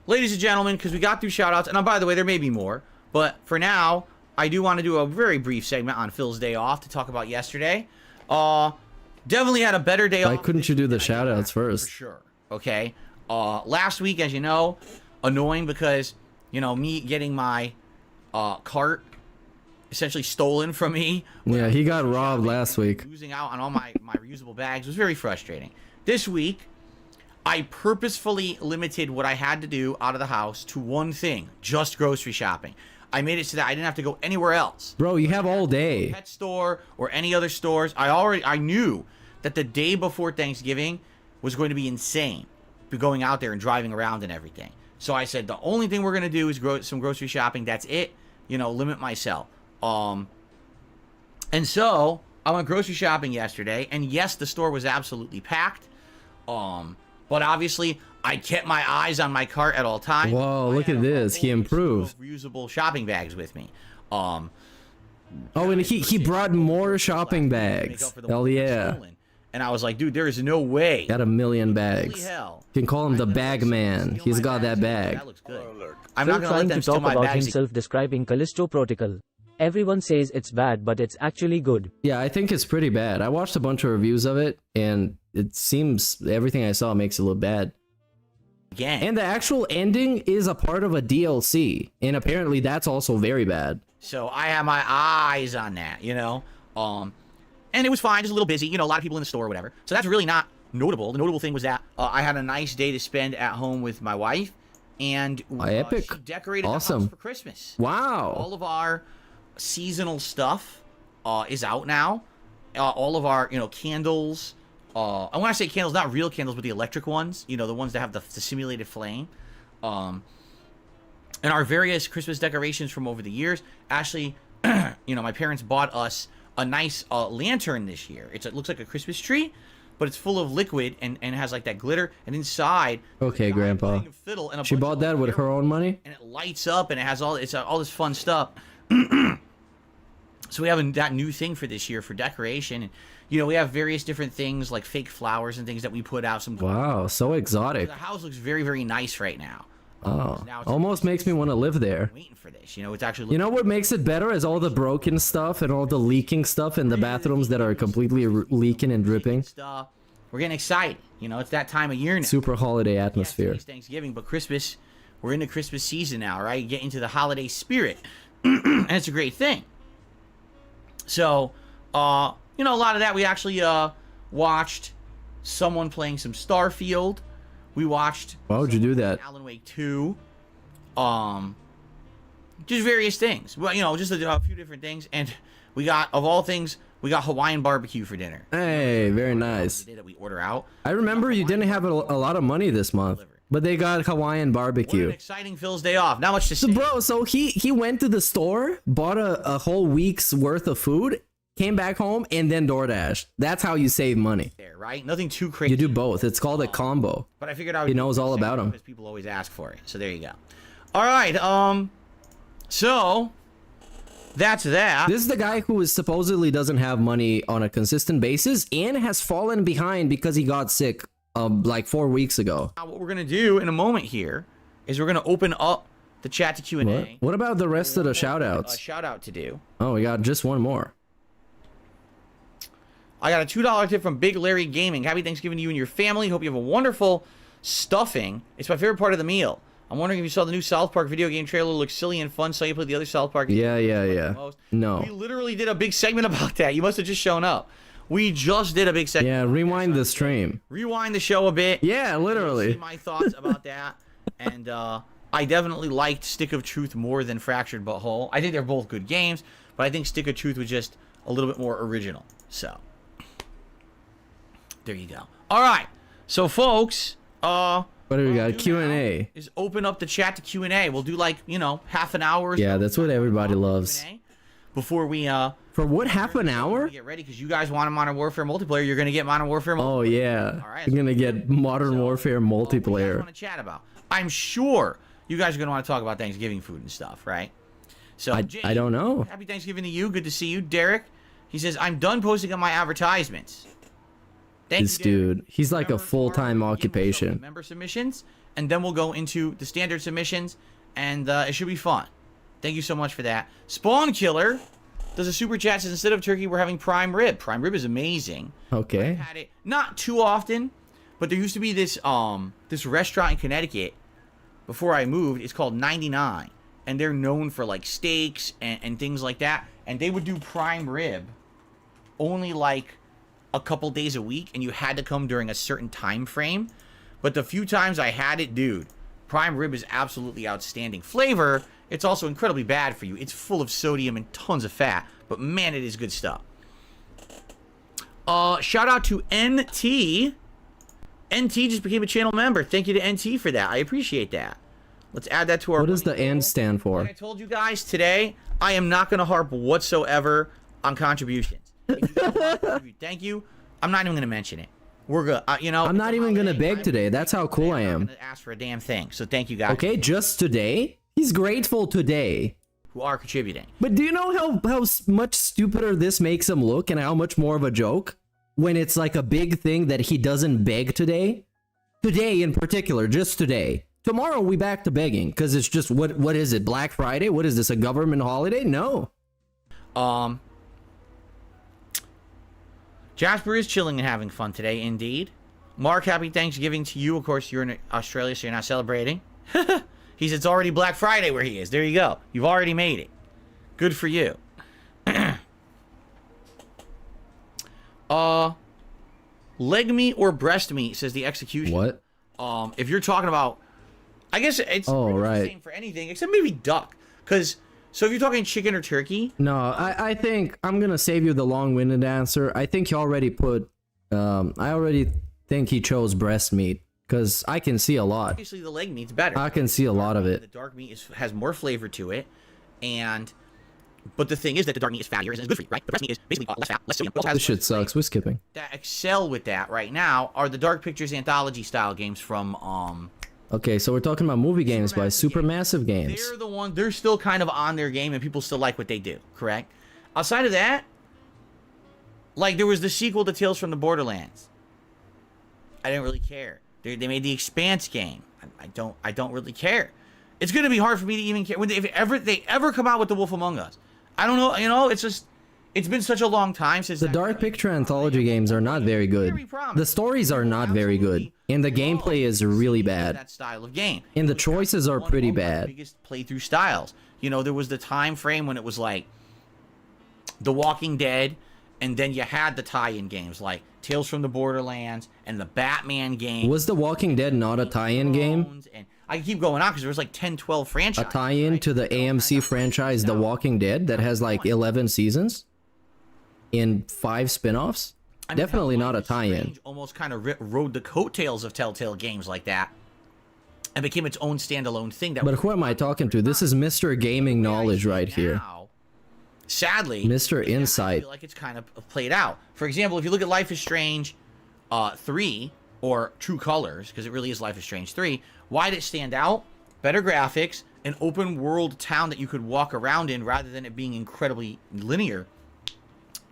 Speaker 13: ladies and gentlemen, because we got through shout outs, and by the way, there may be more, but for now, I do want to do a very brief segment on Phil's day off to talk about yesterday. Definitely had a better day off.
Speaker 8: Why couldn't you do the shout outs first?
Speaker 13: For sure. Okay. Last week, as you know, annoying because, you know, me getting my cart essentially stolen from me.
Speaker 8: Yeah, he got robbed last week.
Speaker 13: Losing out on all my reusable bags was very frustrating. This week, I purposefully limited what I had to do out of the house to one thing, just grocery shopping. I made it so that I didn't have to go anywhere else.
Speaker 8: Bro, you have all day.
Speaker 13: Pet store or any other stores. I knew that the day before Thanksgiving was going to be insane, going out there and driving around and everything. So I said the only thing we're going to do is some grocery shopping. That's it. You know, limit myself. And so I went grocery shopping yesterday, and yes, the store was absolutely packed. But obviously, I kept my eyes on my cart at all times.
Speaker 8: Whoa, look at this. He improved.
Speaker 13: Reusable shopping bags with me.
Speaker 8: Oh, and he brought more shopping bags. Hell yeah.
Speaker 13: And I was like, dude, there is no way.
Speaker 8: Got 1 million bags. You can call him the bag man. He's got that bag.
Speaker 13: That looks good. I'm not going to let them steal my
Speaker 10: about
Speaker 13: bags.
Speaker 10: himself describing Callisto Protocol. Everyone says it's bad, but it's actually good.
Speaker 8: Yeah, I think it's pretty bad. I watched a bunch of reviews of it, and it seems everything I saw makes it look bad.
Speaker 13: Again.
Speaker 8: And the actual ending is a part of a DLC, and apparently that's also very bad.
Speaker 13: So I have my eyes on that, you know? And it was fine, just a little busy, you know, a lot of people in the store or whatever. So that's really not notable. The notable thing was that I had a nice day to spend at home with my wife, and
Speaker 8: epic.
Speaker 13: She decorated
Speaker 8: Awesome.
Speaker 13: the house for Christmas.
Speaker 8: Wow.
Speaker 13: All of our seasonal stuff is out now. All of our, you know, candles. And when I say candles, not real candles, but the electric ones. You know, the ones that have the simulated flame. And our various Christmas decorations from over the years. Actually, you know, my parents bought us a nice lantern this year. It looks like a Christmas tree, but it's full of liquid and has like that glitter. And inside,
Speaker 8: okay, Grandpa. She bought that with her own money,
Speaker 13: and it lights up and it has all this fun stuff. So we have that new thing for this year for decoration, and you know, we have various different things like fake flowers and things that we put out.
Speaker 8: Wow, so exotic.
Speaker 13: The house looks very, very nice right now.
Speaker 8: Oh, almost makes me want to live there.
Speaker 13: Waiting for this, you know, it's actually.
Speaker 8: You know what makes it better is all the broken stuff and all the leaking stuff in the bathrooms that are completely leaking and dripping.
Speaker 13: We're getting excited. You know, it's that time of year now.
Speaker 8: Super holiday atmosphere.
Speaker 13: Yes, Thanksgiving, but Christmas. We're in the Christmas season now, right? Get into the holiday spirit, and it's a great thing. So, you know, a lot of that we actually watched someone playing some Starfield. We watched.
Speaker 8: Why would you do that?
Speaker 13: Alan Wake 2. Just various things. Well, you know, just a few different things. And we got, of all things, we got Hawaiian barbecue for dinner.
Speaker 8: Hey, very nice.
Speaker 13: The day that we order out.
Speaker 8: I remember you didn't have a lot of money this month, but they got Hawaiian barbecue.
Speaker 13: What an exciting Phil's day off. Not much to say.
Speaker 8: Bro, so he went to the store, bought a whole week's worth of food, came back home, and then DoorDash. That's how you save money.
Speaker 13: There, right? Nothing too crazy.
Speaker 8: You do both. It's called a combo.
Speaker 13: But I figured out
Speaker 8: he knows all about them.
Speaker 13: Because people always ask for it. So there you go. All right. So that's that.
Speaker 8: This is the guy who supposedly doesn't have money on a consistent basis and has fallen behind because he got sick like 4 weeks ago.
Speaker 13: Now what we're gonna do in a moment here is we're gonna open up the chat to Q&A.
Speaker 8: What about the rest of the shout-outs?
Speaker 13: A shout-out to do.
Speaker 8: Oh, we got just one more.
Speaker 13: I got a $2 tip from Big Larry Gaming. Happy Thanksgiving to you and your family. Hope you have a wonderful stuffing. It's my favorite part of the meal. I'm wondering if you saw the new South Park video game trailer. Looks silly and fun. Saw you play the other South Park.
Speaker 8: Yeah. No.
Speaker 13: We literally did a big segment about that. You must have just shown up. We just did a big segment.
Speaker 8: Yeah, rewind the stream.
Speaker 13: Rewind the show a bit.
Speaker 8: Yeah, literally.
Speaker 13: See my thoughts about that. And I definitely liked Stick of Truth more than Fractured But Whole. I think they're both good games. but I think Stick of Truth was just a little bit more original. So there you go. All right, so folks,
Speaker 8: what do we got? Q&A.
Speaker 13: Is open up the chat to Q&A. We'll do like, you know, half an hour or so.
Speaker 8: Yeah, that's what everybody loves.
Speaker 13: Before we
Speaker 8: for what, half an hour?
Speaker 13: Get ready, because you guys want a Modern Warfare multiplayer. You're gonna get Modern Warfare multiplayer.
Speaker 8: Oh yeah.
Speaker 13: All right,
Speaker 8: you're gonna get Modern Warfare multiplayer.
Speaker 13: What do you guys want to chat about? I'm sure you guys are gonna want to talk about Thanksgiving food and stuff, right? So
Speaker 8: I don't know.
Speaker 13: Happy Thanksgiving to you. Good to see you, Derek. He says, I'm done posting on my advertisements.
Speaker 8: This dude, he's like a full-time occupation.
Speaker 13: Member submissions, and then we'll go into the standard submissions, and it should be fun. Thank you so much for that. Spawn Killer does a super chat, says, instead of turkey, we're having prime rib. Prime rib is amazing.
Speaker 8: Okay.
Speaker 13: I've had it not too often, but there used to be this this restaurant in Connecticut before I moved. It's called 99, and they're known for like steaks and things like that. And they would do prime rib only like a couple days a week, and you had to come during a certain time frame. But the few times I had it, dude, prime rib is absolutely outstanding. Flavor, it's also incredibly bad for you. It's full of sodium and tons of fat, but man, it is good stuff. Shout out to NT. NT just became a channel member. Thank you to NT for that. I appreciate that. Let's add that to our...
Speaker 8: What does the N stand for?
Speaker 13: Like I told you guys today, I am not going to harp whatsoever on contributions. If you guys want to contribute, thank you. I'm not even going to mention it. We're good. You know,
Speaker 8: I'm not even going to beg today. That's how cool I am.
Speaker 13: I'm not going to ask for a damn thing. So thank you guys.
Speaker 8: Okay, just today? He's grateful today.
Speaker 13: Who are contributing.
Speaker 8: But do you know how much stupider this makes him look, and how much more of a joke when it's like a big thing that he doesn't beg today? Today in particular, just today. Tomorrow we back to begging, because it's just, what is it, Black Friday? What is this, a government holiday? No.
Speaker 13: Jasper is chilling and having fun today, indeed. Mark, happy Thanksgiving to you. Of course, you're in Australia, so you're not celebrating. He says it's already Black Friday where he is. There you go. You've already made it. Good for you. Leg meat or breast meat, says the execution.
Speaker 8: What?
Speaker 13: If you're talking about, I guess it's the same for anything, except maybe duck. Because, so if you're talking chicken or turkey.
Speaker 8: No, I think I'm going to save you the long-winded answer. I think he already put, I already think he chose breast meat. Because I can see a lot.
Speaker 13: Obviously, the leg meat's better.
Speaker 8: I can see a lot of it.
Speaker 13: The dark meat has more flavor to it. But the thing is that the dark meat is fattier and it's good for you, right? The breast meat is basically less fat, less sodium.
Speaker 8: This shit sucks. We're skipping.
Speaker 13: That excel with that right now are the Dark Pictures anthology style games from
Speaker 8: Okay, so we're talking about movie games by Supermassive Games.
Speaker 13: They're the one. They're still kind of on their game, and people still like what they do. Correct. Outside of that, like there was the sequel to Tales from the Borderlands. I didn't really care. They made the Expanse game. I don't really care. It's gonna be hard for me to even care when they ever come out with The Wolf Among Us. I don't know. You know, it's been such a long time since
Speaker 8: the Dark Picture anthology games are not very good. The stories are not very good, and the gameplay is really bad.
Speaker 13: That style of game.
Speaker 8: And the choices are pretty bad.
Speaker 13: Biggest playthrough styles. You know, there was the time frame when it was like The Walking Dead, and then you had the tie-in games like Tales from the Borderlands and the Batman game.
Speaker 8: Was The Walking Dead not a tie-in game?
Speaker 13: And I can keep going on because there was like 10, 12 franchises.
Speaker 8: A tie-in to the AMC franchise The Walking Dead that has like 11 seasons and 5 spin-offs? Definitely not a tie-in.
Speaker 13: Almost kind of rode the coattails of Telltale games like that and became its own standalone thing.
Speaker 8: But who am I talking to? This is Mr. Gaming Knowledge right here.
Speaker 13: Sadly,
Speaker 8: Mr. Insight.
Speaker 13: I feel like it's kind of played out. For example, if you look at Life is Strange 3 or True Colors, because it really is Life is Strange 3, why did it stand out? Better graphics, an open world town that you could walk around in rather than it being incredibly linear,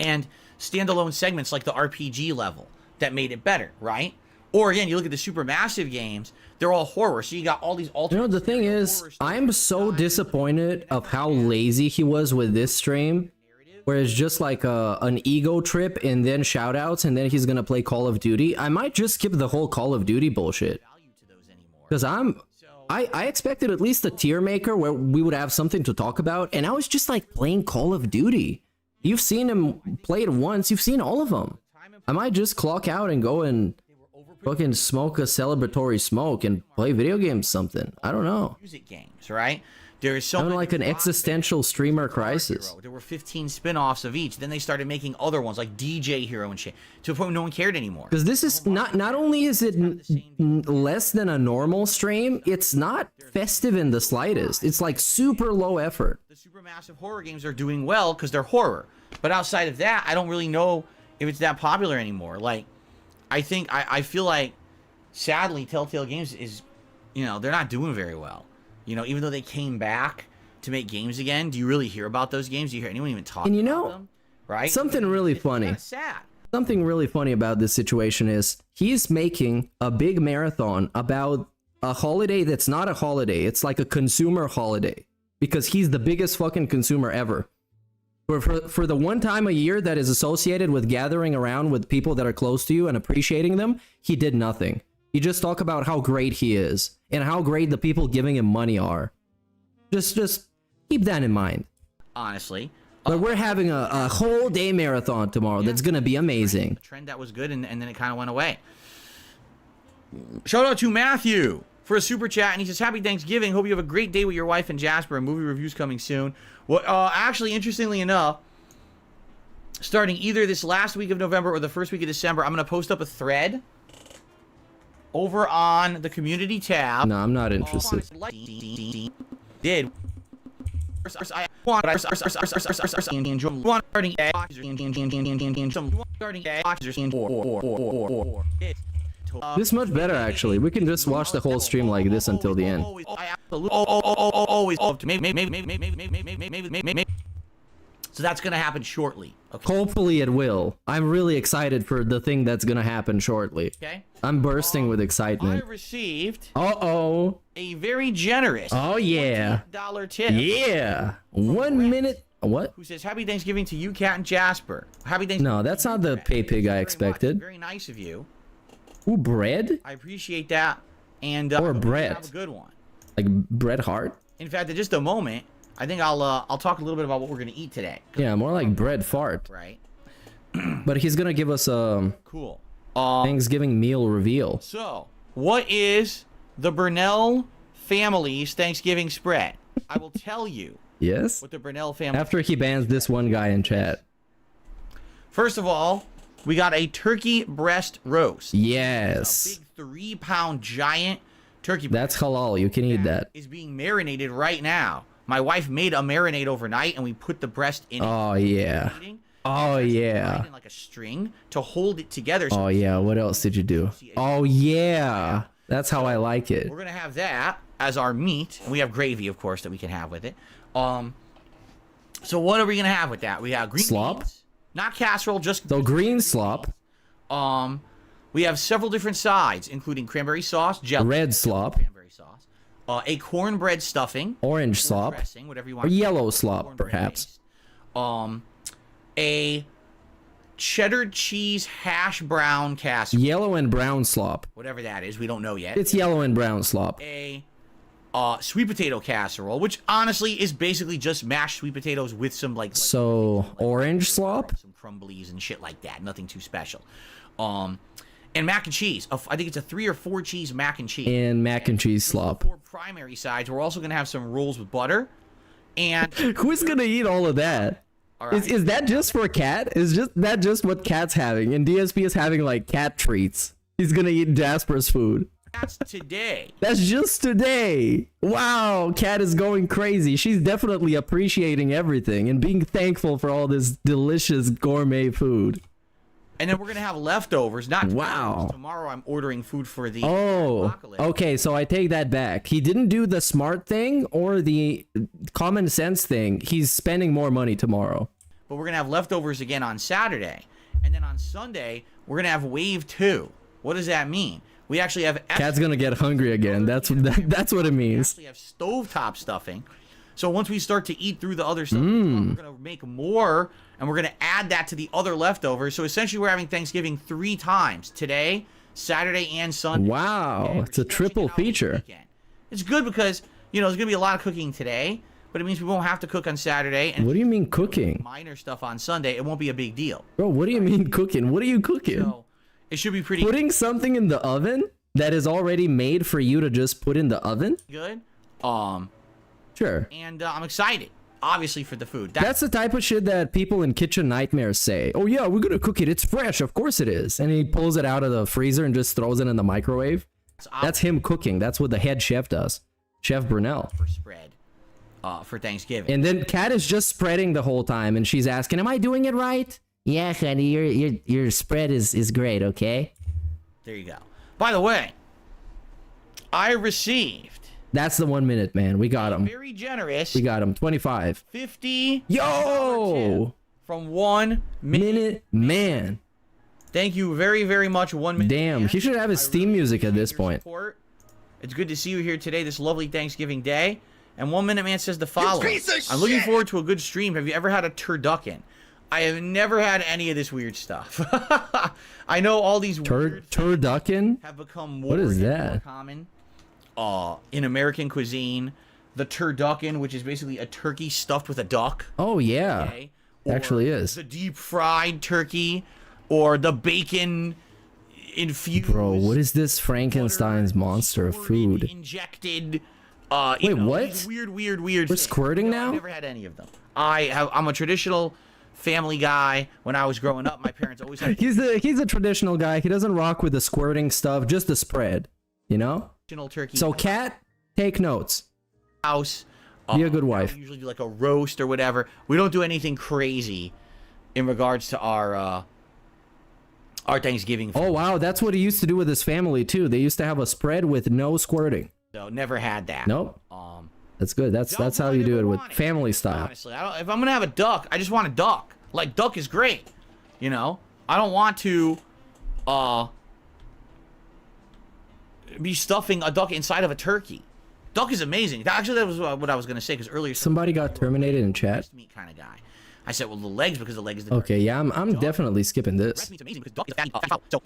Speaker 13: and standalone segments like the RPG level that made it better, right? Or again, you look at the Supermassive games, they're all horror, so you got all these alternate...
Speaker 8: You know, the thing is, I'm so disappointed of how lazy he was with this stream, where it's just like an ego trip and then shoutouts, and then he's gonna play Call of Duty. I might just skip the whole Call of Duty bullshit. Because I expected at least a tier maker where we would have something to talk about, and I was just like playing Call of Duty. You've seen him play it once, you've seen all of them. I might just clock out and go and fucking smoke a celebratory smoke and play video games something. I don't know.
Speaker 13: Music games, right? There's so
Speaker 8: I'm
Speaker 13: many
Speaker 8: like an existential streamer crisis.
Speaker 13: Hero. There were 15 spin-offs of each. Then they started making other ones like DJ Hero and shit to the point where no one cared anymore.
Speaker 8: Because this is not only is it less than a normal stream, it's not festive in the slightest. It's like super low effort.
Speaker 13: The supermassive horror games are doing well because they're horror. But outside of that, I don't really know if it's that popular anymore. Like, I feel like, sadly, Telltale Games is, you know, they're not doing very well. You know, even though they came back to make games again, do you really hear about those games? Do you hear anyone even talk about them? Right?
Speaker 8: Something really funny.
Speaker 13: It's sad.
Speaker 8: Something really funny about this situation is he's making a big marathon about a holiday that's not a holiday. It's like a consumer holiday because he's the biggest fucking consumer ever. For the one time a year that is associated with gathering around with people that are close to you and appreciating them, he did nothing. He just talk about how great he is and how great the people giving him money are. Just keep that in mind.
Speaker 13: Honestly.
Speaker 8: But we're having a whole day marathon tomorrow that's going to be amazing.
Speaker 13: A trend that was good and then it kind of went away. Shout out to Matthew for a super chat, and he says, Happy Thanksgiving. Hope you have a great day with your wife and Jasper. Movie reviews coming soon. Well, actually, interestingly enough, starting either this last week of November or the first week of December, I'm going to post up a thread over on the community tab.
Speaker 8: No, I'm not interested.
Speaker 13: Did
Speaker 8: this much better, actually. We can just watch the whole stream like this until the end.
Speaker 13: So that's gonna happen shortly. Okay.
Speaker 8: Hopefully it will. I'm really excited for the thing that's gonna happen shortly.
Speaker 13: Okay.
Speaker 8: I'm bursting with excitement.
Speaker 13: I received
Speaker 8: a
Speaker 13: very generous $1 tip.
Speaker 8: Yeah. 1 minute. What?
Speaker 13: Who says Happy Thanksgiving to you, Cat and Jasper? Happy Thanksgiving.
Speaker 8: No, that's not the pay pig I expected.
Speaker 13: Very nice of you.
Speaker 8: Ooh, bread?
Speaker 13: I appreciate that. And
Speaker 8: or bread.
Speaker 13: Have a good one.
Speaker 8: Like Bret Hart?
Speaker 13: In fact, in just a moment, I think I'll talk a little bit about what we're gonna eat today.
Speaker 8: Yeah, more like bread fart.
Speaker 13: Right.
Speaker 8: But he's gonna give us a
Speaker 13: cool
Speaker 8: Thanksgiving meal reveal.
Speaker 13: So, what is the Burnell family's Thanksgiving spread? I will tell you.
Speaker 8: Yes?
Speaker 13: What the Burnell family.
Speaker 8: After he bans this one guy in chat.
Speaker 13: First of all, we got a turkey breast roast.
Speaker 8: Yes.
Speaker 13: A big 3-pound giant turkey breast.
Speaker 8: That's halal. You can eat that.
Speaker 13: Is being marinated right now. My wife made a marinade overnight, and we put the breast in.
Speaker 8: Oh yeah. Oh yeah.
Speaker 13: In like a string to hold it together.
Speaker 8: Oh yeah. What else did you do? Oh yeah. That's how I like it.
Speaker 13: We're gonna have that as our meat. And we have gravy, of course, that we can have with it. So what are we gonna have with that? We have green
Speaker 8: slop.
Speaker 13: Beans, not casserole, just
Speaker 8: so green slop.
Speaker 13: We have several different sides, including cranberry sauce, jelly,
Speaker 8: red slop,
Speaker 13: cranberry sauce, a cornbread stuffing,
Speaker 8: orange slop,
Speaker 13: dressing, whatever you want,
Speaker 8: or yellow slop, perhaps.
Speaker 13: A cheddar cheese hash brown casserole.
Speaker 8: Yellow and brown slop.
Speaker 13: Whatever that is, we don't know yet.
Speaker 8: It's yellow and brown slop.
Speaker 13: A sweet potato casserole, which honestly is basically just mashed sweet potatoes with some like
Speaker 8: orange slop,
Speaker 13: some crumblies and shit like that. Nothing too special. And mac and cheese. I think it's a 3 or 4 cheese mac and cheese.
Speaker 8: And mac and cheese slop.
Speaker 13: 4 primary sides. We're also gonna have some rolls with butter. And
Speaker 8: who's gonna eat all of that?
Speaker 13: All right.
Speaker 8: Is that just for Cat? Is that just what Cat's having? And DSP is having like cat treats. He's gonna eat Jasper's food.
Speaker 13: That's today.
Speaker 8: That's just today. Wow, Cat is going crazy. She's definitely appreciating everything and being thankful for all this delicious gourmet food.
Speaker 13: And then we're gonna have leftovers. Not
Speaker 8: wow.
Speaker 13: Tomorrow I'm ordering food for the
Speaker 8: apocalypse. Okay, so I take that back. He didn't do the smart thing or the common sense thing. He's spending more money tomorrow.
Speaker 13: But we're gonna have leftovers again on Saturday, and then on Sunday we're gonna have wave 2. What does that mean? We actually have.
Speaker 8: Cat's gonna get hungry again. That's what it means.
Speaker 13: We actually have stovetop stuffing. So once we start to eat through the other stuff, we're gonna make more, and we're gonna add that to the other leftovers. So essentially, we're having Thanksgiving 3 times today, Saturday, and Sunday.
Speaker 8: Wow, it's a triple feature.
Speaker 13: It's good because there's gonna be a lot of cooking today, but it means we won't have to cook on Saturday. And
Speaker 8: what do you mean cooking?
Speaker 13: Minor stuff on Sunday. It won't be a big deal.
Speaker 8: Bro, what do you mean cooking? What are you cooking?
Speaker 13: So it should be pretty.
Speaker 8: Putting something in the oven that is already made for you to just put in the oven?
Speaker 13: Good.
Speaker 8: Sure.
Speaker 13: And I'm excited, obviously, for the food.
Speaker 8: That's the type of shit that people in Kitchen Nightmares say. Oh yeah, we're gonna cook it. It's fresh. Of course it is. And he pulls it out of the freezer and just throws it in the microwave. That's him cooking. That's what the head chef does. Chef Burnell.
Speaker 13: For spread. For Thanksgiving.
Speaker 8: And then Kat is just spreading the whole time, and she's asking, "Am I doing it right?" Yeah, honey, your spread is great. Okay.
Speaker 13: There you go. By the way, I received.
Speaker 8: That's the 1 minute, man. We got him.
Speaker 13: Very generous.
Speaker 8: We got him. 25.
Speaker 13: 50.
Speaker 8: Yo.
Speaker 13: From 1 minute
Speaker 8: man.
Speaker 13: Thank you very, very much, 1 minute.
Speaker 8: Damn, he should have his theme music at this point.
Speaker 13: Support. It's good to see you here today, this lovely Thanksgiving day. And 1 minute man says the following. I'm looking forward to a good stream. Have you ever had a turducken? I have never had any of this weird stuff. I know all these weird
Speaker 8: turducken
Speaker 13: have become more,
Speaker 8: what is
Speaker 13: more
Speaker 8: that?
Speaker 13: common in American cuisine. The turducken, which is basically a turkey stuffed with a duck.
Speaker 8: Oh yeah,
Speaker 13: okay?
Speaker 8: Actually is.
Speaker 13: The deep fried turkey, or the bacon infused.
Speaker 8: Bro, what is this Frankenstein's monster of food?
Speaker 13: Injected.
Speaker 8: Wait, what?
Speaker 13: Weird.
Speaker 8: We're
Speaker 13: things.
Speaker 8: squirting now?
Speaker 13: I've never had any of them. I'm a traditional family guy. When I was growing up, my parents always had.
Speaker 8: He's a traditional guy. He doesn't rock with the squirting stuff, just the spread. You know.
Speaker 13: Traditional turkey.
Speaker 8: So, Kat, take notes.
Speaker 13: House.
Speaker 8: Be a good wife.
Speaker 13: We usually do like a roast or whatever. We don't do anything crazy in regards to our Thanksgiving food.
Speaker 8: Oh wow, that's what he used to do with his family too. They used to have a spread with no squirting.
Speaker 13: So never had that.
Speaker 8: Nope. That's good. That's how you do it with family style.
Speaker 13: Honestly, if I'm gonna have a duck, I just want a duck. Like, duck is great. You know, I don't want to be stuffing a duck inside of a turkey. Duck is amazing. Actually, that was what I was gonna say, because earlier
Speaker 8: somebody got terminated in chat.
Speaker 13: Meat kind of guy. I said, well, the legs, because the leg is the
Speaker 8: okay, yeah, I'm definitely skipping this.
Speaker 13: Breast meat's amazing because duck is fatty. So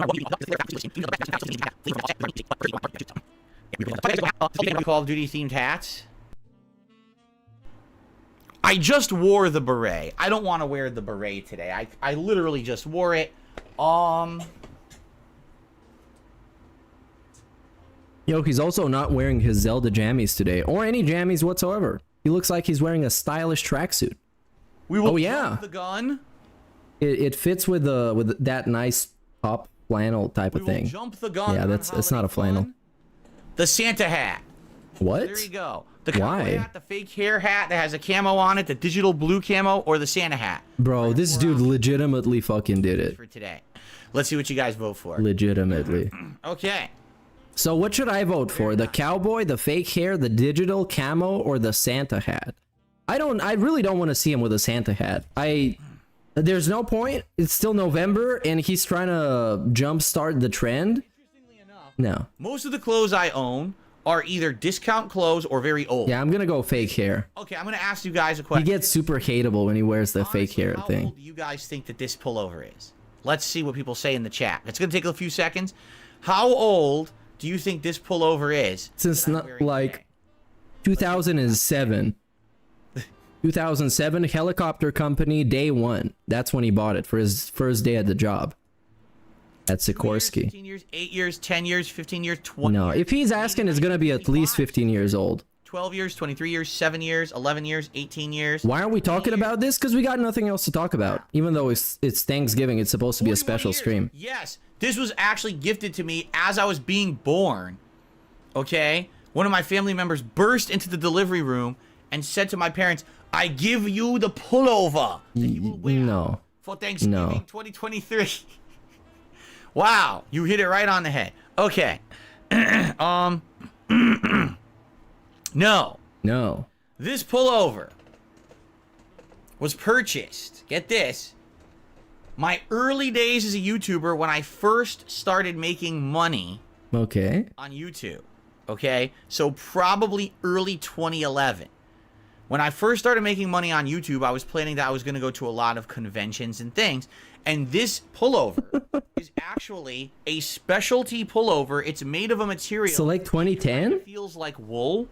Speaker 13: Call of Duty themed hats. I just wore the beret. I don't want to wear the beret today. I literally just wore it.
Speaker 8: Yo, he's also not wearing his Zelda jammies today, or any jammies whatsoever. He looks like he's wearing a stylish tracksuit.
Speaker 13: We will jump the gun.
Speaker 8: It fits with that nice top flannel type of thing.
Speaker 13: Jump the gun.
Speaker 8: Yeah, it's not a flannel.
Speaker 13: The Santa hat.
Speaker 8: What?
Speaker 13: There you go. The cowboy hat, the fake hair hat that has a camo on it, the digital blue camo, or the Santa hat.
Speaker 8: Bro, this dude legitimately fucking did it.
Speaker 13: For today. Let's see what you guys vote for.
Speaker 8: Legitimately.
Speaker 13: Okay.
Speaker 8: So what should I vote for? The cowboy, the fake hair, the digital camo, or the Santa hat? I really don't want to see him with a Santa hat. There's no point. It's still November and he's trying to jumpstart the trend.
Speaker 13: Interestingly enough,
Speaker 8: no.
Speaker 13: Most of the clothes I own are either discount clothes or very old.
Speaker 8: Yeah, I'm gonna go fake hair.
Speaker 13: Okay, I'm gonna ask you guys a question.
Speaker 8: He gets super hateable when he wears the fake hair thing.
Speaker 13: How old do you guys think that this pullover is? Let's see what people say in the chat. It's gonna take a few seconds. How old do you think this pullover is?
Speaker 8: Since like 2007. 2007, helicopter company, day one. That's when he bought it for his first day at the job. At Sikorsky.
Speaker 13: 15 years, 8 years, 10 years, 15 years, 20
Speaker 8: No, if he's asking, it's gonna be at least 15 years old.
Speaker 13: 12 years, 23 years, 7 years, 11 years, 18 years.
Speaker 8: Why aren't we talking about this? Because we got nothing else to talk about. Even though it's Thanksgiving, it's supposed to be a special stream.
Speaker 13: Yes, this was actually gifted to me as I was being born. Okay? One of my family members burst into the delivery room and said to my parents, I give you the pullover that you will wear for Thanksgiving 2023. Wow, you hit it right on the head. Okay. No. This pullover was purchased. Get this. My early days as a YouTuber when I first started making money.
Speaker 8: Okay.
Speaker 13: On YouTube. Okay? So probably early 2011. When I first started making money on YouTube, I was planning that I was going to go to a lot of conventions and things. And this pullover is actually a specialty pullover. It's made of a material.
Speaker 8: So like 2010?
Speaker 13: It feels like wool,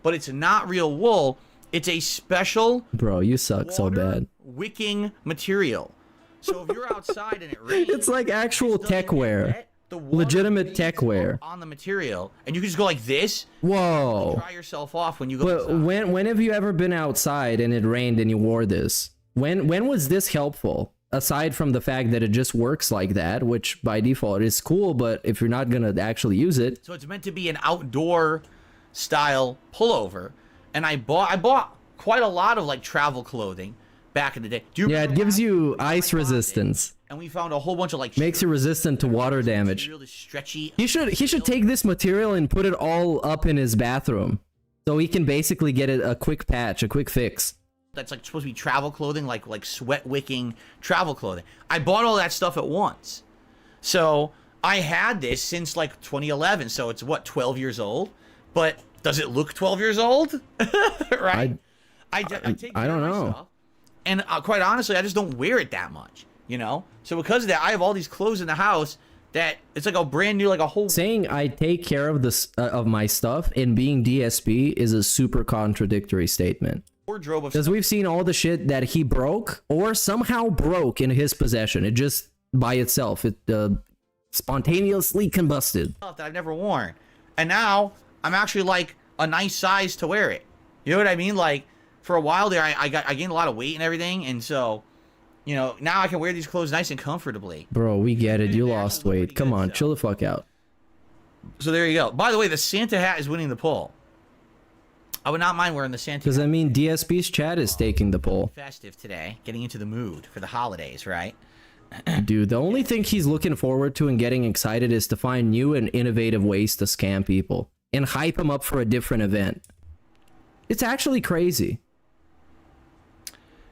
Speaker 13: but it's not real wool. It's a special.
Speaker 8: Bro, you suck so bad.
Speaker 13: Wicking material. So if you're outside and it rains.
Speaker 8: It's like actual tech wear. legitimate tech wear
Speaker 13: on the material, and you can just go like this.
Speaker 8: Whoa.
Speaker 13: Dry yourself off when you go
Speaker 8: But
Speaker 13: outside.
Speaker 8: when have you ever been outside and it rained and you wore this? When was this helpful? Aside from the fact that it just works like that, which by default is cool, but if you're not gonna actually use it.
Speaker 13: So it's meant to be an outdoor style pullover, and I bought quite a lot of like travel clothing back in the day. Do you
Speaker 8: Yeah, it gives you ice resistance.
Speaker 13: And we found a whole bunch of like
Speaker 8: makes you resistant to water damage.
Speaker 13: stretchy.
Speaker 8: He should take this material and put it all up in his bathroom, so he can basically get it a quick patch, a quick fix.
Speaker 13: That's like supposed to be travel clothing, like sweat wicking travel clothing. I bought all that stuff at once. So I had this since like 2011. So it's what, 12 years old? But does it look 12 years old? Right? I take
Speaker 8: I don't
Speaker 13: care of my
Speaker 8: know.
Speaker 13: stuff, and quite honestly, I just don't wear it that much, you know? So because of that, I have all these clothes in the house that it's like a brand new, like a whole...
Speaker 8: Saying I take care of this of my stuff and being DSP is a super contradictory statement.
Speaker 13: Wardrobe of...
Speaker 8: Because we've seen all the shit that he broke or somehow broke in his possession. It just, by itself, it spontaneously combusted.
Speaker 13: Stuff that I've never worn. And now, I'm actually like a nice size to wear it. You know what I mean? Like, for a while there, I gained a lot of weight and everything, and so... You know, now I can wear these clothes nice and comfortably.
Speaker 8: Bro, we get it. You lost weight. Come on, chill the fuck out.
Speaker 13: So there you go. By the way, the Santa hat is winning the poll. I would not mind wearing the Santa hat.
Speaker 8: Because, I mean, DSP's chat is taking the poll.
Speaker 13: Festive today. Getting into the mood for the holidays, right?
Speaker 8: Dude, the only thing he's looking forward to and getting excited is to find new and innovative ways to scam people. And hype them up for a different event. It's actually crazy.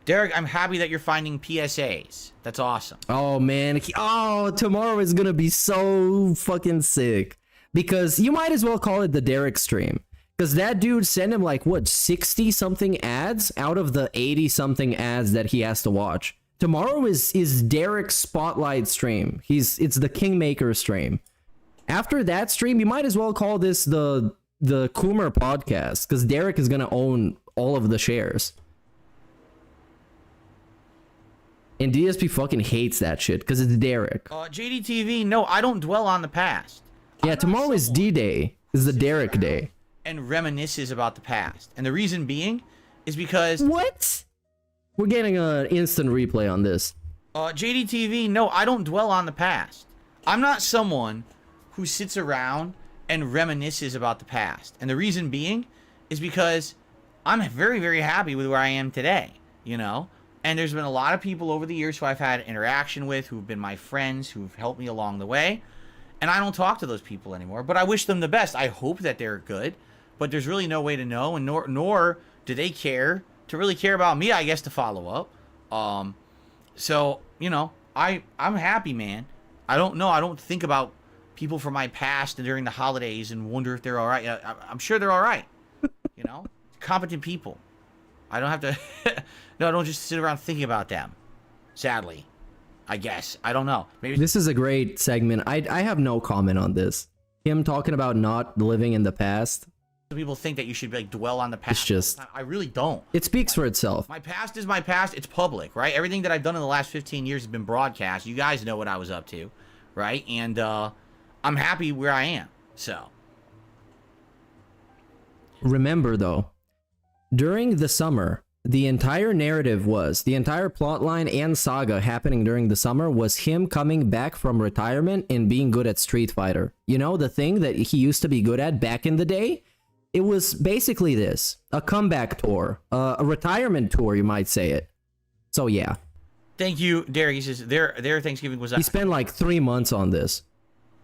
Speaker 13: Derek, I'm happy that you're finding PSAs. That's awesome.
Speaker 8: Oh, man. Oh, tomorrow is going to be so fucking sick. Because you might as well call it the Derek stream. Because that dude sent him like, what, 60-something ads out of the 80-something ads that he has to watch. Tomorrow is Derek's spotlight stream. It's the Kingmaker stream. After that stream, you might as well call this the Coomer podcast. Because Derek is going to own all of the shares. And DSP fucking hates that shit because it's Derek.
Speaker 13: JDTV, no, I don't dwell on the past.
Speaker 8: Yeah, tomorrow is D-Day. Is the Derek Day.
Speaker 13: And reminisces about the past. And the reason being is because...
Speaker 8: What? We're getting an instant replay on this.
Speaker 13: JDTV, no, I don't dwell on the past. I'm not someone who sits around and reminisces about the past. And the reason being is because I'm very, very happy with where I am today, you know? And there's been a lot of people over the years who I've had interaction with, who've been my friends, who've helped me along the way. And I don't talk to those people anymore, but I wish them the best. I hope that they're good, but there's really no way to know, and nor do they care to really care about me, I guess, to follow up. So, you know, I'm happy, man. I don't know. I don't think about people from my past and during the holidays and wonder if they're all right. I'm sure they're all right. You know, competent people. I don't have to... No, I don't just sit around thinking about them. Sadly. I guess. I don't know. Maybe
Speaker 8: this is a great segment. I have no comment on this. Him talking about not living in the past.
Speaker 13: people think that you should like dwell on the past.
Speaker 8: It's just...
Speaker 13: I really don't.
Speaker 8: It speaks for itself.
Speaker 13: My past is my past. It's public, right? Everything that I've done in the last 15 years has been broadcast. You guys know what I was up to, right? And I'm happy where I am, so...
Speaker 8: Remember, though, during the summer, the entire narrative was, the entire plotline and saga happening during the summer was him coming back from retirement and being good at Street Fighter. You know, the thing that he used to be good at back in the day? It was basically this, a comeback tour, a retirement tour, you might say it. So, yeah.
Speaker 13: Thank you, Derek. He says their Thanksgiving was...
Speaker 8: He spent like 3 months on this.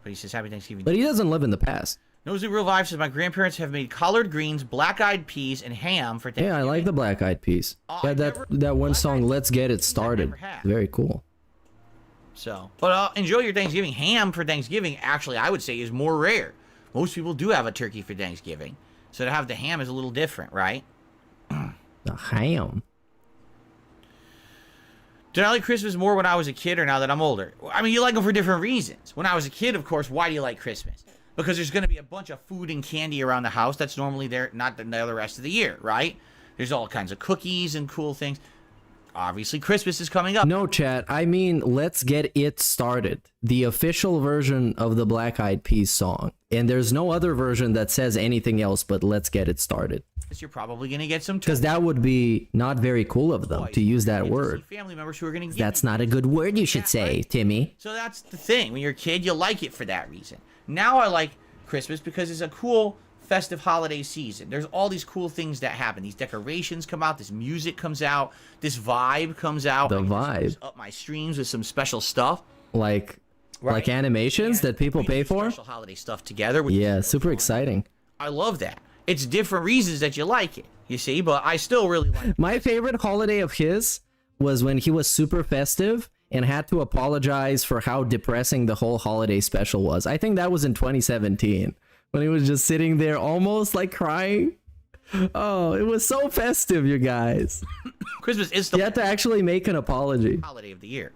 Speaker 13: But he says, Happy Thanksgiving.
Speaker 8: But he doesn't live in the past.
Speaker 13: Nosy Real Vibe says, my grandparents have made collard greens, black-eyed peas, and ham for Thanksgiving.
Speaker 8: Yeah, I like the black-eyed peas. Yeah, that one song, Let's Get It Started. Very cool.
Speaker 13: So, but enjoy your Thanksgiving. Ham for Thanksgiving, actually, I would say, is more rare. Most people do have a turkey for Thanksgiving. So to have the ham is a little different, right?
Speaker 8: The ham?
Speaker 13: Did I like Christmas more when I was a kid or now that I'm older? I mean, you like them for different reasons. When I was a kid, of course, why do you like Christmas? Because there's going to be a bunch of food and candy around the house that's normally there, not the rest of the year, right? There's all kinds of cookies and cool things. obviously Christmas is coming up.
Speaker 8: No, chat. I mean, let's get it started. The official version of the Black Eyed Peas song. And there's no other version that says anything else but let's get it started.
Speaker 13: You're probably going to get some...
Speaker 8: Because that would be not very cool of them to use that word.
Speaker 13: Family members who are going to...
Speaker 8: That's not a good word, you should say, Timmy.
Speaker 13: So that's the thing. When you're a kid, you like it for that reason. Now I like Christmas because it's a cool festive holiday season. There's all these cool things that happen. These decorations come out. This music comes out. This vibe comes out.
Speaker 8: The vibe.
Speaker 13: Up my streams with some special stuff.
Speaker 8: Like animations that people pay for?
Speaker 13: Special holiday stuff together.
Speaker 8: Yeah, super exciting.
Speaker 13: I love that. It's different reasons that you like it, you see, but I still really like it.
Speaker 8: My favorite holiday of his was when he was super festive and had to apologize for how depressing the whole holiday special was. I think that was in 2017 when he was just sitting there almost like crying. Oh, it was so festive, you guys.
Speaker 13: Christmas is still...
Speaker 8: You had to actually make an apology.
Speaker 13: Holiday of the year.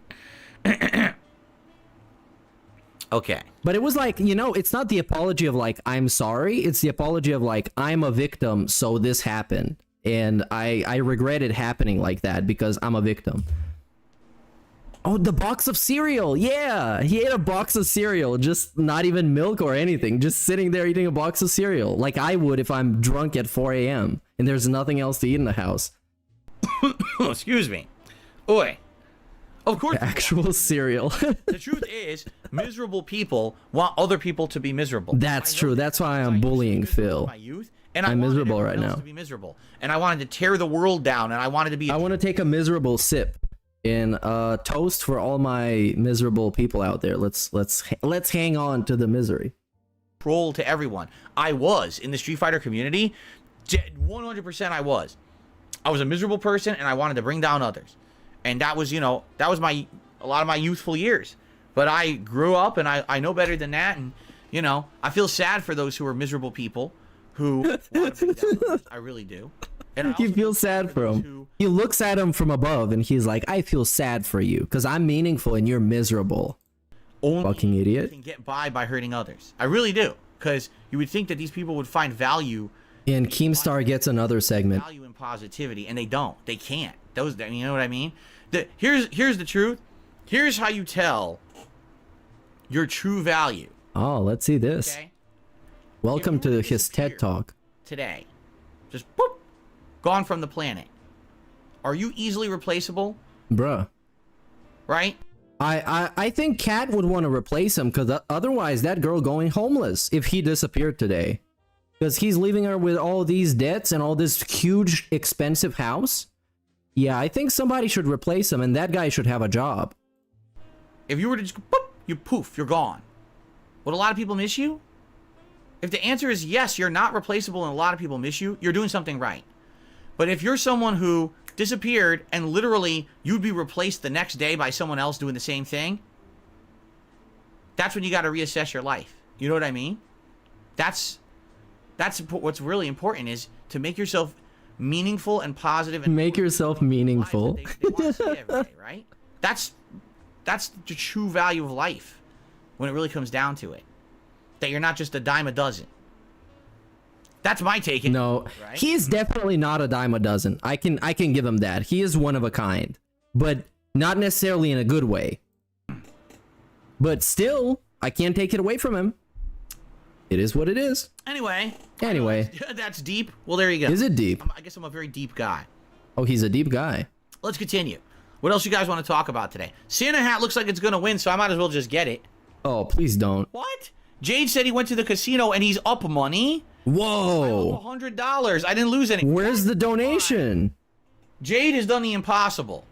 Speaker 13: Okay.
Speaker 8: But it was like, you know, it's not the apology of like, I'm sorry. It's the apology of like, I'm a victim, so this happened. And I regret it happening like that because I'm a victim. Oh, the box of cereal. Yeah, he ate a box of cereal, just not even milk or anything. Just sitting there eating a box of cereal like I would if I'm drunk at 4 a.m. and there's nothing else to eat in the house.
Speaker 13: Excuse me. Oi. Of course.
Speaker 8: Actual cereal.
Speaker 13: The truth is, miserable people want other people to be miserable.
Speaker 8: That's true. That's why I'm bullying Phil.
Speaker 13: And
Speaker 8: I'm miserable right now.
Speaker 13: To be miserable. And I wanted to tear the world down, and I wanted to be...
Speaker 8: I want to take a miserable sip in toast for all my miserable people out there. Let's hang on to the misery.
Speaker 13: Troll to everyone. I was in the Street Fighter community. 100% I was. I was a miserable person, and I wanted to bring down others. And that was, you know, that was a lot of my youthful years. But I grew up, and I know better than that. And, you know, I feel sad for those who are miserable people who want to bring down others. I really do. And
Speaker 8: You feel sad for him. He looks at him from above, and he's like, I feel sad for you, because I'm meaningful, and you're miserable. Fucking idiot.
Speaker 13: Can get by hurting others. I really do. Because you would think that these people would find value.
Speaker 8: And Keemstar gets another segment.
Speaker 13: Value in positivity, and they don't. They can't. You know what I mean? Here's the truth. Here's how you tell your true value.
Speaker 8: Oh, let's see this.
Speaker 13: Okay?
Speaker 8: Welcome to his TED Talk.
Speaker 13: Today. Just boop. Gone from the planet. Are you easily replaceable?
Speaker 8: Bruh.
Speaker 13: Right?
Speaker 8: I think Kat would want to replace him, because otherwise that girl going homeless if he disappeared today. Because he's leaving her with all these debts and all this huge expensive house. Yeah, I think somebody should replace him, and that guy should have a job.
Speaker 13: If you were to just boop, you poof, you're gone. Would a lot of people miss you? If the answer is yes, you're not replaceable and a lot of people miss you, you're doing something right. But if you're someone who disappeared and literally you'd be replaced the next day by someone else doing the same thing, that's when you got to reassess your life. You know what I mean? That's what's really important, is to make yourself meaningful and positive. And
Speaker 8: make yourself meaningful.
Speaker 13: They want to see every day, right? That's the true value of life when it really comes down to it. That you're not just a dime a dozen. That's my take.
Speaker 8: No,
Speaker 13: right?
Speaker 8: He is definitely not a dime a dozen. I can give him that. He is one of a kind, but not necessarily in a good way. But still, I can't take it away from him. It is what it is.
Speaker 13: Anyway. That's deep. Well, there you go.
Speaker 8: Is it deep?
Speaker 13: I guess I'm a very deep guy.
Speaker 8: Oh, he's a deep guy.
Speaker 13: Let's continue. What else you guys want to talk about today? Santa hat looks like it's going to win, so I might as well just get it.
Speaker 8: Oh, please don't.
Speaker 13: What? Jade said he went to the casino and he's up money.
Speaker 8: Whoa.
Speaker 13: $100. I didn't lose any.
Speaker 8: Where's the donation?
Speaker 13: Jade has done the impossible.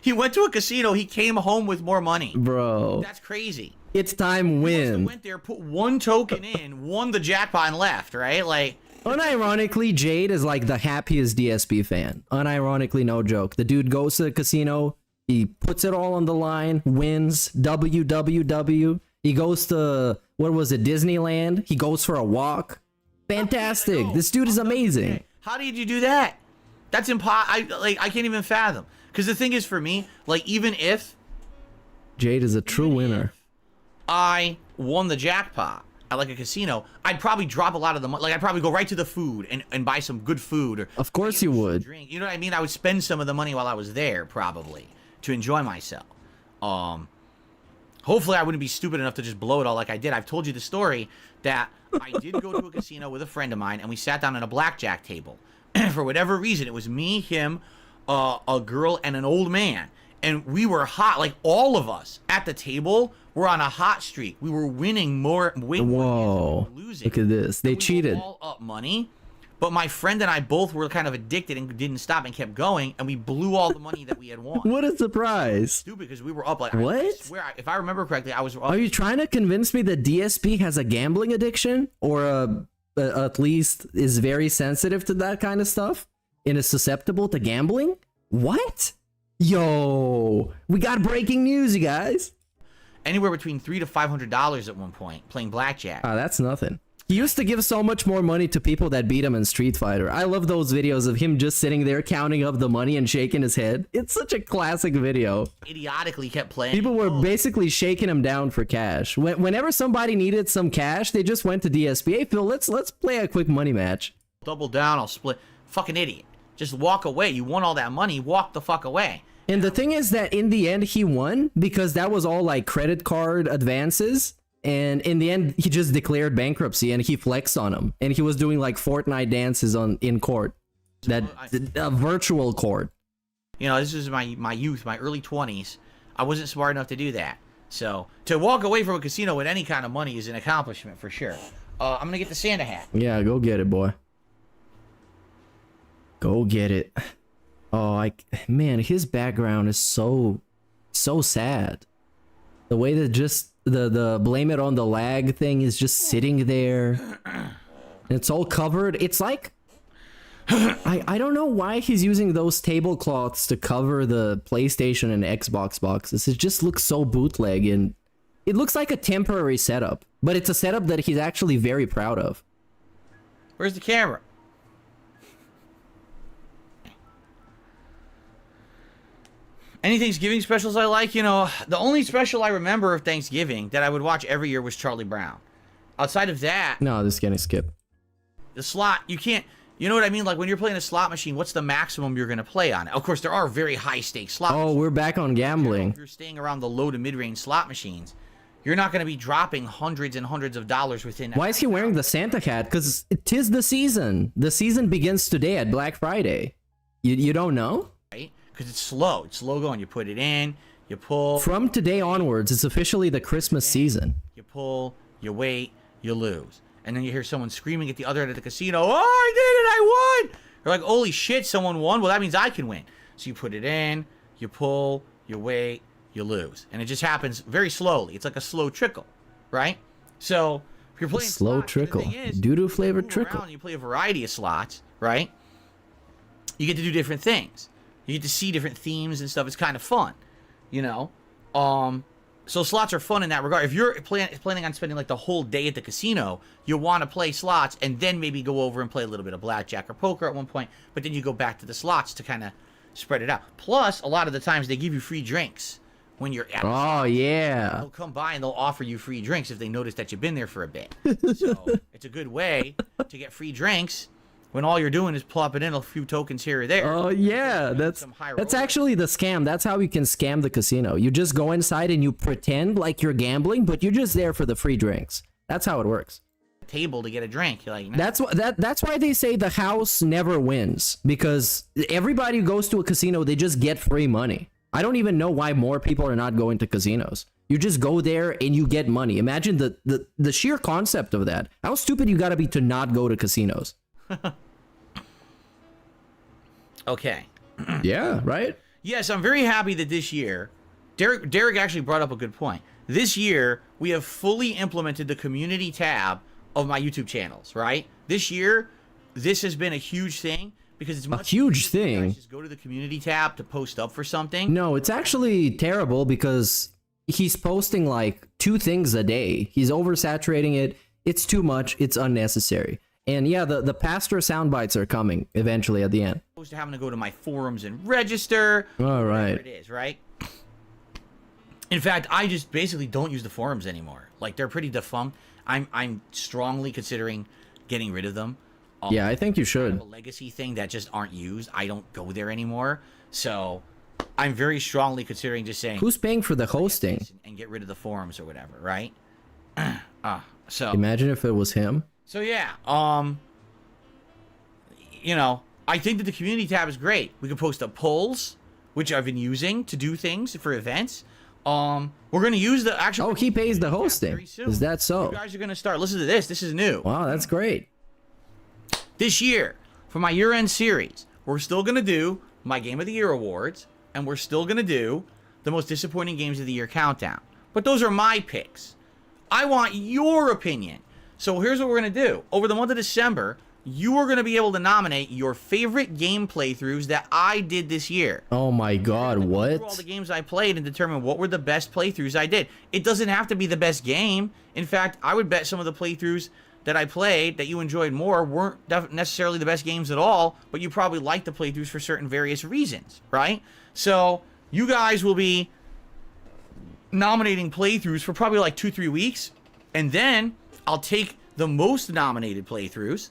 Speaker 13: He went to a casino. He came home with more money.
Speaker 8: Bro.
Speaker 13: That's crazy.
Speaker 8: It's time win.
Speaker 13: Went there, put one token in, won the jackpot and left, right? Like,
Speaker 8: unironically, Jade is like the happiest DSP fan. Unironically, no joke. The dude goes to the casino, he puts it all on the line, wins, WWW. He goes to, what was it, Disneyland? He goes for a walk. Fantastic. This dude is amazing.
Speaker 13: How did you do that? That's impossible. I can't even fathom. Because the thing is, for me, like, even if
Speaker 8: Jade is a true winner.
Speaker 13: I won the jackpot, at like a casino, I'd probably drop a lot of the money. Like I'd probably go right to the food and buy some good food. Or
Speaker 8: of course you would.
Speaker 13: Drink. You know what I mean? I would spend some of the money while I was there probably to enjoy myself. Hopefully I wouldn't be stupid enough to just blow it all like I did. I've told you the story that I did go to a casino with a friend of mine, and we sat down at a blackjack table. For whatever reason, it was me, him, a girl, and an old man. And we were hot, like all of us at the table were on a hot streak. We were winning more.
Speaker 8: Whoa! Look at this. They cheated.
Speaker 13: All up money, but my friend and I both were kind of addicted and didn't stop and kept going, and we blew all the money that we had won.
Speaker 8: What a surprise!
Speaker 13: Stupid, because we were up like
Speaker 8: what?
Speaker 13: I swear, if I remember correctly, I was. Up.
Speaker 8: Are you trying to convince me that DSP has a gambling addiction, or at least is very sensitive to that kind of stuff and is susceptible to gambling? What? Yo, we got breaking news, you guys.
Speaker 13: Anywhere between $300 to $500 at one point playing blackjack.
Speaker 8: Ah, that's nothing. He used to give so much more money to people that beat him in Street Fighter. I love those videos of him just sitting there counting up the money and shaking his head. It's such a classic video.
Speaker 13: Idiotically kept playing.
Speaker 8: People were basically shaking him down for cash. Whenever somebody needed some cash, they just went to DSP. Hey, Phil, let's play a quick money match.
Speaker 13: Double down, I'll split. Fucking idiot. Just walk away. You won all that money. Walk the fuck away.
Speaker 8: And the thing is that in the end, he won because that was all like credit card advances. And in the end, he just declared bankruptcy and he flexed on him. And he was doing like Fortnite dances in court. A virtual court.
Speaker 13: You know, this is my youth, my early 20s. I wasn't smart enough to do that. So to walk away from a casino with any kind of money is an accomplishment for sure. I'm going to get the Santa hat.
Speaker 8: Yeah, go get it, boy. Go get it. Oh, man, his background is so sad. The way that just the blame it on the lag thing is just sitting there. And it's all covered. It's like I don't know why he's using those tablecloths to cover the PlayStation and Xbox boxes. It just looks so bootleg, and it looks like a temporary setup, but it's a setup that he's actually very proud of.
Speaker 13: Where's the camera? Any Thanksgiving specials I like? You know, the only special I remember of Thanksgiving that I would watch every year was Charlie Brown. Outside of that...
Speaker 8: No, this is getting skipped.
Speaker 13: The slot, you can't... You know what I mean? Like, when you're playing a slot machine, what's the maximum you're going to play on it? Of course, there are very high-stakes slot machines.
Speaker 8: Oh, we're back on gambling.
Speaker 13: If you're staying around the low to mid-range slot machines, you're not going to be dropping hundreds and hundreds of dollars within...
Speaker 8: Why is he wearing the Santa hat? Because 'tis the season. The season begins today at Black Friday. You don't know?
Speaker 13: Right? Because it's slow. It's slow going. You put it in, you pull...
Speaker 8: From today onwards, it's officially the Christmas season.
Speaker 13: You pull, you wait, you lose. And then you hear someone screaming at the other end of the casino, "Oh, I did it! I won!" You're like, holy shit, someone won? Well, that means I can win. So you put it in, you pull, you wait, you lose. And it just happens very slowly. It's like a slow trickle, right? So if you're playing
Speaker 8: slow
Speaker 13: slots,
Speaker 8: trickle, doo-doo flavored trickle.
Speaker 13: You play a variety of slots, right? You get to do different things. You get to see different themes and stuff. It's kind of fun, you know? So slots are fun in that regard. If you're planning on spending like the whole day at the casino, you want to play slots and then maybe go over and play a little bit of blackjack or poker at one point, but then you go back to the slots to kind of spread it out. Plus, a lot of the times they give you free drinks when you're at
Speaker 8: Oh, yeah.
Speaker 13: They'll come by and they'll offer you free drinks if they notice that you've been there for a bit. So it's a good way to get free drinks when all you're doing is plopping in a few tokens here or there.
Speaker 8: Oh, yeah. That's actually the scam. That's how you can scam the casino. You just go inside and you pretend like you're gambling, but you're just there for the free drinks. That's how it works.
Speaker 13: Table to get a drink. You're like, nah.
Speaker 8: That's why they say the house never wins, because everybody who goes to a casino, they just get free money. I don't even know why more people are not going to casinos. You just go there and you get money. Imagine the sheer concept of that. How stupid you gotta be to not go to casinos.
Speaker 13: Okay.
Speaker 8: Yeah, right?
Speaker 13: Yes, I'm very happy that this year, Derek actually brought up a good point. This year, we have fully implemented the community tab of my YouTube channels, right? This year, this has been a huge thing because it's much
Speaker 8: a huge thing.
Speaker 13: Just go to the community tab to post up for something.
Speaker 8: No, it's actually terrible because he's posting like 2 things a day. He's oversaturating it. It's too much. It's unnecessary. And yeah, the pastor sound bites are coming eventually at the end.
Speaker 13: Opposed to having to go to my forums and register.
Speaker 8: All right.
Speaker 13: It is, right? In fact, I just basically don't use the forums anymore. Like, they're pretty defunct. I'm strongly considering getting rid of them.
Speaker 8: Yeah, I think you should.
Speaker 13: Kind of a legacy thing that just aren't used. I don't go there anymore. So I'm very strongly considering just saying,
Speaker 8: who's paying for the hosting?
Speaker 13: And get rid of the forums or whatever, right? So
Speaker 8: imagine if it was him.
Speaker 13: So yeah, you know, I think that the community tab is great. We can post up polls, which I've been using to do things for events. We're gonna use the actual.
Speaker 8: Oh, he pays the hosting. Is that so?
Speaker 13: You guys are gonna start. Listen to this. This is new.
Speaker 8: Wow, that's great.
Speaker 13: This year, for my year-end series, we're still gonna do my Game of the Year awards, and we're still gonna do the most disappointing games of the year countdown. But those are my picks. I want your opinion. So here's what we're gonna do. Over the month of December, you are gonna be able to nominate your favorite game playthroughs that I did this year.
Speaker 8: Oh my God, what?
Speaker 13: All the games I played and determine what were the best playthroughs I did. It doesn't have to be the best game. In fact, I would bet some of the playthroughs that I played that you enjoyed more weren't necessarily the best games at all, but you probably liked the playthroughs for certain various reasons, right? So you guys will be nominating playthroughs for probably like 2-3 weeks, and then I'll take the most nominated playthroughs,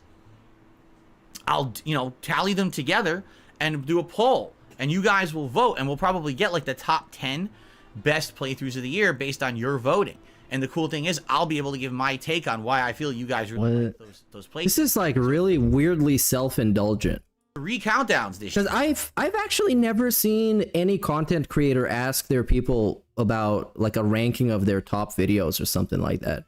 Speaker 13: I'll, you know, tally them together and do a poll, and you guys will vote, and we'll probably get like the top 10 best playthroughs of the year based on your voting. And the cool thing is, I'll be able to give my take on why I feel you guys really like those playthroughs.
Speaker 8: This is like really weirdly self-indulgent.
Speaker 13: 3 countdowns this year.
Speaker 8: Because I've actually never seen any content creator ask their people about like a ranking of their top videos or something like that.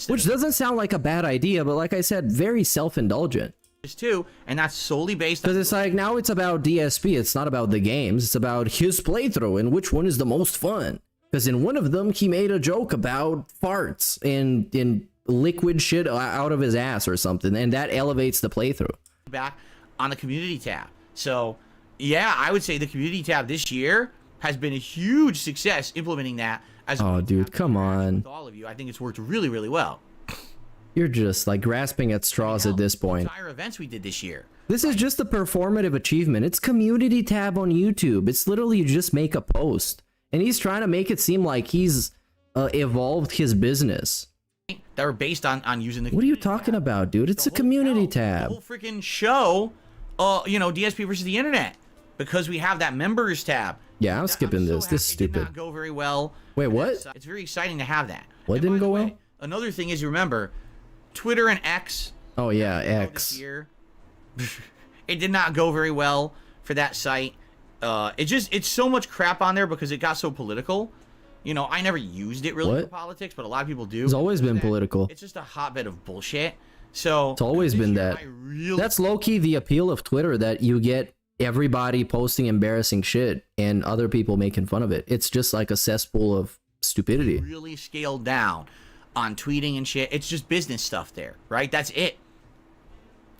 Speaker 8: Which doesn't sound like a bad idea, but like I said, very self-indulgent.
Speaker 13: Too, and that's solely based on...
Speaker 8: Because it's like, now it's about DSP, it's not about the games, it's about his playthrough and which one is the most fun. Because in one of them, he made a joke about farts and liquid shit out of his ass or something, and that elevates the playthrough.
Speaker 13: Back on the community tab. So, yeah, I would say the community tab this year has been a huge success implementing that. As
Speaker 8: oh, dude, come on.
Speaker 13: With all of you, I think it's worked really, really well.
Speaker 8: You're just like grasping at straws at this point.
Speaker 13: Entire events we did this year.
Speaker 8: This is just a performative achievement. It's community tab on YouTube. It's literally you just make a post. And he's trying to make it seem like he's evolved his business.
Speaker 13: That were based on using the...
Speaker 8: What are you talking about, dude? It's a community tab.
Speaker 13: The whole freaking show, you know, DSP versus the internet. Because we have that members tab.
Speaker 8: Yeah, I'm skipping this. This is stupid.
Speaker 13: It did not go very well.
Speaker 8: Wait, what?
Speaker 13: It's very exciting to have that.
Speaker 8: What didn't go well?
Speaker 13: Another thing is, you remember, Twitter and X.
Speaker 8: Oh, yeah, X.
Speaker 13: This year, it did not go very well for that site. It's so much crap on there because it got so political. You know, I never used it really for politics, but a lot of people do.
Speaker 8: It's always been political.
Speaker 13: It's just a hotbed of bullshit. So
Speaker 8: it's always been that. That's low-key the appeal of Twitter, that you get everybody posting embarrassing shit and other people making fun of it. It's just like a cesspool of stupidity.
Speaker 13: Really scaled down on tweeting and shit. It's just business stuff there, right? That's it.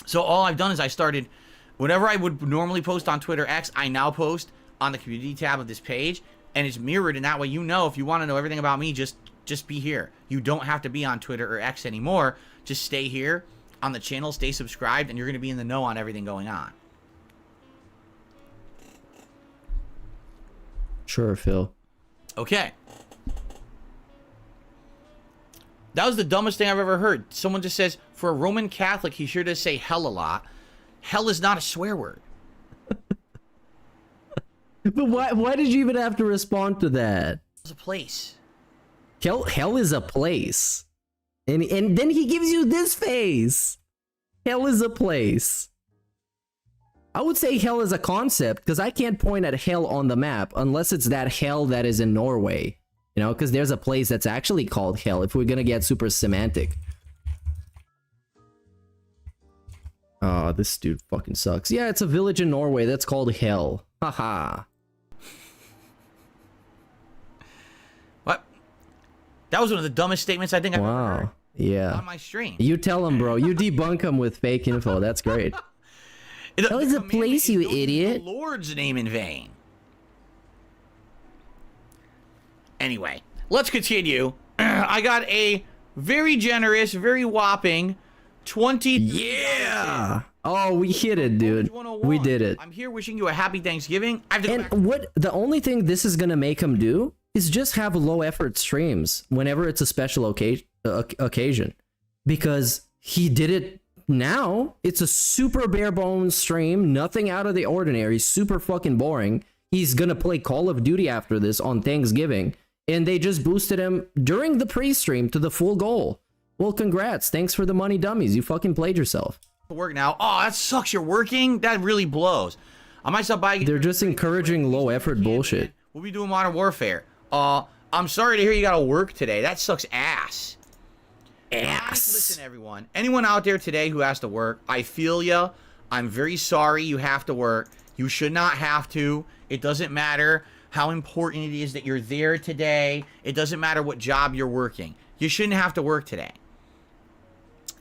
Speaker 13: So all I've done is I started, whenever I would normally post on Twitter X, I now post on the community tab of this page, and it's mirrored, and that way you know, if you want to know everything about me, just be here. You don't have to be on Twitter or X anymore. Just stay here on the channel, stay subscribed, and you're going to be in the know on everything going on.
Speaker 8: Sure, Phil.
Speaker 13: Okay. That was the dumbest thing I've ever heard. Someone just says, for a Roman Catholic, he sure does say hell a lot. Hell is not a swear word.
Speaker 8: But why did you even have to respond to that?
Speaker 13: It's a place.
Speaker 8: Hell is a place. And then he gives you this face. Hell is a place. I would say hell is a concept, because I can't point at hell on the map unless it's that hell that is in Norway. You know, because there's a place that's actually called hell, if we're gonna get super semantic. Oh, this dude fucking sucks. Yeah, it's a village in Norway that's called Hell. Haha.
Speaker 13: What? That was one of the dumbest statements I think I've ever heard.
Speaker 8: Yeah.
Speaker 13: On my stream.
Speaker 8: You tell him, bro. You debunk him with fake info. That's great. Hell is a place, you idiot.
Speaker 13: The Lord's name in vain. Anyway, let's continue. I got a very generous, very whopping 20.
Speaker 8: Yeah. Oh, we hit it, dude. We did it.
Speaker 13: I'm here wishing you a happy Thanksgiving. I have to
Speaker 8: and what the only thing this is gonna make him do is just have low effort streams whenever it's a special occasion, because he did it now. It's a super bare bones stream, nothing out of the ordinary, super fucking boring. He's gonna play Call of Duty after this on Thanksgiving, and they just boosted him during the pre-stream to the full goal. Well, congrats. Thanks for the money, dummies. You fucking played yourself.
Speaker 13: Work now. Oh, that sucks. You're working? That really blows. I might stop by.
Speaker 8: They're just encouraging low effort bullshit.
Speaker 13: We'll be doing Modern Warfare. I'm sorry to hear you gotta work today. That sucks ass. Listen, everyone. Anyone out there today who has to work, I feel ya. I'm very sorry you have to work. You should not have to. It doesn't matter how important it is that you're there today. It doesn't matter what job you're working. You shouldn't have to work today.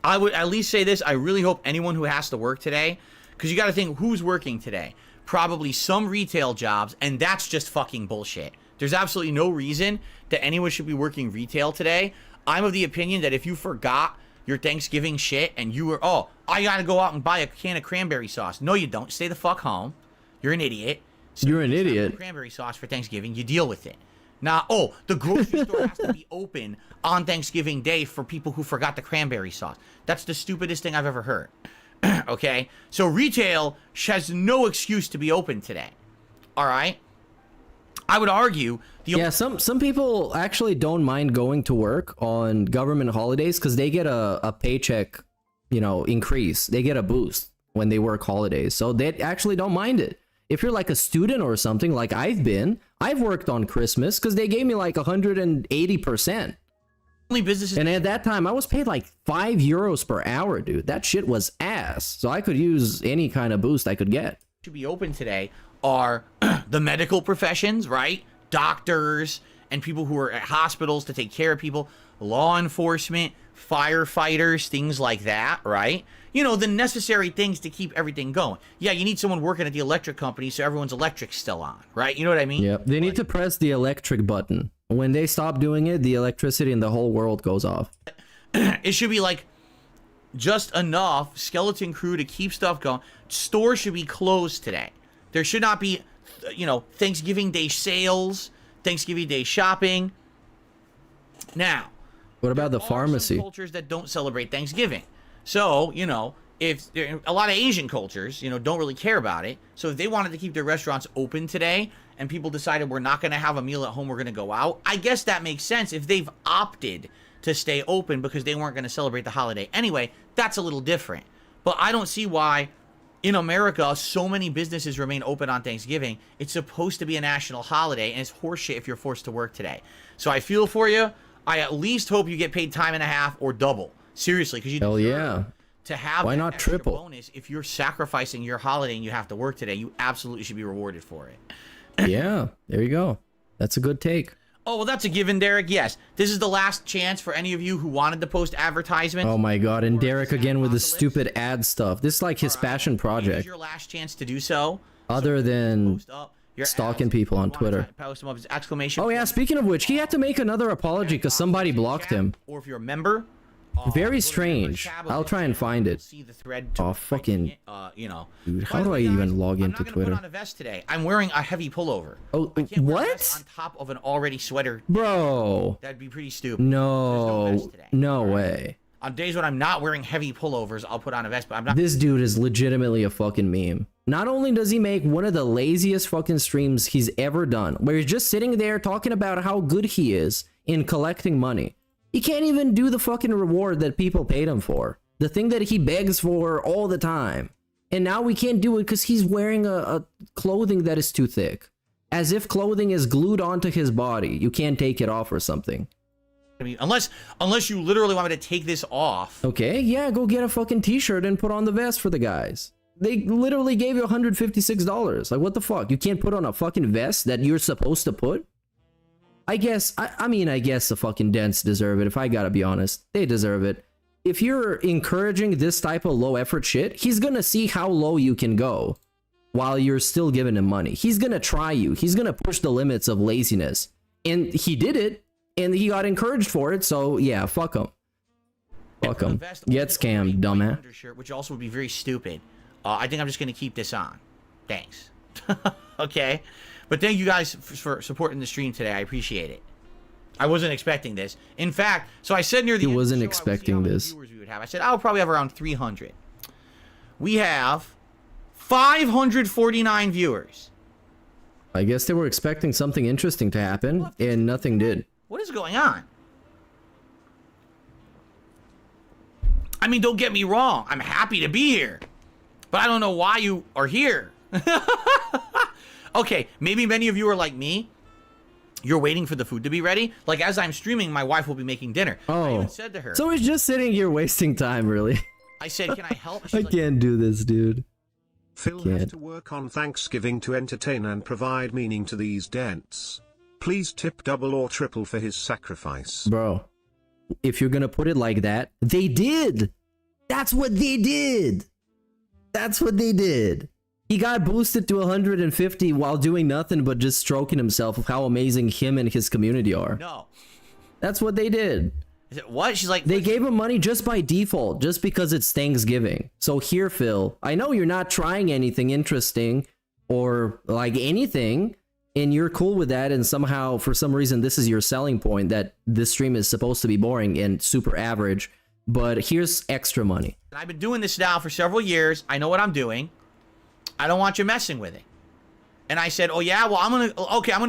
Speaker 13: I would at least say this. I really hope anyone who has to work today, because you got to think who's working today. Probably some retail jobs, and that's just fucking bullshit. There's absolutely no reason that anyone should be working retail today. I'm of the opinion that if you forgot your Thanksgiving shit and you were, oh, I got to go out and buy a can of cranberry sauce. No, you don't. Stay the fuck home. You're an idiot. So
Speaker 8: you're an idiot.
Speaker 13: Cranberry sauce for Thanksgiving. You deal with it. Now, oh, the grocery store has to be open on Thanksgiving Day for people who forgot the cranberry sauce. That's the stupidest thing I've ever heard. Okay? So retail has no excuse to be open today. All right? I would argue...
Speaker 8: some people actually don't mind going to work on government holidays because they get a paycheck, increase. They get a boost when they work holidays. So they actually don't mind it. If you're like a student or something, like I've worked on Christmas because they gave me like 180%.
Speaker 13: Only businesses.
Speaker 8: And at that time, I was paid like €5 per hour, dude. That shit was ass. So I could use any kind of boost I could get.
Speaker 13: Should be open today are the medical professions, right? Doctors and people who are at hospitals to take care of people, law enforcement, firefighters, things like that, right? The necessary things to keep everything going. Yeah, you need someone working at the electric company so everyone's electric's still on, right? You know what I mean?
Speaker 8: Yep. They need to press the electric button. When they stop doing it, the electricity in the whole world goes off.
Speaker 13: It should be like just enough skeleton crew to keep stuff going. Stores should be closed today. There should not be, Thanksgiving Day sales, Thanksgiving Day shopping. Now,
Speaker 8: what about the pharmacy?
Speaker 13: Some cultures that don't celebrate Thanksgiving. So, if a lot of Asian cultures, don't really care about it. So if they wanted to keep their restaurants open today and people decided we're not going to have a meal at home, we're going to go out, I guess that makes sense. If they've opted to stay open because they weren't going to celebrate the holiday anyway, that's a little different. But I don't see why in America so many businesses remain open on Thanksgiving. It's supposed to be a national holiday, and it's horseshit if you're forced to work today. So I feel for you. I at least hope you get paid time and a half or double. Seriously, because you deserve to have
Speaker 8: why not triple
Speaker 13: bonus. If you're sacrificing your holiday and you have to work today, you absolutely should be rewarded for it.
Speaker 8: Yeah, there you go. That's a good take.
Speaker 13: Oh, well, that's a given, Derek. Yes, this is the last chance for any of you who wanted to post advertisements.
Speaker 8: Oh my god, and Derek again with the stupid ad stuff. This is like his passion project.
Speaker 13: This is your last chance to do so.
Speaker 8: Other than stalking people on Twitter.
Speaker 13: Post them up as exclamation.
Speaker 8: Oh yeah, speaking of which, he had to make another apology because somebody blocked him.
Speaker 13: Or if you're a member.
Speaker 8: Very strange. I'll try and find it. Oh fucking. Dude, how do I even log into Twitter?
Speaker 13: I'm not gonna put on a vest today. I'm wearing a heavy pullover.
Speaker 8: Oh,
Speaker 13: I can't wear a
Speaker 8: what?
Speaker 13: vest on top of an already sweater.
Speaker 8: Bro.
Speaker 13: That'd be pretty stupid.
Speaker 8: No. No way.
Speaker 13: On days when I'm not wearing heavy pullovers, I'll put on a vest, but I'm not.
Speaker 8: This dude is legitimately a fucking meme. Not only does he make one of the laziest fucking streams he's ever done, where he's just sitting there talking about how good he is in collecting money. He can't even do the fucking reward that people paid him for. The thing that he begs for all the time. And now we can't do it because he's wearing a clothing that is too thick. As if clothing is glued onto his body. You can't take it off or something.
Speaker 13: I mean, unless you literally want me to take this off.
Speaker 8: Okay, yeah, go get a fucking t-shirt and put on the vest for the guys. They literally gave you $156. Like, what the fuck? You can't put on a fucking vest that you're supposed to put? I guess, I mean, I guess the fucking dents deserve it, if I gotta be honest. They deserve it. If you're encouraging this type of low effort shit, he's gonna see how low you can go while you're still giving him money. He's gonna try you. He's gonna push the limits of laziness. And he did it, and he got encouraged for it, so yeah, fuck him. Fuck him. Get scammed, dumbass.
Speaker 13: Which also would be very stupid. I think I'm just gonna keep this on. Thanks. Okay? But thank you guys for supporting the stream today. I appreciate it. I wasn't expecting this. In fact, so I said near the end
Speaker 8: wasn't
Speaker 13: of the show,
Speaker 8: expecting this.
Speaker 13: Viewers we would have. I said I'll probably have around 300. We have 549 viewers.
Speaker 8: I guess they were expecting something interesting to happen, and nothing did.
Speaker 13: What is going on? I mean, don't get me wrong. I'm happy to be here. But I don't know why you are here. Okay, maybe many of you are like me. You're waiting for the food to be ready. Like, as I'm streaming, my wife will be making dinner. I even said to her.
Speaker 8: So he's just sitting here wasting time, really.
Speaker 13: I said, can I help?
Speaker 8: I can't do this, dude.
Speaker 9: Phil has to work on Thanksgiving to entertain and provide meaning to these dents. Please tip double or triple for his sacrifice.
Speaker 8: Bro, if you're gonna put it like that, they did. That's what they did. That's what they did. He got boosted to 150 while doing nothing but just stroking himself of how amazing him and his community are.
Speaker 13: No.
Speaker 8: That's what they did.
Speaker 13: Is it what? She's like...
Speaker 8: They gave him money just by default, just because it's Thanksgiving. So here, Phil, I know you're not trying anything interesting or like anything, and you're cool with that, and somehow, for some reason, this is your selling point, that this stream is supposed to be boring and super average, but here's extra money.
Speaker 13: I've been doing this now for several years. I know what I'm doing. I don't want you messing with it. And I said, oh yeah, well, I'm gonna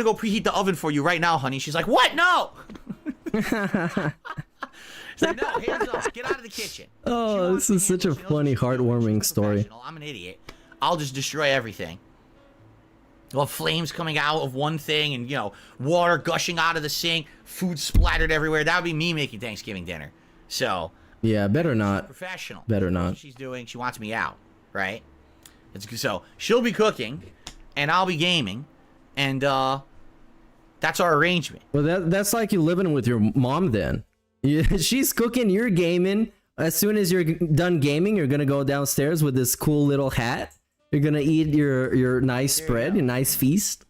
Speaker 13: go preheat the oven for you right now, honey. She's like, what? No! She's like, no, hands off. Get out of the kitchen.
Speaker 8: Oh, this is such a funny, heartwarming story.
Speaker 13: I'm an idiot. I'll just destroy everything. Well, flames coming out of one thing and, you know, water gushing out of the sink, food splattered everywhere. That would be me making Thanksgiving dinner. So...
Speaker 8: yeah, better not.
Speaker 13: Professional.
Speaker 8: Better
Speaker 13: That's
Speaker 8: not.
Speaker 13: what she's doing. She wants me out, right? So she'll be cooking, and I'll be gaming, and that's our arrangement.
Speaker 8: Well, that's like you living with your mom then. She's cooking, you're gaming. As soon as you're done gaming, you're gonna go downstairs with this cool little hat. You're gonna eat your nice spread, your nice feast.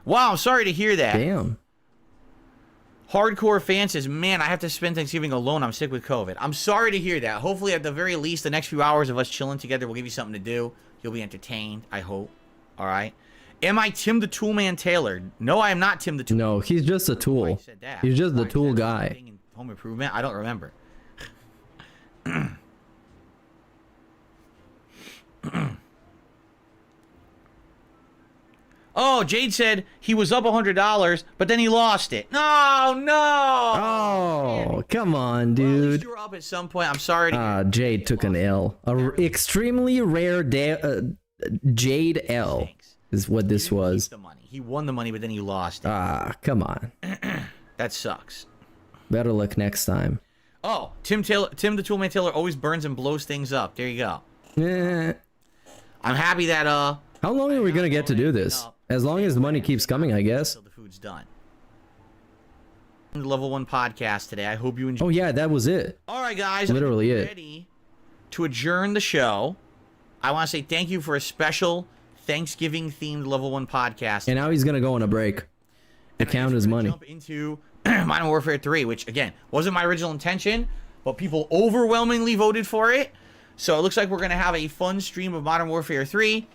Speaker 13: Wow, I'm sorry to hear that.
Speaker 8: Damn.
Speaker 13: Hardcore fan says, man, I have to spend Thanksgiving alone. I'm sick with COVID. I'm sorry to hear that. Hopefully, at the very least, the next few hours of us chilling together will give you something to do. You'll be entertained, I hope. All right. Am I Tim the Toolman Taylor? No, I am not Tim the Toolman.
Speaker 8: No, he's just a tool. He's just the tool guy.
Speaker 13: Home Improvement? I don't remember. Oh, Jade said he was up $100, but then he lost it. No, no.
Speaker 8: Oh, come on, dude.
Speaker 13: Well, at least you were up at some point. I'm sorry.
Speaker 8: Jade took an L. Extremely rare Jade L is what this was.
Speaker 13: He won the money, but then he lost it.
Speaker 8: Come on.
Speaker 13: That sucks.
Speaker 8: Better luck next time.
Speaker 13: Oh, Tim the Toolman Taylor always burns and blows things up. There you go. I'm happy that
Speaker 8: how long are we gonna get to do this? As long as the money keeps coming, I guess.
Speaker 13: Until the food's done. Level 1 podcast today. I hope you enjoy.
Speaker 8: Oh yeah, that was it.
Speaker 13: All right, guys.
Speaker 8: Literally it.
Speaker 13: Ready to adjourn the show. I want to say thank you for a special Thanksgiving-themed Level 1 podcast.
Speaker 8: And now he's gonna go on a break to count his money.
Speaker 13: Jump into Modern Warfare 3, which again wasn't my original intention, but people overwhelmingly voted for it. So it looks like we're gonna have a fun stream of Modern Warfare 3,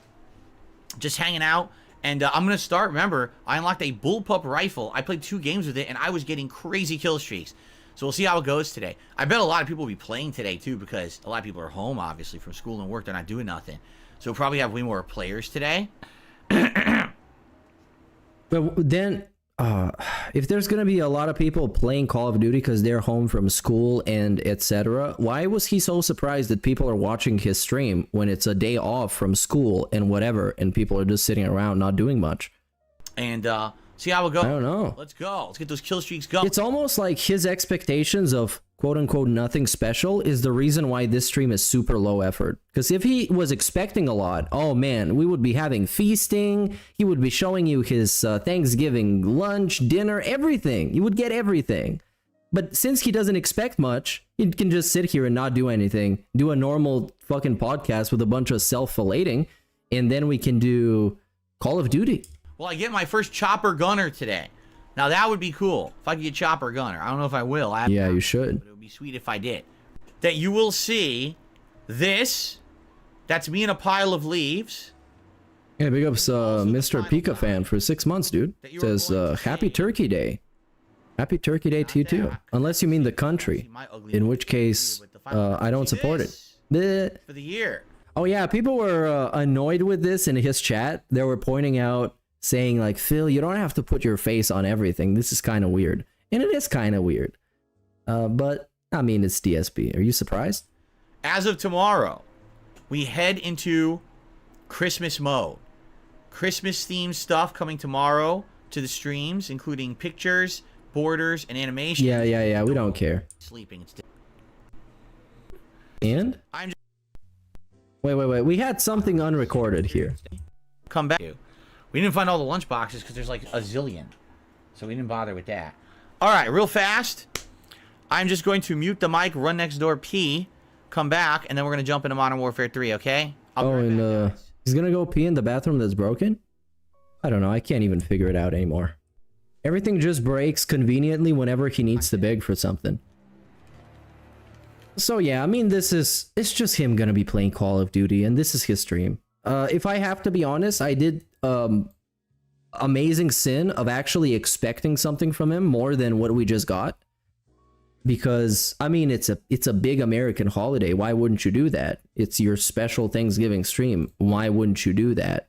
Speaker 13: just hanging out. And I'm going to start, remember, I unlocked a bullpup rifle. I played 2 games with it, and I was getting crazy kill streaks. So we'll see how it goes today. I bet a lot of people will be playing today, too, because a lot of people are home, obviously, from school and work. They're not doing nothing. So we'll probably have way more players today.
Speaker 8: But then, if there's going to be a lot of people playing Call of Duty because they're home from school and etc., why was he so surprised that people are watching his stream when it's a day off from school and whatever, and people are just sitting around not doing much?
Speaker 13: And see how it goes.
Speaker 8: I don't know.
Speaker 13: Let's go. Let's get those kill streaks going.
Speaker 8: It's almost like his expectations of quote-unquote nothing special is the reason why this stream is super low effort. Because if he was expecting a lot, oh man, we would be having feasting, he would be showing you his Thanksgiving lunch, dinner, everything. You would get everything. But since he doesn't expect much, he can just sit here and not do anything, do a normal fucking podcast with a bunch of self-fillating, and then we can do Call of Duty.
Speaker 13: Well, I get my first chopper gunner today. Now, that would be cool if I could get chopper gunner. I don't know if I will.
Speaker 8: Yeah, you should.
Speaker 13: But it would be sweet if I did. That you will see this. That's me in a pile of leaves.
Speaker 8: Yeah, big ups Mr. Pika fan for 6 months, dude. Says Happy Turkey Day. Happy Turkey Day to you too. Unless you mean the country, in which case I don't support it.
Speaker 13: For the year.
Speaker 8: Oh yeah, people were annoyed with this in his chat. They were pointing out, saying like, Phil, you don't have to put your face on everything. This is kind of weird. And it is kind of weird. But, I mean, it's DSP. Are you surprised?
Speaker 13: As of tomorrow, we head into Christmas mode. Christmas themed stuff coming tomorrow to the streams, including pictures, borders, and animation.
Speaker 8: Yeah, we don't care.
Speaker 13: Sleeping.
Speaker 8: And? Wait. We had something unrecorded here.
Speaker 13: Come back. We didn't find all the lunch boxes because there's like a zillion. So we didn't bother with that. All right, real fast. I'm just going to mute the mic, run next door, pee, come back, and then we're going to jump into Modern Warfare 3, okay?
Speaker 8: He's going to go pee in the bathroom that's broken? I don't know. I can't even figure it out anymore. Everything just breaks conveniently whenever he needs to beg for something. So yeah, I mean, it's just him going to be playing Call of Duty, and this is his stream. If I have to be honest, I did amazing sin of actually expecting something from him more than what we just got. Because, I mean, it's a big American holiday. Why wouldn't you do that? It's your special Thanksgiving stream. Why wouldn't you do that?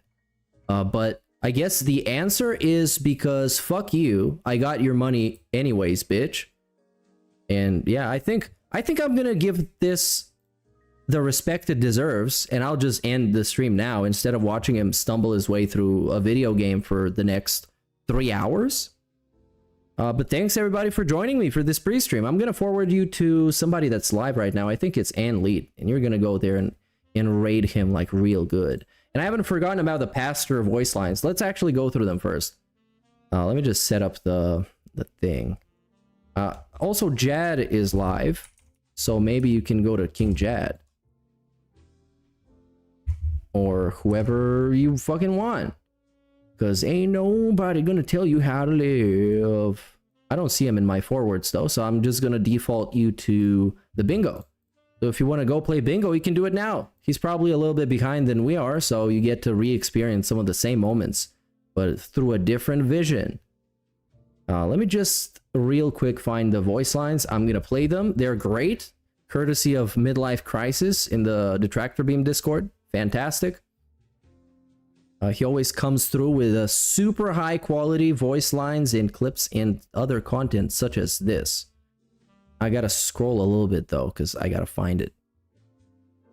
Speaker 8: But I guess the answer is because fuck you. I got your money anyways, bitch. And yeah, I think I'm gonna give this the respect it deserves, and I'll just end the stream now instead of watching him stumble his way through a video game for the next 3 hours. But thanks everybody for joining me for this pre-stream. I'm gonna forward you to somebody that's live right now. I think it's Ann Lead, and you're gonna go there and raid him like real good. And I haven't forgotten about the pastor voice lines. Let's actually go through them first. Let me just set up the thing. Also, Jad is live, so maybe you can go to King Jad. Or whoever you fucking want. Because ain't nobody gonna tell you how to live. I don't see him in my forwards though, so I'm just gonna default you to the bingo. So if you want to go play bingo, you can do it now. He's probably a little bit behind than we are, so you get to re-experience some of the same moments, but through a different vision. Let me just real quick find the voice lines. I'm gonna play them. They're great, courtesy of Midlife Crisis in the Detractor Beam Discord. Fantastic. He always comes through with a super high quality voice lines and clips and other content such as this. I gotta scroll a little bit though, because I gotta find it.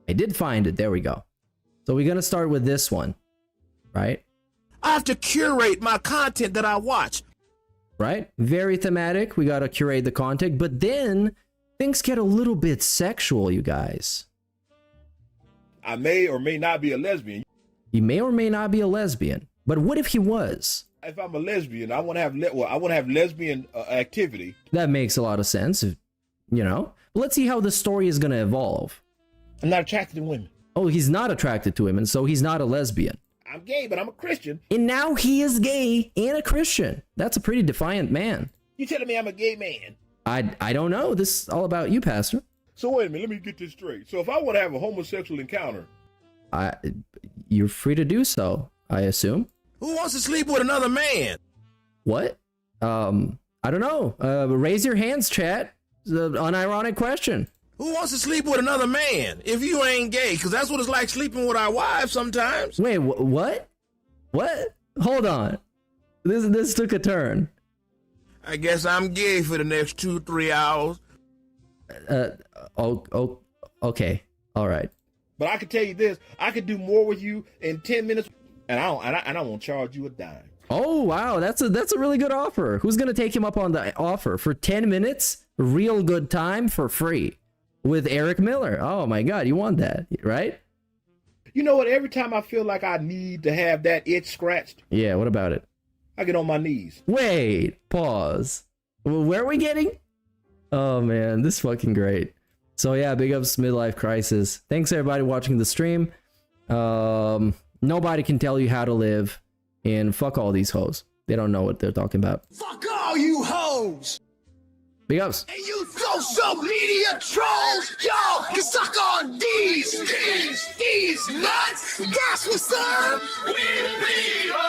Speaker 8: I did find it. There we go. So we're gonna start with this one, right?
Speaker 14: I have to curate my content that I watch.
Speaker 8: Right? Very thematic. We gotta curate the content, but then things get a little bit sexual, you guys.
Speaker 5: I may or may not be a lesbian.
Speaker 8: He may or may not be a lesbian, but what if he was?
Speaker 5: If I'm a lesbian, I want to have lesbian activity.
Speaker 8: That makes a lot of sense, you know. But let's see how the story is going to evolve.
Speaker 5: I'm not attracted to women.
Speaker 8: Oh, he's not attracted to women, so he's not a lesbian.
Speaker 5: I'm gay, but I'm a Christian.
Speaker 8: And now he is gay and a Christian. That's a pretty defiant man.
Speaker 5: You telling me I'm a gay man?
Speaker 8: I don't know. This is all about you, Pastor.
Speaker 5: So wait a minute, let me get this straight. So if I want to have a homosexual encounter,
Speaker 8: you're free to do so, I assume.
Speaker 14: Who wants to sleep with another man?
Speaker 8: What? I don't know. Raise your hands, chat. It's an unironic question.
Speaker 14: Who wants to sleep with another man if you ain't gay? Because that's what it's like sleeping with our wives sometimes.
Speaker 8: Wait, what? What? Hold on. This took a turn.
Speaker 14: I guess I'm gay for the next 2-3 hours.
Speaker 8: Okay. All right.
Speaker 5: But I can tell you this, I could do more with you in 10 minutes, and I won't charge you a dime.
Speaker 8: Oh, wow. That's a really good offer. Who's going to take him up on the offer? For 10 minutes, real good time for free with Eric Miller. Oh, my God. You want that, right?
Speaker 5: You know what? Every time I feel like I need to have that itch scratched.
Speaker 8: Yeah, what about it?
Speaker 5: I get on my knees.
Speaker 8: Wait, pause. Where are we getting? Oh, man. This is fucking great. So yeah, big ups Midlife Crisis. Thanks everybody watching the stream. Nobody can tell you how to live, and fuck all these hoes. They don't know what they're talking about.
Speaker 14: Fuck all you hoes!
Speaker 8: Big ups.
Speaker 14: And you social media trolls, y'all can suck on these
Speaker 7: these nuts. That's what's up. We'll be